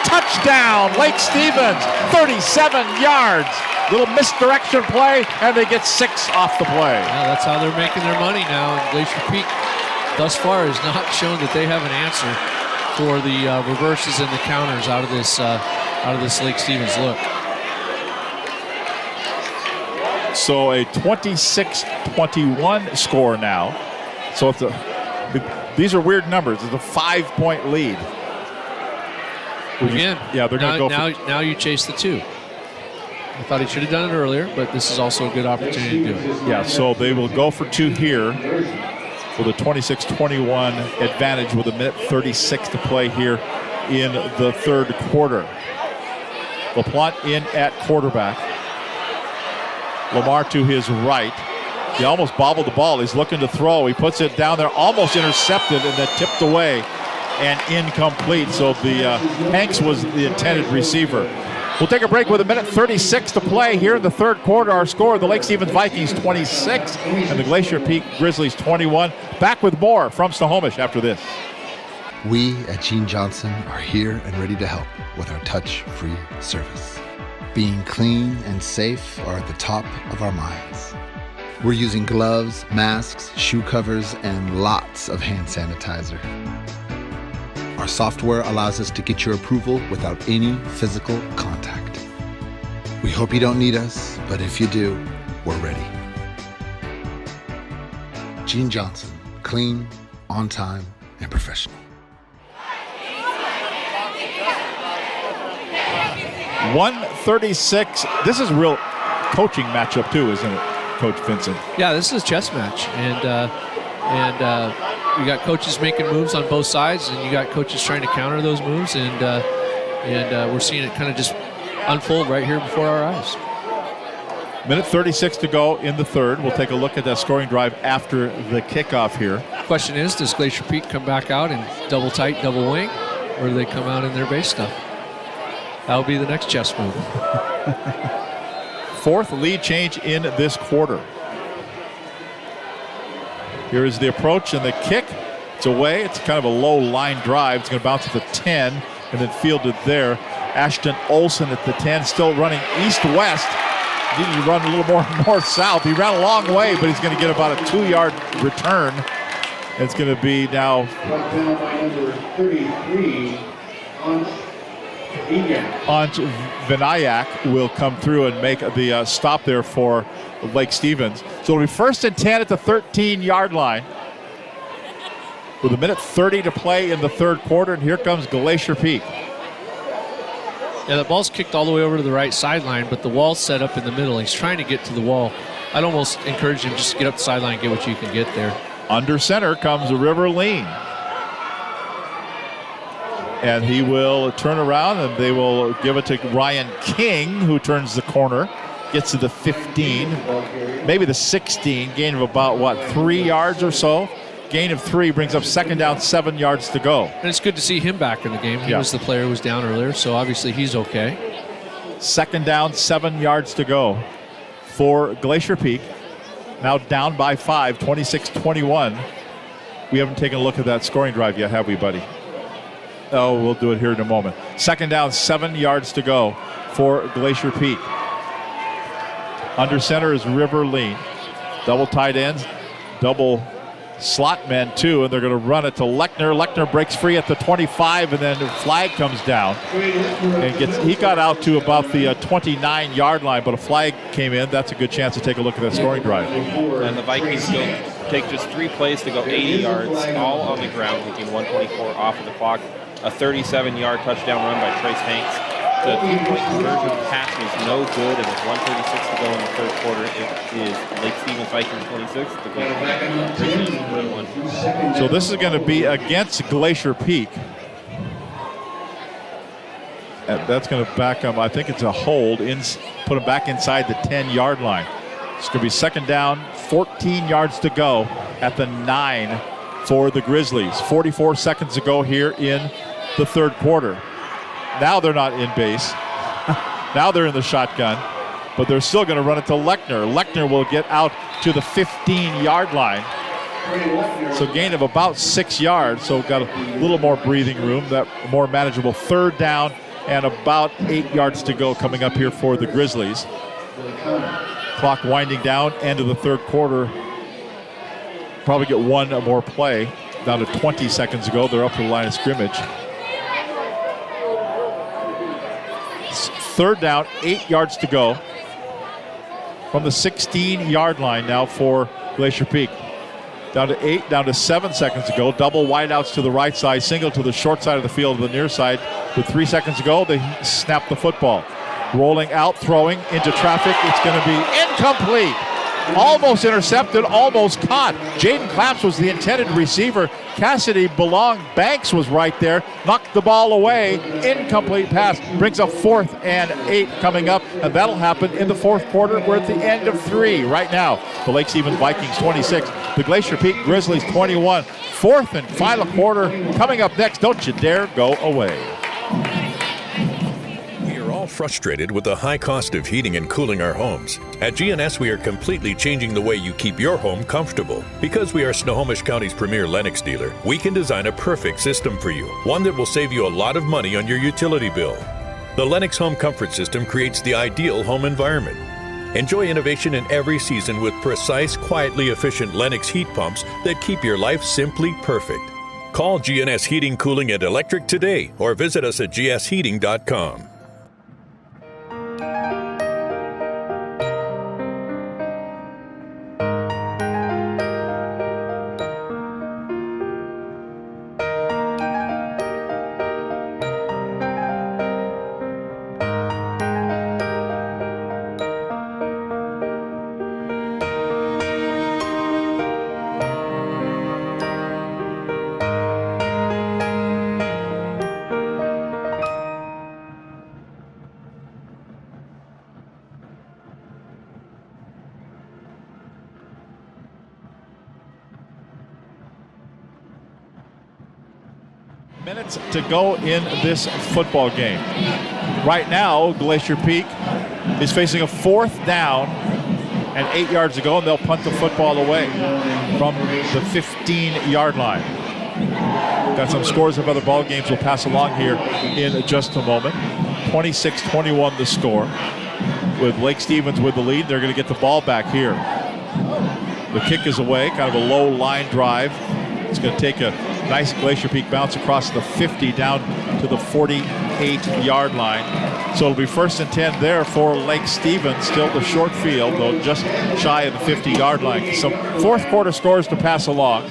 Touchdown, Lake Stevens, 37 yards. Little misdirection play, and they get 6 off the play. Yeah, that's how they're making their money now. And Glacier Peak thus far has not shown that they have an answer for the reverses and the counters out of this Lake Stevens look. So a 26-21 score now. So it's these are weird numbers. It's a 5-point lead. Again, yeah, they're going to go. Now you chase the 2. I thought he should have done it earlier, but this is also a good opportunity to do it. Yeah, so they will go for 2 here with a 26-21 advantage with 1:36 to play here in the third quarter. LaPlante in at quarterback. Lamar to his right. He almost bobbled the ball. He's looking to throw. He puts it down there, almost intercepted, and then tipped away and incomplete. So the Hanks was the intended receiver. We'll take a break with 1:36 to play here in the third quarter. Our score, the Lake Stevens Vikings 26 and the Glacier Peak Grizzlies 21. Back with more from Snohomish after this. We at Gene Johnson are here and ready to help with our touch-free service. Being clean and safe are at the top of our minds. We're using gloves, masks, shoe covers, and lots of hand sanitizer. Our software allows us to get your approval without any physical contact. We hope you don't need us, but if you do, we're ready. Gene Johnson, clean, on time, and professional. 1:36. This is a real coaching matchup too, isn't it? Coach Vincent. Yeah, this is a chess match, and you got coaches making moves on both sides, and you got coaches trying to counter those moves, and we're seeing it kind of just unfold right here before our eyes. Minute 36 to go in the third. We'll take a look at that scoring drive after the kickoff here. Question is, does Glacier Peak come back out in double tight, double wing, or do they come out in their base stuff? That'll be the next chess move. Fourth lead change in this quarter. Here is the approach and the kick. It's away. It's kind of a low line drive. It's going to bounce at the 10 and then fielded there. Ashton Olsen at the 10, still running east-west. Needed to run a little more north-south. He ran a long way, but he's going to get about a 2-yard return. It's going to be now Brought down by number 33, Anj Vinayak will come through and make the stop there for Lake Stevens. So it'll be 1st and 10 at the 13-yard line with a minute 30 to play in the third quarter, and here comes Glacier Peak. Yeah, the ball's kicked all the way over to the right sideline, but the wall's set up in the middle. He's trying to get to the wall. I'd almost encourage him just to get up the sideline and get what you can get there. Under center comes River Lean. And he will turn around, and they will give it to Ryan King, who turns the corner, gets to the 15, maybe the 16, gain of about, 3 yards or so. Gain of 3 brings up 2nd down, 7 yards to go. And it's good to see him back in the game. He was the player who was down earlier, so obviously he's okay. 2nd down, 7 yards to go for Glacier Peak. Now down by 5, 26-21. We haven't taken a look at that scoring drive yet, have we, buddy? Oh, we'll do it here in a moment. 2nd down, 7 yards to go for Glacier Peak. Under center is River Lean. Double tight ends, double slot men too, and they're going to run it to Lechner. Lechner breaks free at the 25, and then the flag comes down. And he got out to about the 29-yard line, but a flag came in. That's a good chance to take a look at that scoring drive. And the Vikings take just 3 plays to go 80 yards, all on the ground, taking 124 off of the clock. A 37-yard touchdown run by Trace Hanks. The 2-point conversion pass was no good, and with 1:36 to go in the third quarter, it is Lake Stevens Vikings 26, the Grizzlies 21. So this is going to be against Glacier Peak. And that's going to back them. I think it's a hold. Put them back inside the 10-yard line. It's going to be 2nd down, 14 yards to go at the 9 for the Grizzlies. 44 seconds to go here in the third quarter. Now they're not in base. Now they're in the shotgun, but they're still going to run it to Lechner. Lechner will get out to the 15-yard line. So gain of about 6 yards, so got a little more breathing room, that more manageable 3rd down, and about 8 yards to go coming up here for the Grizzlies. Clock winding down, end of the third quarter. Probably get one more play. Down to 20 seconds ago, they're up to the line of scrimmage. 3rd down, 8 yards to go from the 16-yard line now for Glacier Peak. Down to 8, down to 7 seconds to go. Double wideouts to the right side, single to the short side of the field, the near side. With 3 seconds to go, they snap the football. Rolling out, throwing into traffic. It's going to be incomplete. Almost intercepted, almost caught. Jaden Claps was the intended receiver. Cassidy Banks was right there, knocked the ball away. Incomplete pass brings up 4th and 8 coming up, and that'll happen in the fourth quarter. We're at the end of 3 right now. The Lake Stevens Vikings 26, the Glacier Peak Grizzlies 21. 4th and final quarter coming up next. Don't you dare go away. Frustrated with the high cost of heating and cooling our homes. At GNS, we are completely changing the way you keep your home comfortable. Because we are Snohomish County's premier Lennox dealer, we can design a perfect system for you, one that will save you a lot of money on your utility bill. The Lennox Home Comfort System creates the ideal home environment. Enjoy innovation in every season with precise, quietly efficient Lennox heat pumps that keep your life simply perfect. Call GNS Heating, Cooling, and Electric today or visit us at gsheating.com. Minutes to go in this football game. Right now, Glacier Peak is facing a 4th down and 8 yards to go, and they'll punt the football away from the 15-yard line. Got some scores of other ball games we'll pass along here in just a moment. 26-21 the score, with Lake Stevens with the lead. They're going to get the ball back here. The kick is away, kind of a low line drive. It's going to take a nice Glacier Peak bounce across the 50 down to the 48-yard line. So it'll be 1st and 10 there for Lake Stevens. Still the short field, though just shy of the 50-yard line. Some fourth quarter scores to pass along.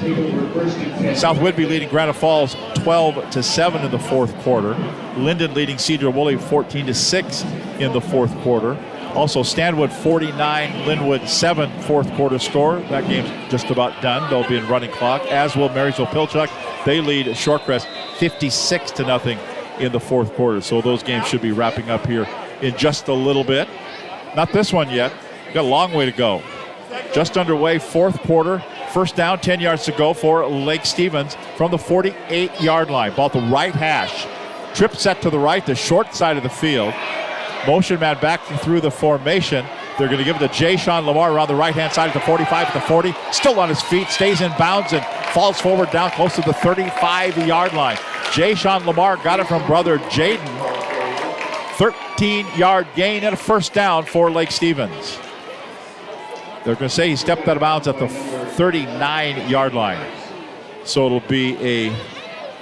South Whidbey leading Granite Falls 12-7 in the fourth quarter. Linden leading Cedar Woolley 14-6 in the fourth quarter. Also, Stanwood 49, Linwood 7 fourth quarter score. That game's just about done. They'll be in running clock, as will Marysville-Pilchuck. They lead Shorecrest 56-0 in the fourth quarter. So those games should be wrapping up here in just a little bit. Not this one yet. Got a long way to go. Just underway, fourth quarter. First down, 10 yards to go for Lake Stevens from the 48-yard line. Ball at the right hash. Trip set to the right, the short side of the field. Motion man back through the formation. They're going to give it to Jay Sean Lamar around the right-hand side at the 45, at the 40. Still on his feet, stays in bounds and falls forward down close to the 35-yard line. Jay Sean Lamar got it from brother Jaden. 13-yard gain and a first down for Lake Stevens. They're going to say he stepped out of bounds at the 39-yard line. So it'll be a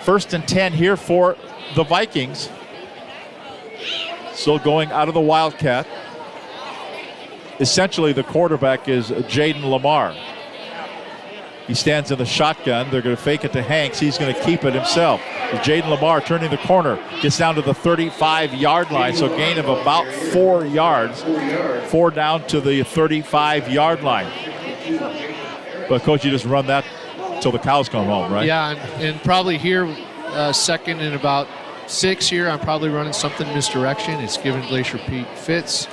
1st and 10 here for the Vikings. Still going out of the Wildcat. Essentially, the quarterback is Jaden Lamar. He stands in the shotgun. They're going to fake it to Hanks. He's going to keep it himself. Jaden Lamar turning the corner. Gets down to the 35-yard line, so gain of about 4 yards. 4 down to the 35-yard line. But, Coach, you just run that till the cows come home, right? Yeah, and probably here, 2nd and about 6 here, I'm probably running something misdirection. It's giving Glacier Peak fits.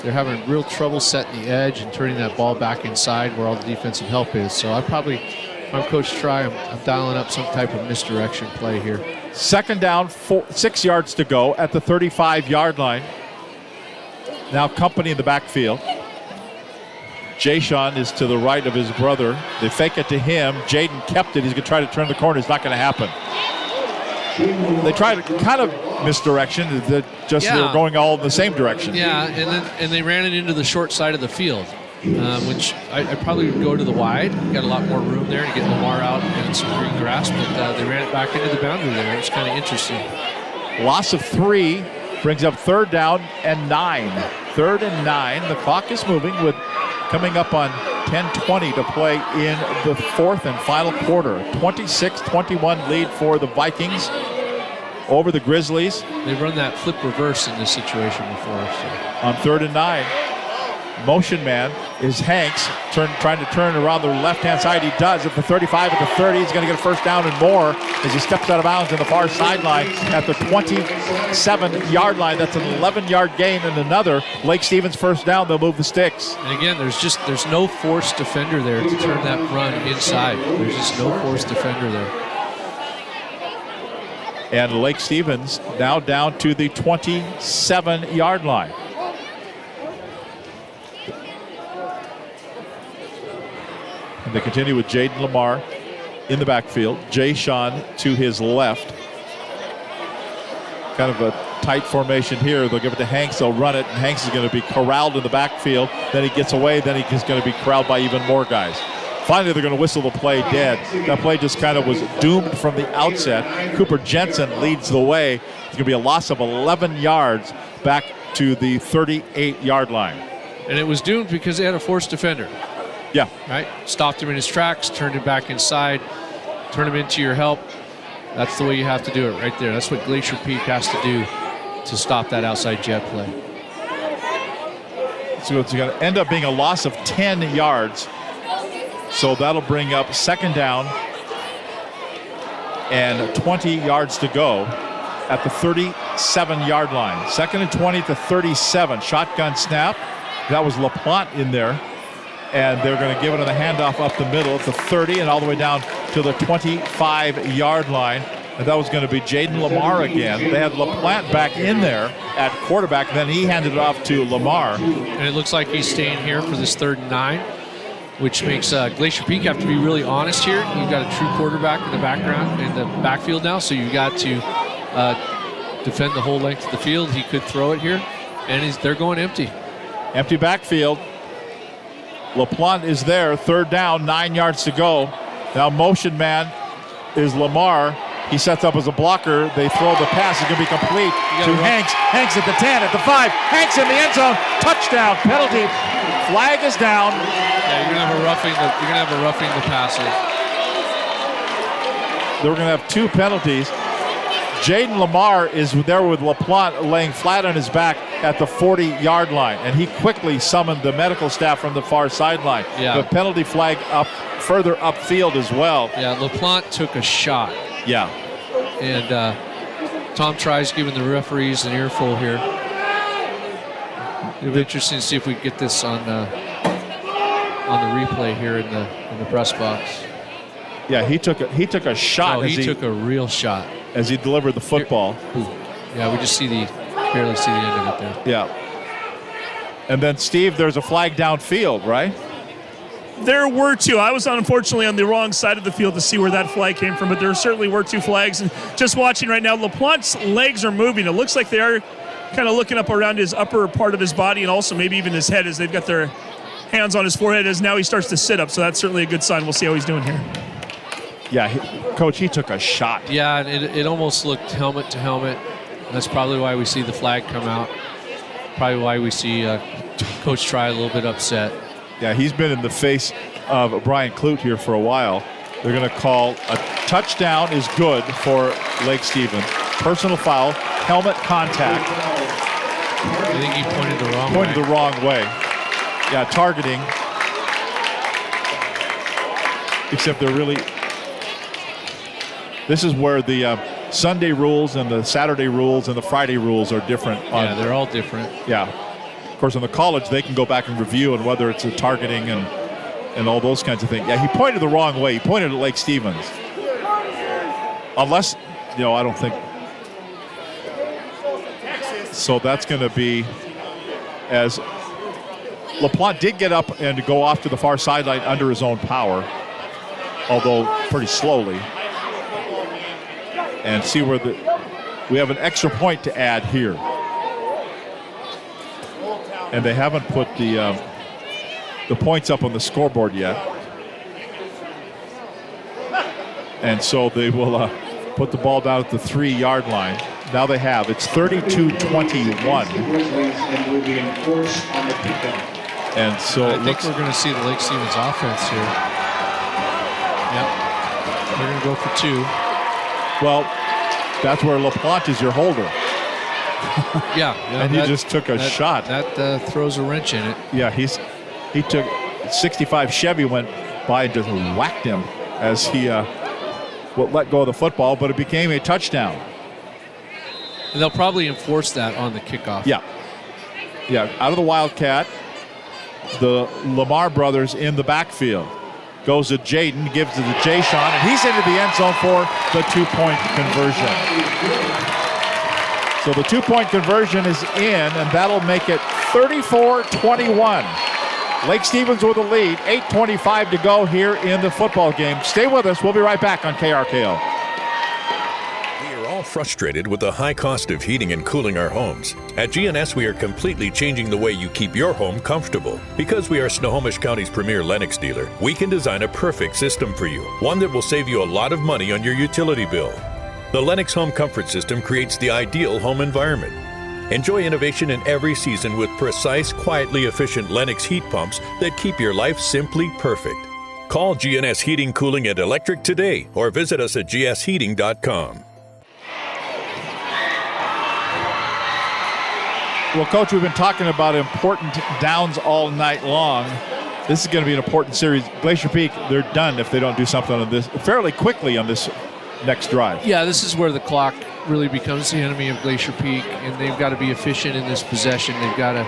They're having real trouble setting the edge and turning that ball back inside where all the defensive help is. So I probably, if I'm Coach Try, I'm dialing up some type of misdirection play here. 2nd down, 6 yards to go at the 35-yard line. Now company in the backfield. Jay Sean is to the right of his brother. They fake it to him. Jaden kept it. He's going to try to turn the corner. It's not going to happen. They tried kind of misdirection. They're going all in the same direction. Yeah, and they ran it into the short side of the field, which I probably would go to the wide. Got a lot more room there to get Lamar out and some green grass, but they ran it back into the boundary there. It's kind of interesting. Loss of 3 brings up 3rd down and 9. 3rd and 9. The clock is moving with coming up on 10:20 to play in the 4th and final quarter. 26-21 lead for the Vikings over the Grizzlies. They've run that flip reverse in this situation before. So. On 3rd and 9, motion man is Hanks trying to turn around the left-hand side. He does at the 35, at the 30. He's going to get a first down and more as he steps out of bounds on the far sideline at the 27-yard line. That's an 11-yard gain and another Lake Stevens first down. They'll move the sticks. And again, there's no forced defender there to turn that run inside. There's just no forced defender there. And Lake Stevens now down to the 27-yard line. And they continue with Jaden Lamar in the backfield. Jay Sean to his left. Kind of a tight formation here. They'll give it to Hanks. They'll run it, and Hanks is going to be corralled in the backfield. Then he gets away. Then he's going to be corralled by even more guys. Finally, they're going to whistle the play dead. That play just kind of was doomed from the outset. Cooper Jensen leads the way. It's going to be a loss of 11 yards back to the 38-yard line. And it was doomed because they had a forced defender. Yeah. Right? Stopped him in his tracks, turned him back inside, turn him into your help. That's the way you have to do it right there. That's what Glacier Peak has to do to stop that outside jet play. So it's going to end up being a loss of 10 yards. So that'll bring up 2nd down and 20 yards to go at the 37-yard line. 2nd and 20 to 37. Shotgun snap. That was LaPlante in there. And they're going to give it on the handoff up the middle at the 30 and all the way down to the 25-yard line. And that was going to be Jaden Lamar again. They had LaPlante back in there at quarterback, and then he handed it off to Lamar. And it looks like he's staying here for this 3rd and 9, which makes Glacier Peak have to be really honest here. You've got a true quarterback in the background, in the backfield now, so you've got to defend the whole length of the field. He could throw it here, and they're going empty. Empty backfield. LaPlante is there, 3rd down, 9 yards to go. Now motion man is Lamar. He sets up as a blocker. They throw the pass. It's going to be complete to Hanks. Hanks at the 10, at the 5. Hanks in the end zone. Touchdown. Penalty. Flag is down. Yeah, you're going to have a roughing the passer. They're going to have 2 penalties. Jaden Lamar is there with LaPlante laying flat on his back at the 40-yard line, and he quickly summoned the medical staff from the far sideline. Yeah. The penalty flag up further upfield as well. Yeah, LaPlante took a shot. Yeah. And Tom tries giving the referees an earful here. It'll be interesting to see if we get this on the replay here in the press box. Yeah, he took a shot. Oh, he took a real shot as he delivered the football. Yeah, we just barely see the end of it there. Yeah. And then Steve, there's a flag downfield, right? There were 2. I was unfortunately on the wrong side of the field to see where that flag came from, but there certainly were 2 flags. And just watching right now, LaPlante's legs are moving. It looks like they are kind of looking up around his upper part of his body and also maybe even his head as they've got their hands on his forehead as now he starts to sit up. So that's certainly a good sign. We'll see how he's doing here. Yeah, Coach, he took a shot. Yeah, and it almost looked helmet to helmet. That's probably why we see the flag come out. Probably why we see Coach Try a little bit upset. Yeah, he's been in the face of Brian Clute here for a while. They're going to call a touchdown is good for Lake Stevens. Personal foul, helmet contact. I think he pointed the wrong way. Pointed the wrong way. Yeah, targeting. Except they're really... This is where the Sunday rules and the Saturday rules and the Friday rules are different. Yeah, they're all different. Yeah. Of course, in the college, they can go back and review and whether it's a targeting and all those kinds of things. Yeah, he pointed the wrong way. He pointed at Lake Stevens. Unless, I don't think. So that's going to be as LaPlante did get up and go off to the far sideline under his own power, although pretty slowly. And see where we have an extra point to add here. And they haven't put the points up on the scoreboard yet. And so they will put the ball down at the 3-yard line. Now they have. It's 32-21. And so I think we're going to see the Lake Stevens offense here. Yep. They're going to go for 2. Well, that's where LaPlante is your holder. Yeah. And he just took a shot. That throws a wrench in it. Yeah, he took 65 Chevy went by and just whacked him as he let go of the football, but it became a touchdown. And they'll probably enforce that on the kickoff. Yeah. Yeah, out of the Wildcat, the Lamar brothers in the backfield. Goes to Jaden, gives it to Jay-Sean, and he's into the end zone for the 2-point conversion. So the 2-point conversion is in, and that'll make it 34-21. Lake Stevens with the lead, 8:25 to go here in the football game. Stay with us. We'll be right back on KRKO. Frustrated with the high cost of heating and cooling our homes. At GNS, we are completely changing the way you keep your home comfortable. Because we are Snohomish County's premier Lennox dealer, we can design a perfect system for you, one that will save you a lot of money on your utility bill. The Lennox Home Comfort System creates the ideal home environment. Enjoy innovation in every season with precise, quietly efficient Lennox heat pumps that keep your life simply perfect. Call GNS Heating, Cooling, and Electric today or visit us at gsheating.com. Well, Coach, we've been talking about important downs all night long. This is going to be an important series. Glacier Peak, they're done if they don't do something on this fairly quickly on this next drive. Yeah, this is where the clock really becomes the enemy of Glacier Peak, and they've got to be efficient in this possession. They've got to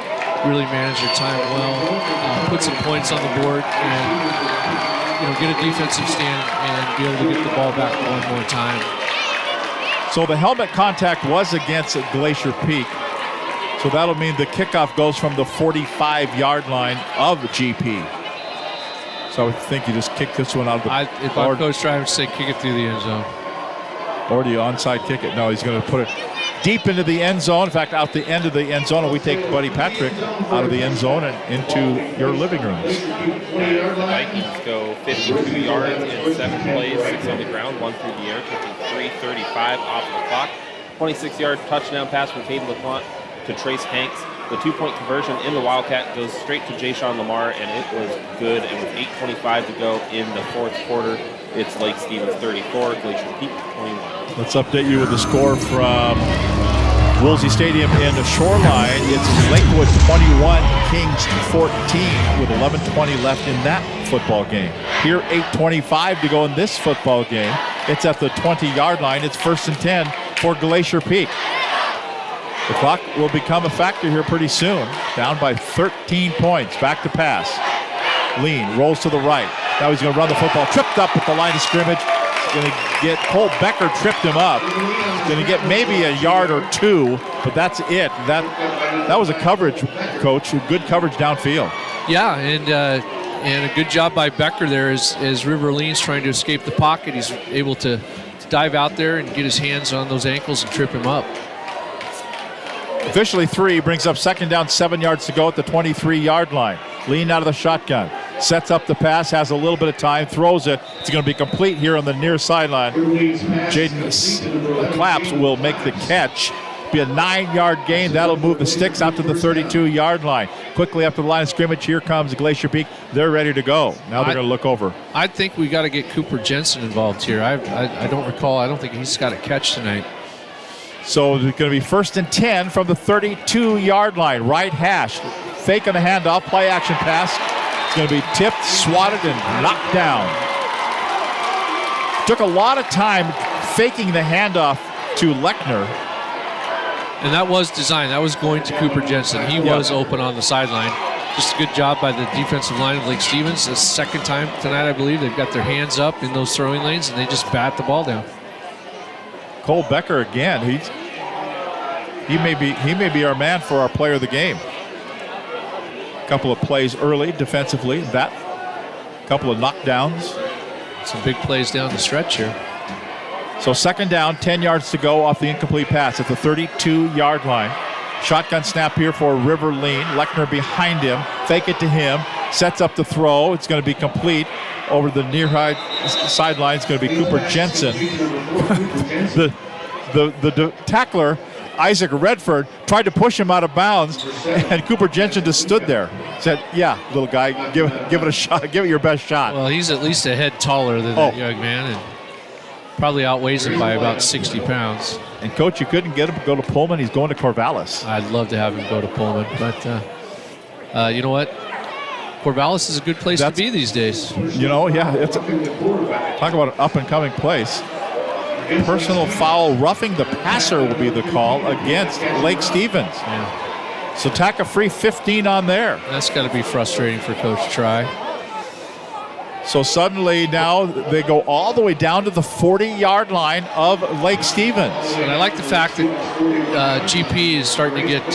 really manage their time well, put some points on the board, and get a defensive stand and be able to get the ball back one more time. So the helmet contact was against Glacier Peak. So that'll mean the kickoff goes from the 45-yard line of GP. So I think you just kick this one out of the... If I'm Coach Dry, I would say kick it through the end zone. Or do you onside kick it? No, he's going to put it deep into the end zone. In fact, out the end of the end zone. And we take Buddy Patrick out of the end zone and into your living rooms. The Vikings go 52 yards in 7 plays, 6 on the ground, 1 through the air, taking 3:35 off the clock. 26-yard touchdown pass from Caden LaPlante to Trace Hanks. The 2-point conversion in the Wildcat goes straight to Jayshon Lamar, and it was good. And with 8:25 to go in the fourth quarter, it's Lake Stevens 34, Glacier Peak 21. Let's update you with the score from Woolsey Stadium in the Shoreline. It's Lakewood 21, Kings 14, with 11:20 left in that football game. Here, 8:25 to go in this football game. It's at the 20-yard line. It's 1st and 10 for Glacier Peak. The clock will become a factor here pretty soon. Down by 13 points. Back to pass. Lean rolls to the right. Now he's going to run the football. Tripped up at the line of scrimmage. He's going to get Cole Becker tripped him up. He's going to get maybe a yard or 2, but that's it. That was a coverage, Coach. Good coverage downfield. Yeah, and a good job by Becker there as River Lean's trying to escape the pocket. He's able to dive out there and get his hands on those ankles and trip him up. Officially 3, brings up 2nd down, 7 yards to go at the 23-yard line. Lean out of the shotgun, sets up the pass, has a little bit of time, throws it. It's going to be complete here on the near sideline. Jaden Claps will make the catch. Be a 9-yard gain. That'll move the sticks out to the 32-yard line. Quickly up to the line of scrimmage, here comes Glacier Peak. They're ready to go. Now they're going to look over. I think we got to get Cooper Jensen involved here. I don't recall. I don't think he's got a catch tonight. So it's going to be 1st and 10 from the 32-yard line. Right hash. Fake on the handoff. Play action pass. It's going to be tipped, swatted, and knocked down. Took a lot of time faking the handoff to Lechner. And that was designed. That was going to Cooper Jensen. He was open on the sideline. Just a good job by the defensive line of Lake Stevens. The second time tonight, I believe, they've got their hands up in those throwing lanes, and they just bat the ball down. Cole Becker again. He may be our man for our player of the game. A couple of plays early defensively. That couple of knockdowns. Some big plays down the stretch here. So 2nd down, 10 yards to go off the incomplete pass at the 32-yard line. Shotgun snap here for River Lean. Lechner behind him. Fake it to him. Sets up the throw. It's going to be complete. Over the near sideline is going to be Cooper Jensen. the tackler, Isaac Redford, tried to push him out of bounds, and Cooper Jensen just stood there. Said, "Yeah, little guy, give it a shot. Give it your best shot." Well, he's at least a head taller than that young man, and probably outweighs him by about 60 pounds. And Coach, you couldn't get him to go to Pullman. He's going to Corvallis. I'd love to have him go to Pullman, but you know what? Corvallis is a good place to be these days. You know, yeah. Talk about an up-and-coming place. Personal foul, roughing the passer will be the call against Lake Stevens. Yeah. So tack a free 15 on there. That's got to be frustrating for Coach Try. So suddenly now they go all the way down to the 40-yard line of Lake Stevens. And I like the fact that GP is starting to get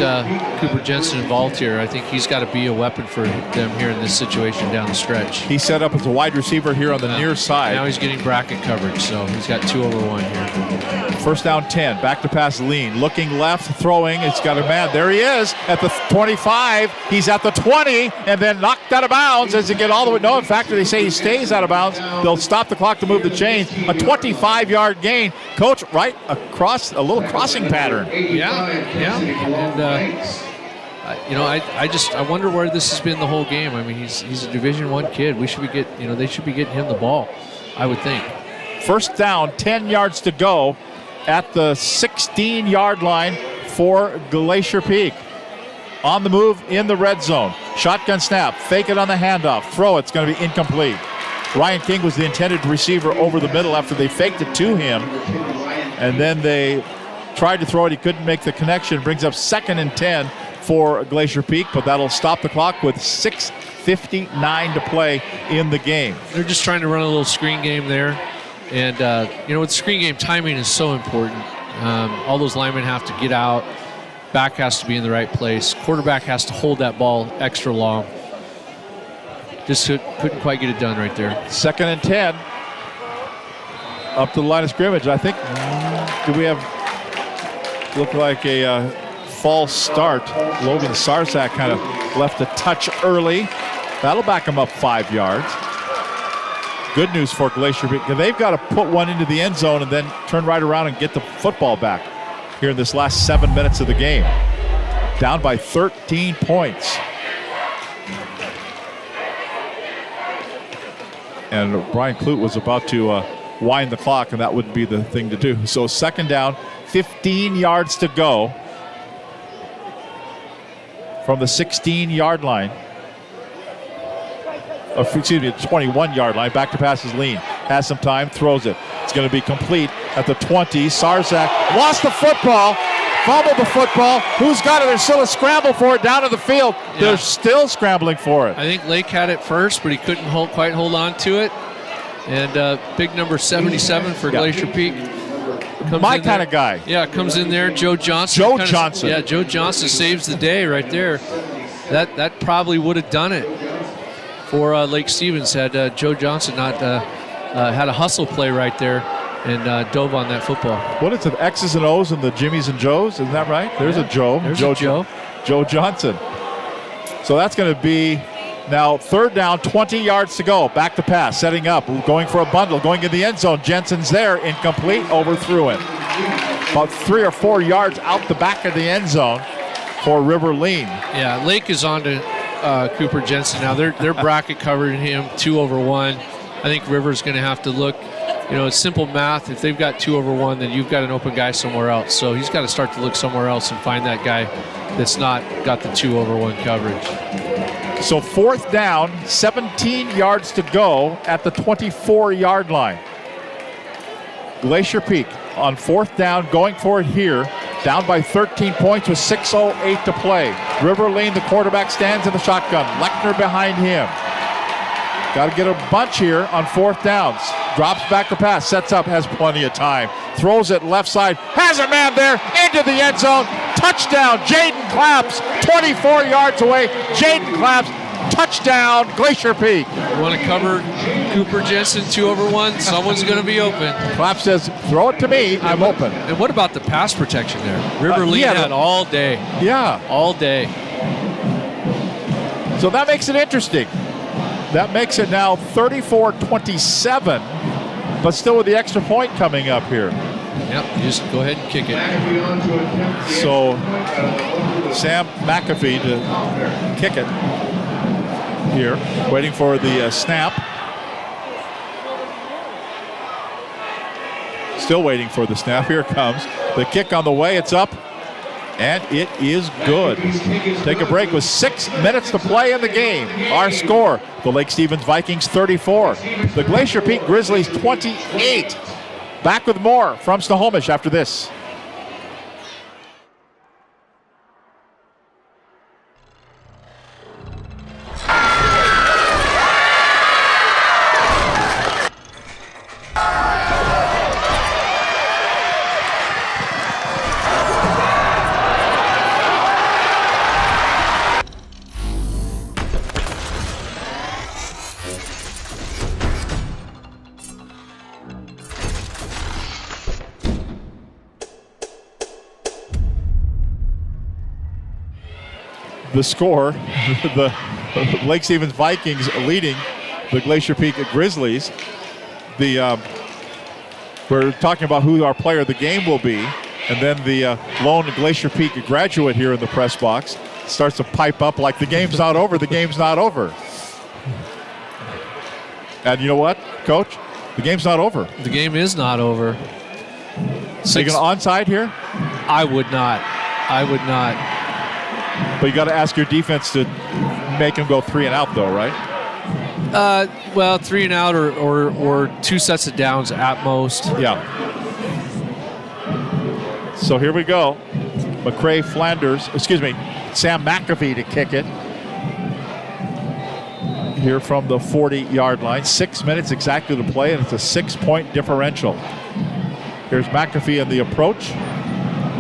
Cooper Jensen involved here. I think he's got to be a weapon for them here in this situation down the stretch. He's set up as a wide receiver here on the near side. Now he's getting bracket coverage, so he's got 2 over 1 here. 1st down 10, back to pass Lean. Looking left, throwing, it's got a man. There he is at the 25. He's at the 20, and then knocked out of bounds as he get all the way. No, in fact, they say he stays out of bounds. They'll stop the clock to move the chains. A 25-yard gain. Coach, right across a little crossing pattern. Yeah. And I wonder where this has been the whole game. I mean, he's a Division I kid. They should be getting him the ball, I would think. 1st down, 10 yards to go at the 16-yard line for Glacier Peak. On the move in the red zone. Shotgun snap, fake it on the handoff, throw it's going to be incomplete. Ryan King was the intended receiver over the middle after they faked it to him. And then they tried to throw it. He couldn't make the connection. Brings up 2nd and 10 for Glacier Peak, but that'll stop the clock with 6:59 to play in the game. They're just trying to run a little screen game there. And, with screen game, timing is so important. All those linemen have to get out. Back has to be in the right place. Quarterback has to hold that ball extra long. Just couldn't quite get it done right there. 2nd and 10. Up to the line of scrimmage. I think, do we have, look like a false start. Logan Sarsak kind of left a touch early. That'll back him up 5 yards. Good news for Glacier because they've got to put one into the end zone and then turn right around and get the football back here in this last 7 minutes of the game. Down by 13 points. And Brian Clute was about to wind the clock, and that wouldn't be the thing to do. So 2nd down, 15 yards to go from the 16-yard line. Excuse me, the 21-yard line. Back to pass is Lean. Has some time, throws it. It's going to be complete at the 20. Sarsak lost the football, fumbled the football. Who's got it? There's still a scramble for it down to the field. Yeah. They're still scrambling for it. I think Lake had it first, but he couldn't quite hold on to it. And big number 77 for Glacier Peak. My kind of guy. Yeah, comes in there. Joe Johnson. Yeah, Joe Johnson saves the day right there. That probably would have done it for Lake Stevens had Joe Johnson not had a hustle play right there and dove on that football. What is it? X's and O's and the Jimmies and Joes? Isn't that right? There's a Joe. There's a Joe. Joe Johnson. So that's going to be now 3rd down, 20 yards to go. Back to pass, setting up, going for a bundle, going in the end zone. Jensen's there, incomplete, overthrew it. About 3 or 4 yards out the back of the end zone for River Lean. Yeah, Lake is on to Cooper Jensen now. They're bracket covering him 2 over 1. I think River's going to have to look. It's simple math. If they've got 2 over 1, then you've got an open guy somewhere else. So he's got to start to look somewhere else and find that guy that's not got the 2 over 1 coverage. So 4th down, 17 yards to go at the 24-yard line. Glacier Peak on 4th down, going for it here. Down by 13 points with 6:08 to play. River Lean, the quarterback, stands in the shotgun. Lechner behind him. Got to get a bunch here on 4th downs. Drops back to pass, sets up, has plenty of time. Throws it left side, has a man there, into the end zone. Touchdown, Jaden Claps, 24 yards away. Jaden Claps, touchdown, Glacier Peak. You want to cover Cooper Jensen 2 over 1? Someone's going to be open. Claps says, throw it to me, I'm open. And what about the pass protection there? River Lean had all day. Yeah. All day. So that makes it interesting. That makes it now 34-27, but still with the extra point coming up here. Yep, you just go ahead and kick it. So Sam McAfee to kick it here, waiting for the snap. Still waiting for the snap. Here it comes. The kick on the way. It's up. And it is good. Take a break with 6 minutes to play in the game. Our score, the Lake Stevens Vikings 34. The Glacier Peak Grizzlies 28. Back with more from Snohomish after this. The score, the Lake Stevens Vikings leading the Glacier Peak Grizzlies. We're talking about who our player of the game will be, and then the lone Glacier Peak graduate here in the press box starts to pipe up like the game's not over, the game's not over. And you know what, Coach? The game's not over. The game is not over. Are you going to onside here? I would not. But you got to ask your defense to make him go 3 and out, though, right? Well, 3 and out or 2 sets of downs at most. Yeah. So here we go. Sam McAfee to kick it. Here from the 40-yard line. 6 minutes exactly to play, and it's a 6-point differential. Here's McAfee in the approach.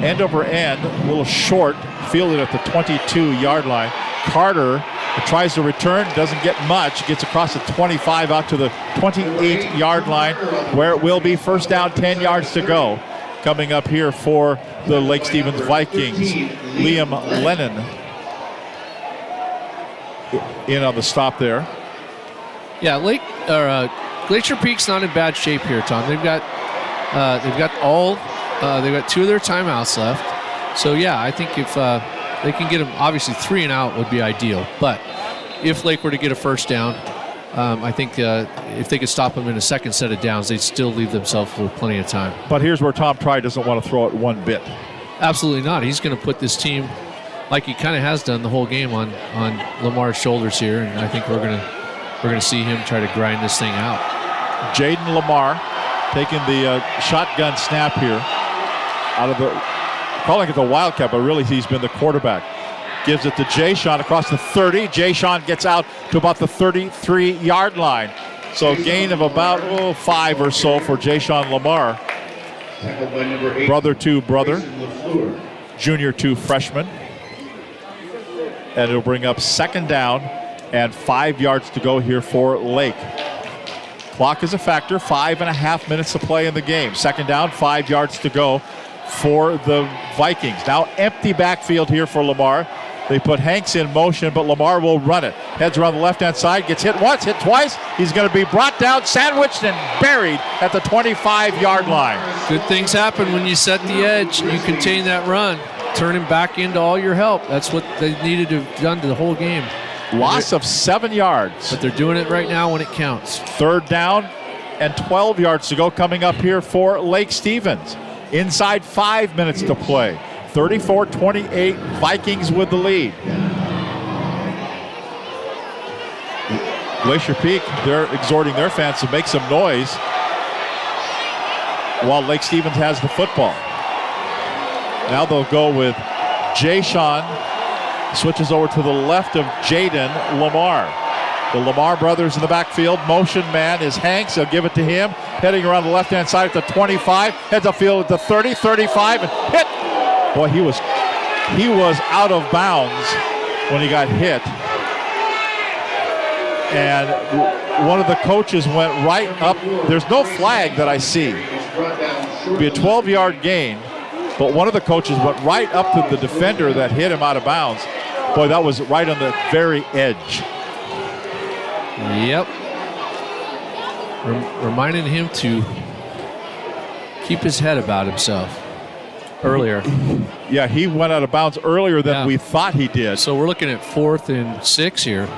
end over end, a little short, fielded at the 22-yard line. Carter tries to return, doesn't get much, gets across the 25 out to the 28-yard line, where it will be first down, 10 yards to go. Coming up here for the Lake Stevens Vikings, Liam Lennon in on the stop there. Yeah, Glacier Peak's not in bad shape here, Tom. They've got two of their timeouts left. So yeah, I think if they can get them, obviously 3 and out would be ideal. But if Lake were to get a first down, I think if they could stop them in a second set of downs, they'd still leave themselves with plenty of time. But here's where Tom Try doesn't want to throw it one bit. Absolutely not. He's going to put this team, like he kind of has done the whole game, on Lamar's shoulders here, and I think we're going to see him try to grind this thing out. Jaden Lamar taking the shotgun snap here out of the, calling it the Wildcat, but really he's been the quarterback. Gives it to Jay Sean across the 30. Jay Sean gets out to about the 33-yard line. So gain of about 5 or so for Jay Sean Lamar. Brother to brother. Junior to freshman. And it'll bring up second down and 5 yards to go here for Lake. Clock is a factor, 5.5 minutes to play in the game. Second down, 5 yards to go for the Vikings. Now empty backfield here for Lamar. They put Hanks in motion, but Lamar will run it. Heads around the left-hand side, gets hit once, hit twice. He's going to be brought down, sandwiched, and buried at the 25-yard line. Good things happen when you set the edge and you contain that run. Turn him back into all your help. That's what they needed to have done to the whole game. Loss of 7 yards. But they're doing it right now when it counts. Third down and 12 yards to go coming up here for Lake Stevens. Inside 5 minutes to play. 34-28, Vikings with the lead. Glacier Peak, they're exhorting their fans to make some noise while Lake Stevens has the football. Now they'll go with Jay Sean, switches over to the left of Jaden Lamar. The Lamar brothers in the backfield. Motion man is Hanks. They'll give it to him. Heading around the left-hand side at the 25. Heads upfield at the 30, 35, and hit. Boy, he was out of bounds when he got hit. And one of the coaches went right up. There's no flag that I see. It'll be a 12-yard gain. But one of the coaches went right up to the defender that hit him out of bounds. Boy, that was right on the very edge. Yep. Reminding him to keep his head about himself earlier. Yeah, he went out of bounds earlier than we thought he did. So we're looking at 4th and 6 here.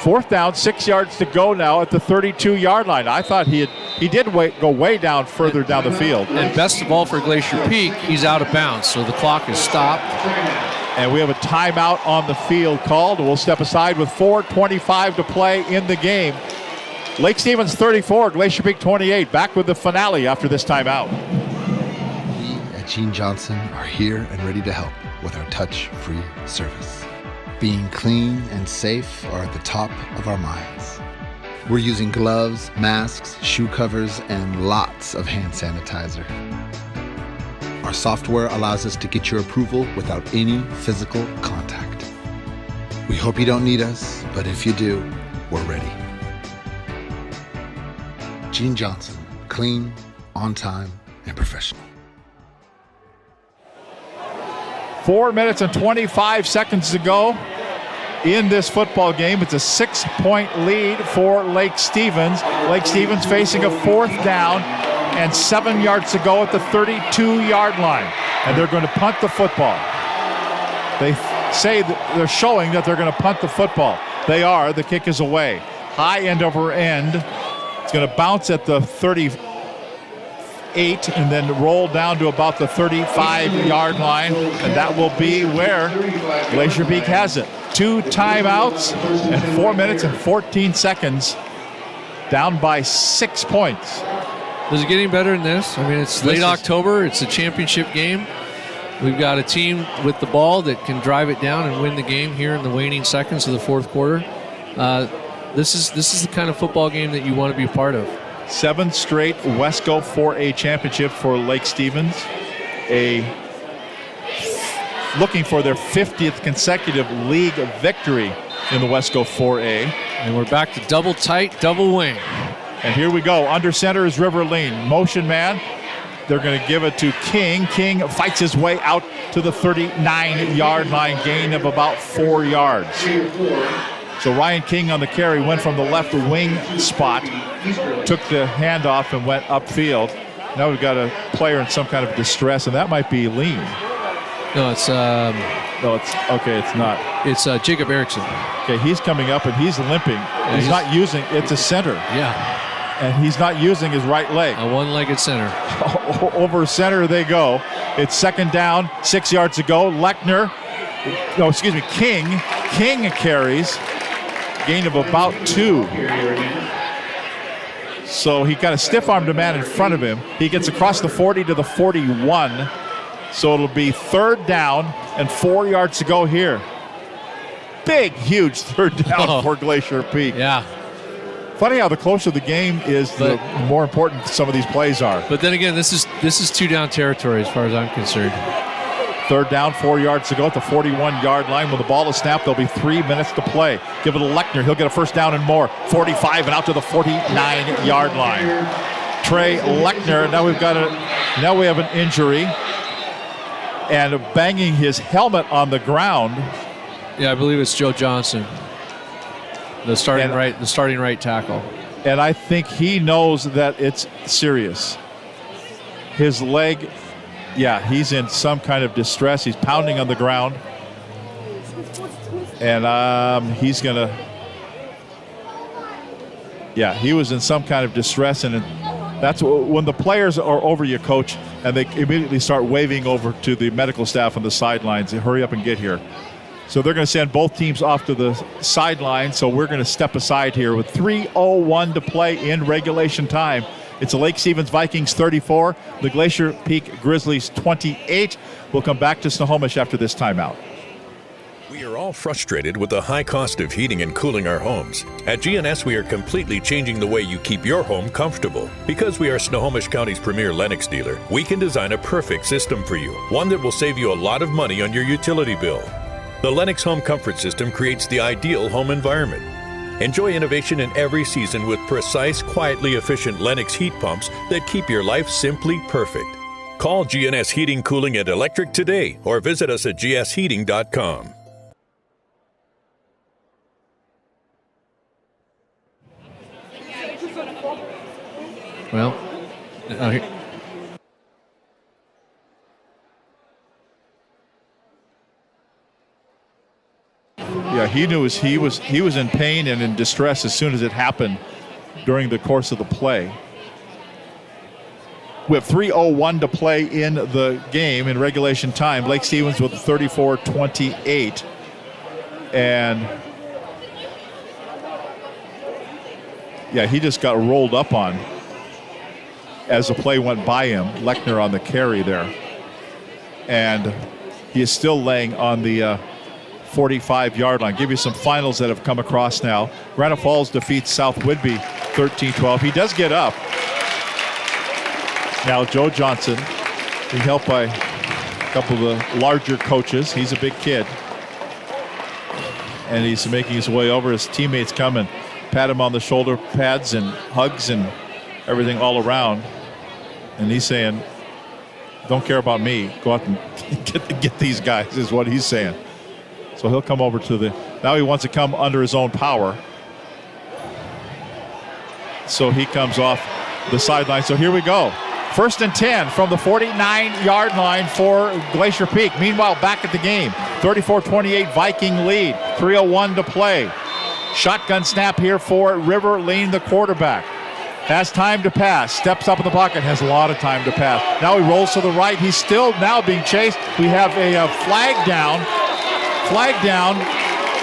4th down, 6 yards to go now at the 32-yard line. I thought he did go way down further down the field. And best of all for Glacier Peak, he's out of bounds, so the clock is stopped. And we have a timeout on the field called. We'll step aside with 4:25 to play in the game. Lake Stevens 34, Glacier Peak 28. Back with the finale after this timeout. We at Gene Johnson are here and ready to help with our touch-free service. Being clean and safe are at the top of our minds. We're using gloves, masks, shoe covers, and lots of hand sanitizer. Our software allows us to get your approval without any physical contact. We hope you don't need us, but if you do, we're ready. Gene Johnson, clean, on time, and professional. 4 minutes and 25 seconds to go in this football game. It's a 6-point lead for Lake Stevens. Lake Stevens facing a 4th down and 7 yards to go at the 32-yard line. And they're going to punt the football. They say that they're showing that they're going to punt the football. They are. The kick is away. High end over end. It's going to bounce at the 38 and then roll down to about the 35-yard line. And that will be where Glacier Peak has it. 2 timeouts and 4 minutes and 14 seconds. Down by 6 points. Does it get any better than this? I mean, it's late October. It's a championship game. We've got a team with the ball that can drive it down and win the game here in the waning seconds of the 4th quarter. This is the kind of football game that you want to be a part of. 7 straight Wesco 4A championship for Lake Stevens. A looking for their 50th consecutive league victory in the Wesco 4A. And we're back to double tight, double wing. And here we go. Under center is River Lean. Motion man. They're going to give it to King. King fights his way out to the 39-yard line, gain of about 4 yards. So Ryan King on the carry went from the left wing spot, took the handoff and went upfield. Now we've got a player in some kind of distress, and that might be Lean. No, it's no, it's okay. It's not. It's Jacob Erickson. Okay, he's coming up and he's limping. Yeah, he's not using. It's a center. Yeah. And he's not using his right leg. A one-legged center. Over center they go. It's second down, 6 yards to go. King. King carries. Gain of about 2. So he kind of stiff-armed a man in front of him. He gets across the 40 to the 41. So it'll be third down and 4 yards to go here. Big, huge third down for Glacier Peak. Yeah. Funny how the closer the game is, the more important some of these plays are. But then again, this is 2 down territory as far as I'm concerned. Third down, 4 yards to go at the 41-yard line. When the ball is snapped, there'll be 3 minutes to play. Give it to Lechner. He'll get a first down and more. 45 and out to the 49-yard line. Trey Lechner. Now we have an injury. And banging his helmet on the ground. Yeah, I believe it's Joe Johnson. The starting right tackle. And I think he knows that it's serious. His leg, he's in some kind of distress. He's pounding on the ground. And he's going to... Yeah, he was in some kind of distress. And that's when the players are over you, coach, and they immediately start waving over to the medical staff on the sidelines. Hurry up and get here. So they're going to send both teams off to the sideline. So we're going to step aside here with 3:01 to play in regulation time. It's the Lake Stevens Vikings 34, the Glacier Peak Grizzlies 28. We'll come back to Snohomish after this timeout. We are all frustrated with the high cost of heating and cooling our homes. At GNS, we are completely changing the way you keep your home comfortable. Because we are Snohomish County's premier Lennox dealer, we can design a perfect system for you, one that will save you a lot of money on your utility bill. The Lennox Home Comfort System creates the ideal home environment. Enjoy innovation in every season with precise, quietly efficient Lennox heat pumps that keep your life simply perfect. Call GNS Heating, Cooling, and Electric today or visit us at gsheating.com. Well, Yeah, he knew he was in pain and in distress as soon as it happened during the course of the play. We have 3:01 to play in the game in regulation time. Lake Stevens with 34-28. And yeah, he just got rolled up on as the play went by him. Lechner on the carry there. And he is still laying on the 45-yard line. Give you some finals that have come across now. Granite Falls defeats South Whidbey 13-12. He does get up. Now Joe Johnson, being helped by a couple of the larger coaches. He's a big kid. And he's making his way over. His teammates come and pat him on the shoulder pads and hugs and everything all around. And he's saying, don't care about me. Go out and get these guys, is what he's saying. So he'll come over to now he wants to come under his own power. So he comes off the sideline. So here we go. 1st and 10 from the 49-yard line for Glacier Peak. Meanwhile, back at the game, 34-28 Viking lead, 3:01 to play. Shotgun snap here for River Lean, the quarterback. Has time to pass, steps up in the pocket, has a lot of time to pass. Now he rolls to the right. He's still now being chased. We have a flag down,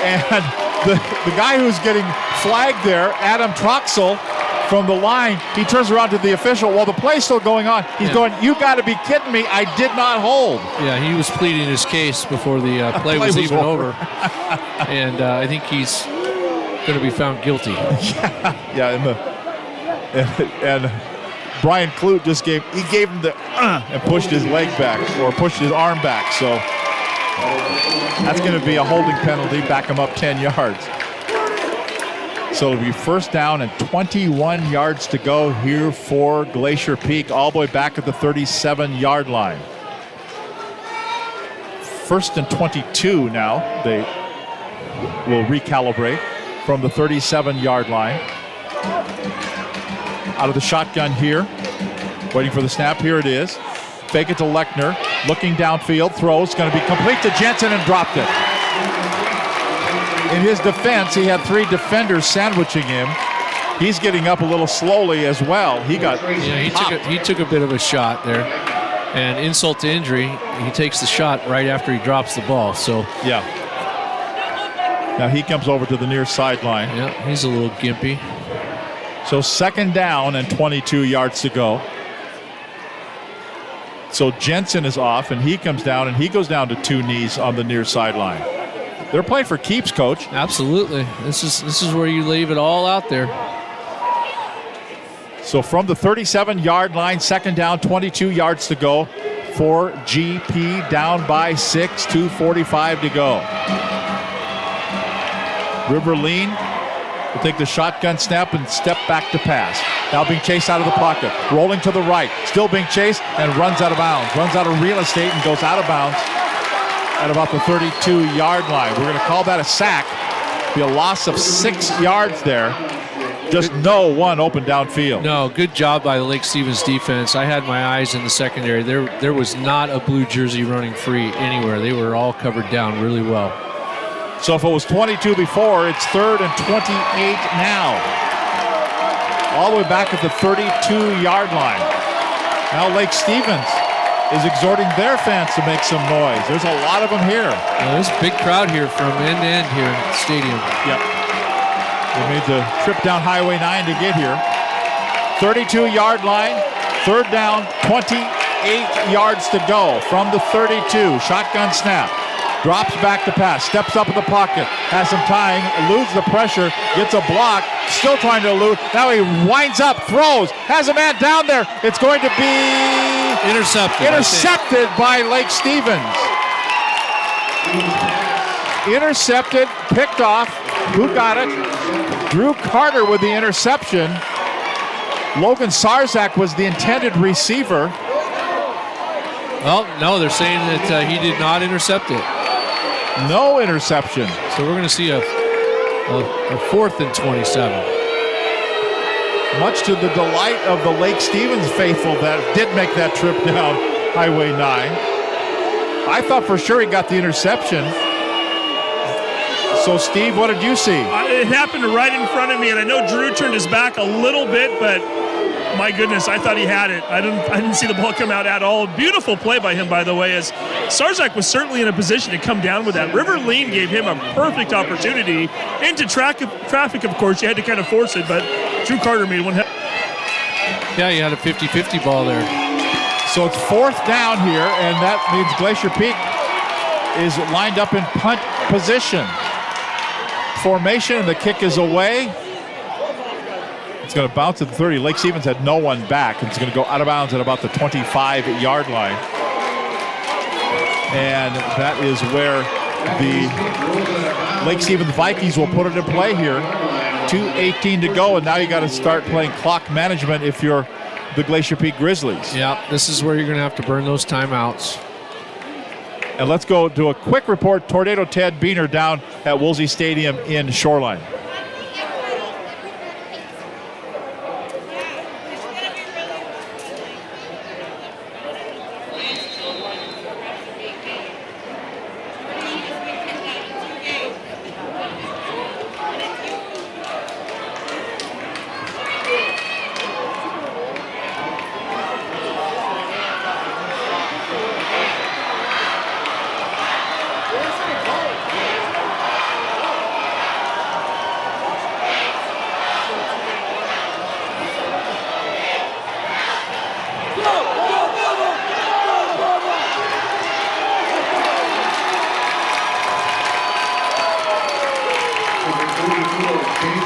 and the guy who's getting flagged there, Adam Troxel, from the line, he turns around to the official while the play's still going on. He's going, you got to be kidding me. I did not hold. Yeah, he was pleading his case before the play was even over. And I think he's going to be found guilty. And Brian Clute just gave him the and pushed his leg back or pushed his arm back. So That's going to be a holding penalty, back him up 10 yards. So it'll be first down and 21 yards to go here for Glacier Peak, all the way back at the 37-yard line. First and 22 now. They will recalibrate from the 37-yard line. Out of the shotgun here. Waiting for the snap. Here it is. Fake it to Lechner. Looking downfield. Throws. Going to be complete to Jensen and dropped it. In his defense, he had 3 defenders sandwiching him. He's getting up a little slowly as well. He got he took a bit of a shot there. And insult to injury, he takes the shot right after he drops the ball. So yeah. Now he comes over to the near sideline. Yeah, he's a little gimpy. So second down and 22 yards to go. So Jensen is off, and he comes down, and he goes down to 2 knees on the near sideline. They're playing for keeps, Coach. Absolutely. This is where you leave it all out there. So from the 37-yard line, second down, 22 yards to go for GP, down by 6, 2:45 to go. Riverline will take the shotgun snap and step back to pass. Now being chased out of the pocket, rolling to the right, still being chased and runs out of bounds. Runs out of real estate and goes out of bounds at about the 32-yard line. We're going to call that a sack. Be a loss of 6 yards there. Just no one open downfield. No, good job by the Lake Stevens defense. I had my eyes in the secondary. There was not a blue jersey running free anywhere. They were all covered down really well. So if it was 22 before, it's 3rd and 28 now. All the way back at the 32-yard line. Now Lake Stevens is exhorting their fans to make some noise. There's a lot of them here. There's a big crowd here from end to end here at the stadium. Yep. They made the trip down Highway 9 to get here. 32-yard line, third down, 28 yards to go from the 32. Shotgun snap. Drops back to pass, steps up in the pocket, has some time, eludes the pressure, gets a block, still trying to elude. Now he winds up, throws, has a man down there. It's going to be intercepted by Lake Stevens. Intercepted, picked off. Who got it? Drew Carter with the interception. Logan Sarzak was the intended receiver. Well, no, they're saying that he did not intercept it. No interception. So we're going to see a 4th and 27. Much to the delight of the Lake Stevens faithful that did make that trip down Highway 9. I thought for sure he got the interception. So, Steve, what did you see? It happened right in front of me, and I know Drew turned his back a little bit, but my goodness, I thought he had it. I didn't see the ball come out at all. Beautiful play by him, by the way, as Sarzak was certainly in a position to come down with that. Riverline gave him a perfect opportunity. Into traffic, of course, you had to kind of force it, but Drew Carter made one. Yeah, you had a 50-50 ball there. So it's 4th down here, and that means Glacier Peak is lined up in punt position. Formation, and the kick is away. It's going to bounce at the 30. Lake Stevens had no one back. It's going to go out of bounds at about the 25-yard line. And that is where the Lake Stevens Vikings will put it in play here. 2:18 to go, and now you got to start playing clock management if you're the Glacier Peak Grizzlies. Yeah, this is where you're going to have to burn those timeouts. And let's go to a quick report. Tornado Ted Beener down at Woolsey Stadium in Shoreline.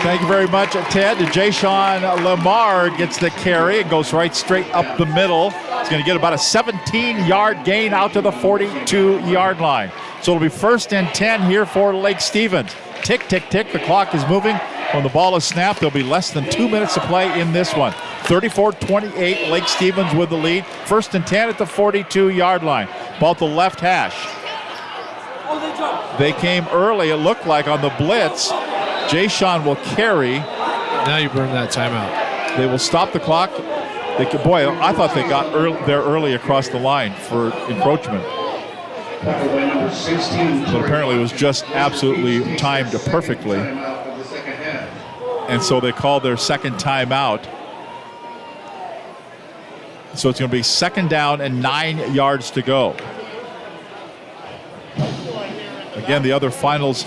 Thank you very much, Ted. Jay-Sean Lamar gets the carry. It goes right straight up the middle. It's going to get about a 17-yard gain out to the 42-yard line. So it'll be 1st and 10 here for Lake Stevens. Tick, tick, tick. The clock is moving. When the ball is snapped, there'll be less than 2 minutes to play in this one. 34-28, Lake Stevens with the lead. 1st and 10 at the 42-yard line. Ball at the left hash. They came early, it looked like, on the blitz. Jay-Sean will carry. Now you burn that timeout. They will stop the clock. Boy, I thought they got there early across the line for encroachment. But apparently it was just absolutely timed perfectly. And so they called their second timeout. So it's going to be 2nd down and 9 yards to go. Again, the other finals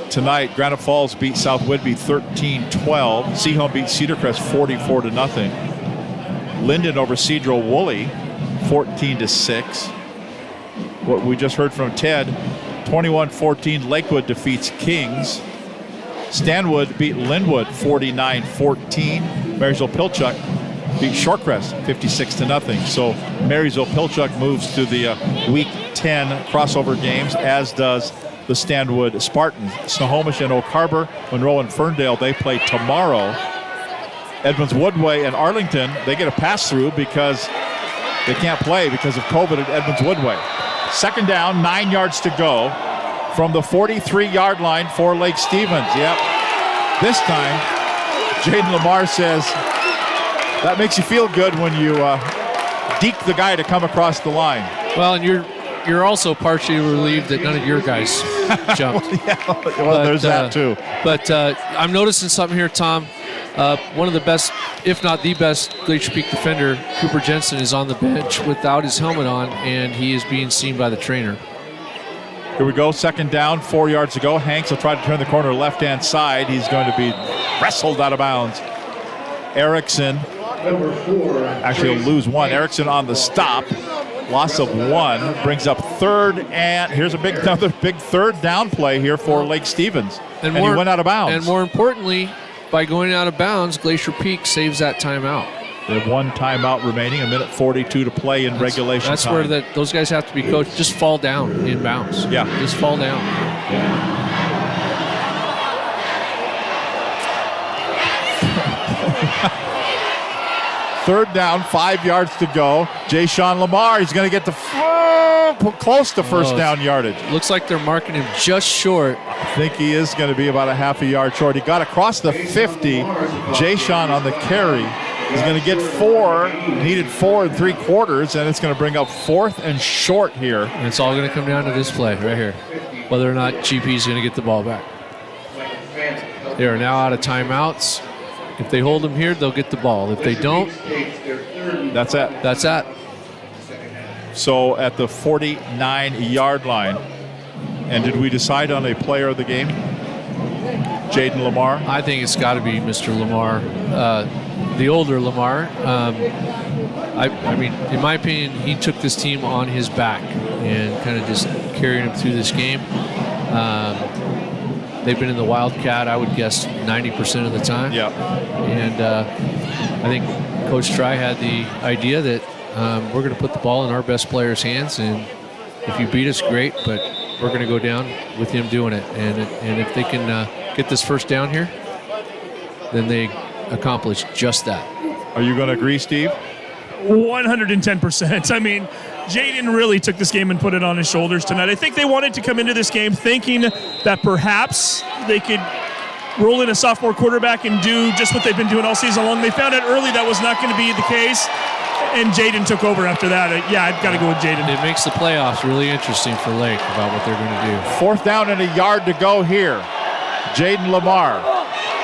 tonight, Granite Falls beat South Whidbey 13-12. Seaholm beat Cedar Crest 44-0. Linden over Cedro Woolley 14-6. What we just heard from Ted, 21-14, Lakewood defeats Kings. Stanwood beat Linwood 49-14. Marysville-Pilchuck beat Shorecrest 56-0. So Marysville-Pilchuck moves to the Week 10 crossover games, as does the Stanwood Spartans. Snohomish and Oak Harbor, Monroe and Ferndale, they play tomorrow. Edmonds Woodway and Arlington, they get a pass-through because they can't play because of COVID at Edmonds Woodway. 2nd down, 9 yards to go from the 43-yard line for Lake Stevens. Yep. This time, Jaden Lamar says, that makes you feel good when you deke the guy to come across the line. Well, and you're also partially relieved that none of your guys jumped. There's that too. But I'm noticing something here, Tom. One of the best, if not the best, Glacier Peak defender, Cooper Jensen, is on the bench without his helmet on, and he is being seen by the trainer. Here we go, 2nd down, 4 yards to go. Hanks will try to turn the corner left-hand side. He's going to be wrestled out of bounds. Erickson, actually he'll lose one. Erickson on the stop. Loss of 1 brings up 3rd, and here's another big 3rd down play here for Lake Stevens. And he went out of bounds. And more importantly, by going out of bounds, Glacier Peak saves that timeout. They have 1 timeout remaining, 1:42 to play in regulation That's time. where those guys have to be coached. Just fall down in bounds. Yeah. Just fall down. 3rd down, 5 yards to go. Jay-Sean Lamar, he's going to get close to first down yardage. Looks like they're marking him just short. I think he is going to be about a half a yard short. He got across the 50. Jay-Sean on the carry. He's going to get 4, needed 4 3/4, and it's going to bring up 4th and short here. And it's all going to come down to this play right here, whether or not GP is going to get the ball back. They are now out of timeouts. If they hold them here, they'll get the ball. If they don't, that's it. That's that. So at the 49-yard line, and did we decide on a player of the game? Jaden Lamar? I think it's got to be Mr. Lamar, the older Lamar. I mean, in my opinion, he took this team on his back and kind of just carried him through this game. They've been in the Wildcat, I would guess, 90% of the time. Yeah. And I think Coach Try had the idea that we're going to put the ball in our best players' hands, and if you beat us, great, but we're going to go down with him doing it. And if they can get this first down here, then they accomplish just that. Are you going to agree, Steve? 110%. I mean, Jaden really took this game and put it on his shoulders tonight. I think they wanted to come into this game thinking that perhaps they could roll in a sophomore quarterback and do just what they've been doing all season long. They found out early that was not going to be the case, and Jaden took over after that. Yeah, I've got to go with Jaden. It makes the playoffs really interesting for Lake about what they're going to do. 4th down and a yard to go here. Jaden Lamar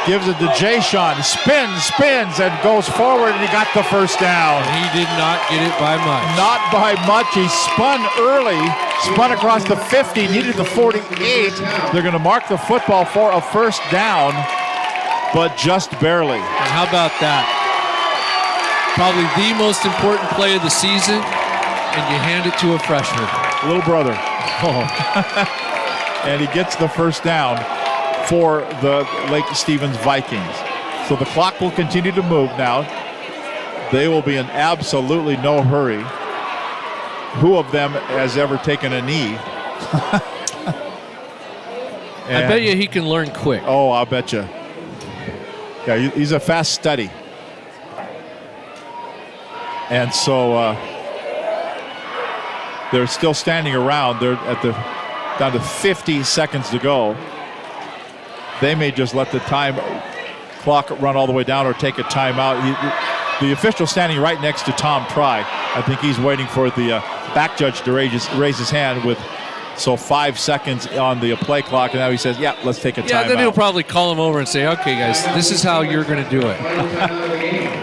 gives it to Jay-Sean. Spins, and goes forward, and he got the first down. He did not get it by much. Not by much. He spun early, spun across the 50, needed the 48. They're going to mark the football for a first down, but just barely. And how about that? Probably the most important play of the season, and you hand it to a freshman. Little brother. Oh. And he gets the first down for the Lake Stevens Vikings. So the clock will continue to move now. They will be in absolutely no hurry. Who of them has ever taken a knee? I bet you he can learn quick. Oh, I'll bet you. Yeah, he's a fast study. And so they're still standing around. They're down to 50 seconds to go. They may just let the time clock run all the way down or take a timeout. The official standing right next to Tom Try. I think he's waiting for the back judge to raise his hand with 5 seconds on the play clock, and now he says, yeah, let's take a timeout. Yeah, then he'll probably call him over and say, okay, guys, this is how you're going to do it.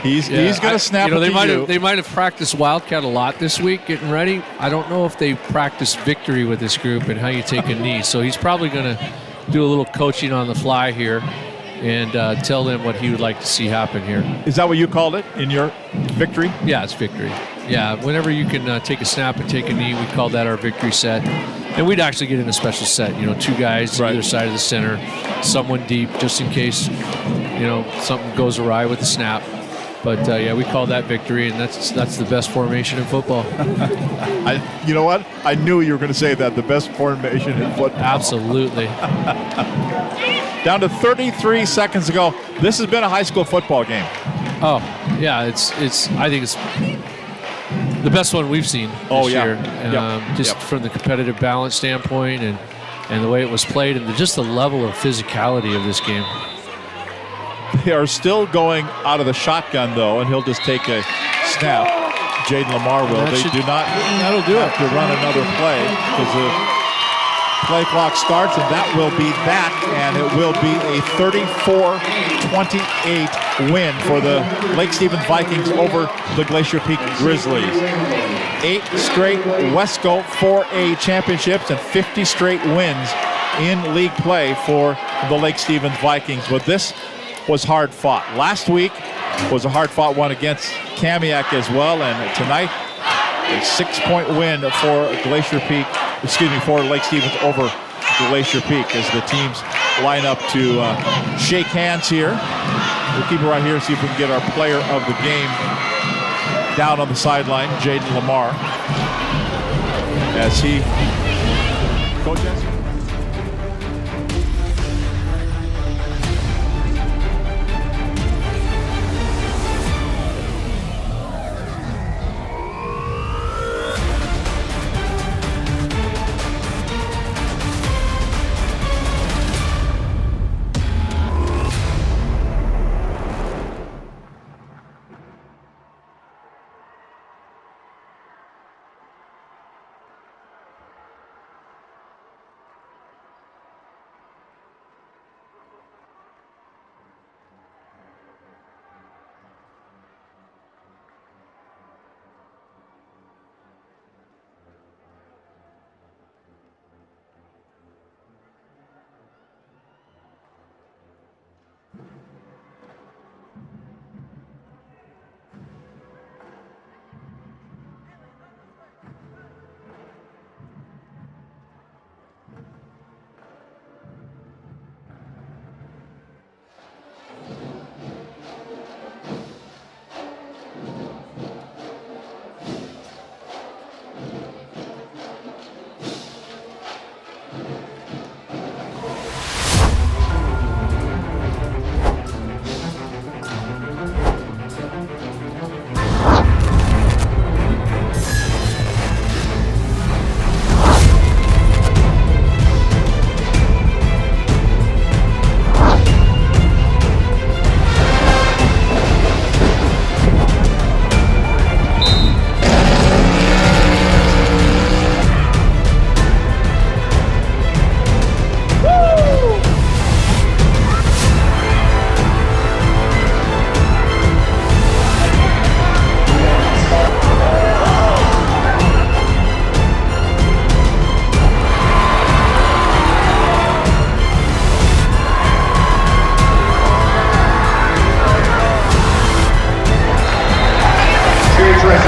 He's going to snap it They might have practiced Wildcat a lot this week getting ready. I don't know if they practiced victory with this group and how you take a knee. So he's probably going to do a little coaching on the fly here and tell them what he would like to see happen here. Is that what you called it in your victory? Yeah, it's victory. Yeah, whenever you can take a snap and take a knee, we call that our victory set. And we'd actually get in a special set, 2 guys either side of the center, someone deep, just in case, something goes awry with the snap. But, yeah, we call that victory, and that's the best formation in football. You know what? I knew you were going to say that, the best formation in football. Absolutely. Down to 33 seconds to go. This has been a high school football game. Oh, yeah, I think it's the best one we've seen this year. From the competitive balance standpoint and the way it was played and just the level of physicality of this game. They are still going out of the shotgun, though, and he'll just take a snap. Jaden Lamar will. That'll do it. To run another play because the play clock starts, and that will be that, and it will be a 34-28 win for the Lake Stevens Vikings over the Glacier Peak Grizzlies. 8 straight Wesco 4A championships and 50 straight wins in league play for the Lake Stevens Vikings. But this was hard fought. Last week was a hard fought one against Kamiak as well, and tonight a 6-point win for for Lake Stevens over Glacier Peak as the teams line up to shake hands here. We'll keep it right here and see if we can get our player of the game down on the sideline, Jaden Lamar, as he coaches.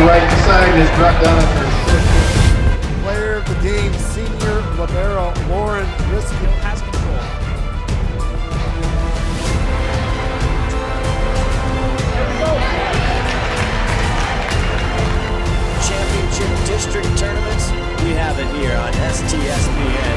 Right side is dropped down under. Player of the game, senior libero Lauren Riskill has control. Championship district tournaments, we have it here on STSPN.